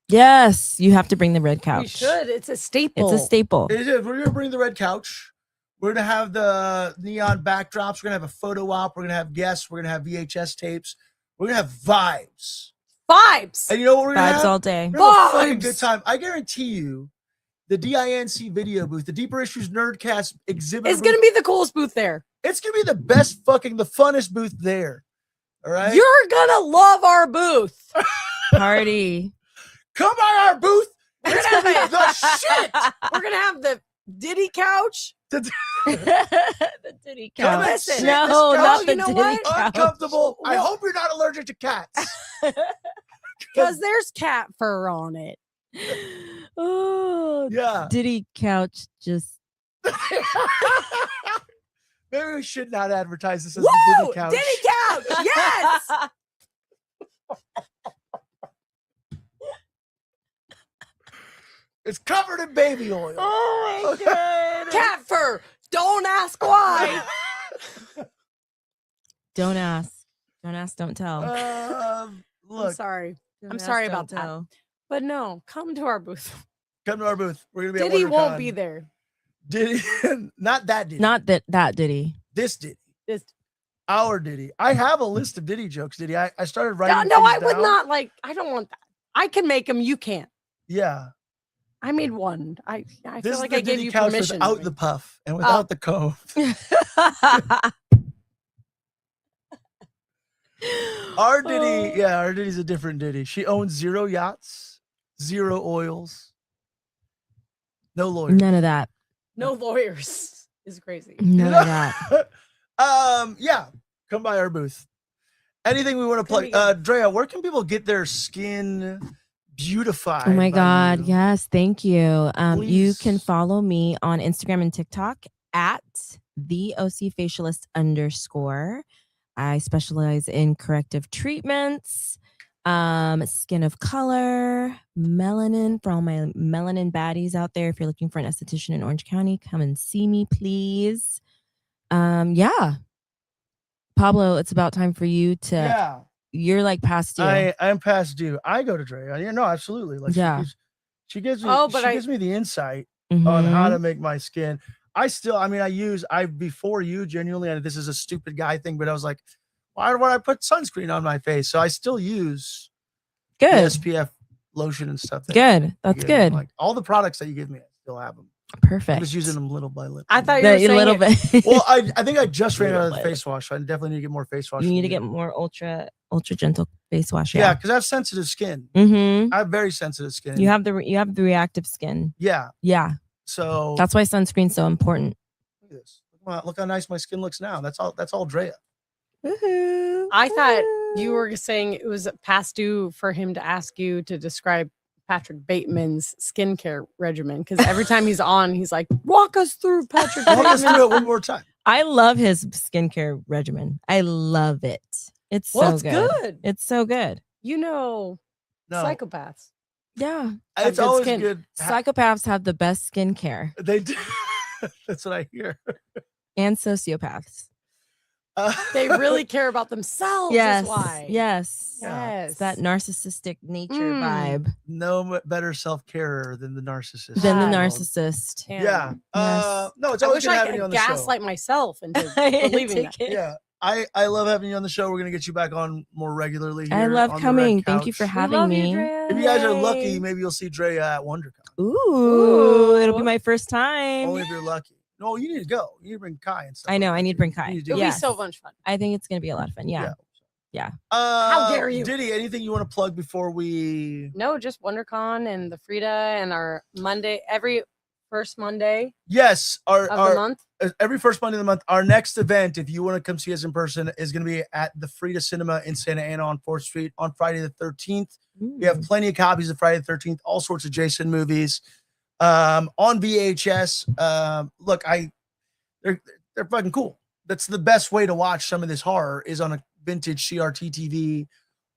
Yes, you have to bring the red couch. We should. It's a staple. It's a staple. It is. We're gonna bring the red couch. We're gonna have the neon backdrops. We're gonna have a photo op. We're gonna have guests. We're gonna have VHS tapes. We're gonna have vibes. Vibes. And you know what we're gonna Vibes have? all day. We're gonna have a fucking Vibes. good time. I guarantee you, the DINC video booth, the Deeper Issues Nerdcast exhibit. It's gonna be the coolest booth there. It's gonna be the best fucking, the funnest booth there. All right. You're gonna love our booth. Party. Come by our booth. We're It's gonna gonna be have the shit. We're gonna have the Diddy couch. The Diddy Come couch. and sit in No, this not couch. the You know Diddy what? couch. Uncomfortable. I Well- hope you're not allergic to cats. Because there's cat fur on it. Oh, Yeah. Diddy couch just. Maybe we should not advertise this as Woo! the Diddy couch. Diddy couch. Yes. It's covered in baby oil. Oh my god. Cat fur. Don't ask why. Don't ask. Don't ask, don't tell. I'm Look, sorry. Don't I'm ask, sorry don't about that. tell. But no, come to our booth. come to our booth. We're gonna be. Diddy at won't WonderCon. be there. Diddy, not that Diddy. Not that Diddy. this Diddy. This- Our Diddy. I have a list of Diddy jokes. Diddy. I started No, writing. no, things I would down. not like. I don't want that. I can make them. You can't. Yeah. I made one. I This feel is like the I gave Diddy you couch permission. without the puff and without the comb. Our Diddy, Oh. our Diddy's a different Diddy. She owns 0 yachts, 0 oils, no lawyers. None of that. No lawyers is crazy. None of that. Yeah, come by our booth. Anything we want to plug? Gonna Drea, where can people get their skin beautified? Oh my by God. you? Yes. Thank you. You can Please. follow me on Instagram and TikTok at @theOCFacialist_. I specialize in corrective treatments, skin of color, melanin, for all my melanin baddies out there. If you're looking for an esthetician in Orange County, come and see me, please. Yeah. Pablo, it's about time for you to. Yeah, You're like past due. I'm past due. I go to Drea. Yeah, no, absolutely. Like Yeah. she gives me Oh, but she I- gives me the insight on how Mhm. to make my skin. I before you genuinely, and this is a stupid guy thing, but I was like, why would I put sunscreen on my face? So I still use the Good. SPF lotion and stuff. Good. That's you give me. good. Like all the products that you give me, I still have them. Perfect. I'm just using them little by little. I thought you were A saying little it- bit. Well, I think I just ran out Little of the bit. face wash. So I definitely need to get more face wash. You need from to get more ultra gentle face wash. Yeah, because I have sensitive skin. Mm-hmm. I have very sensitive skin. You have the reactive skin. Yeah. Yeah. So That's why sunscreen's so important. look at this. Look how nice my skin looks now. That's all Drea. Woohoo. I thought you were saying it was past due for him to ask you to describe Patrick Bateman's skincare regimen because every time he's on, he's like, "Walk us through Patrick Walk us Bateman." through it one more time. I love his skincare regimen. I love it. It's so Well, it's good. good. It's so good. You know, No, psychopaths. Yeah. have it's good always skin. good. Psychopaths have the best skincare They do. That's what I hear. and sociopaths. They really care about themselves. Yes. Is why. Yes. Yes. It's that narcissistic nature Mm. vibe no better self-carer than the narcissist. than the Ah. narcissist. And Yeah. Yes. No, it's I always wish good I having you on could the show. gaslight myself into I believing take that. it. Yeah. I love having you on the show. We're gonna get you back on more regularly. I here love on the coming. Red Thank you for Couch. having love me. You, Drea. If you guys are lucky, Yay. maybe you'll see Drea at WonderCon. Ooh, it'll be Ooh. my first time. Only if you're lucky. No, you need to go. You need to bring Kai and stuff. I know, like I that, need to too. bring You Kai. need to do It'll it. be Yes. so much fun. I think it's gonna be a lot of fun. Yeah. How dare you. Diddy, anything you want to plug before we? No, just WonderCon and the Frida and our Monday, every first Monday Yes, of the month. every first Monday of the month. Our next event, if you want to come see us in person, is going to be at the Frida Cinema in Santa Ana on 4th Street on Friday the 13th. We have plenty of copies of Friday the 13th, all sorts of Jason movies on VHS. Look, they're fucking cool. That's the best way to watch some of this horror is on a vintage CRT TV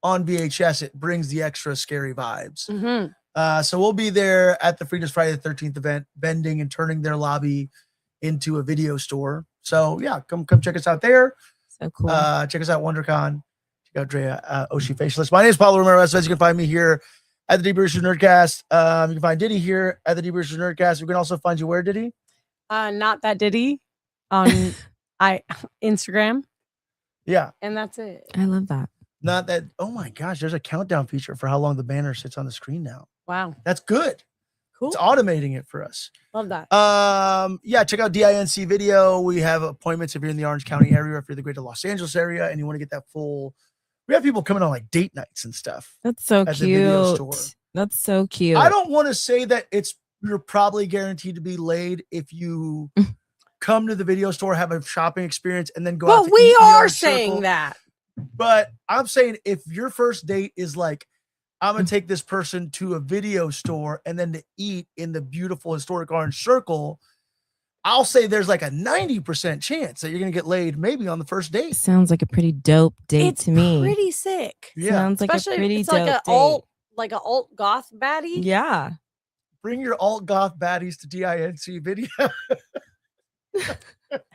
on VHS. It brings the extra scary vibes. Mm-hmm. So we'll be there at the Frida's Friday the 13th event, bending and turning their lobby into a video store. So yeah, come check us out there. So cool. Check us out, WonderCon. Check out Drea, Oshi Facialist. My name is Pablo Romero. As you can find me here at the Deep Roosters Nerdcast. You can find Diddy here at the Deep Roosters Nerdcast. We can also find you where, Diddy? Not that Diddy on Instagram, Yeah, and that's it. I love that. not that. Oh my gosh, there's a countdown feature for how long the banner sits on the screen now. Wow, That's good. cool. It's automating it for us. Love that. Yeah, check out DINC Video. We have appointments if you're in the Orange County area, if you're in the greater Los Angeles area, and you want to get that full. We have people coming on like date nights and stuff. That's so At the video cute. store. That's so cute. I don't want to say that you're probably guaranteed to be laid if you come to the video store, have a shopping experience, and then go out. But to we eat in the are Orange saying Circle. that. But I'm saying if your first date is like, I'm gonna take this person to a video store and then to eat in the beautiful historic Orange Circle, I'll say there's like a 90% chance that you're gonna get laid maybe on the first date. Sounds like a pretty dope date It's to me. pretty sick. Yeah, Sounds like Especially a if pretty it's dope like date. a alt goth baddie. Yeah. bring your alt goth baddies to DINC Video.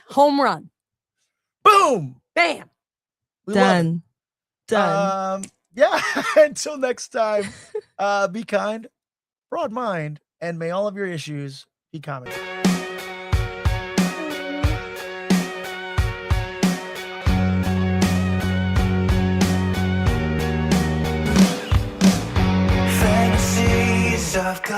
Home run. Boom, Bam. we love it. Done. Yeah. Until next time, be kind, broad mind, and may all of your issues be common. Fantasies of God.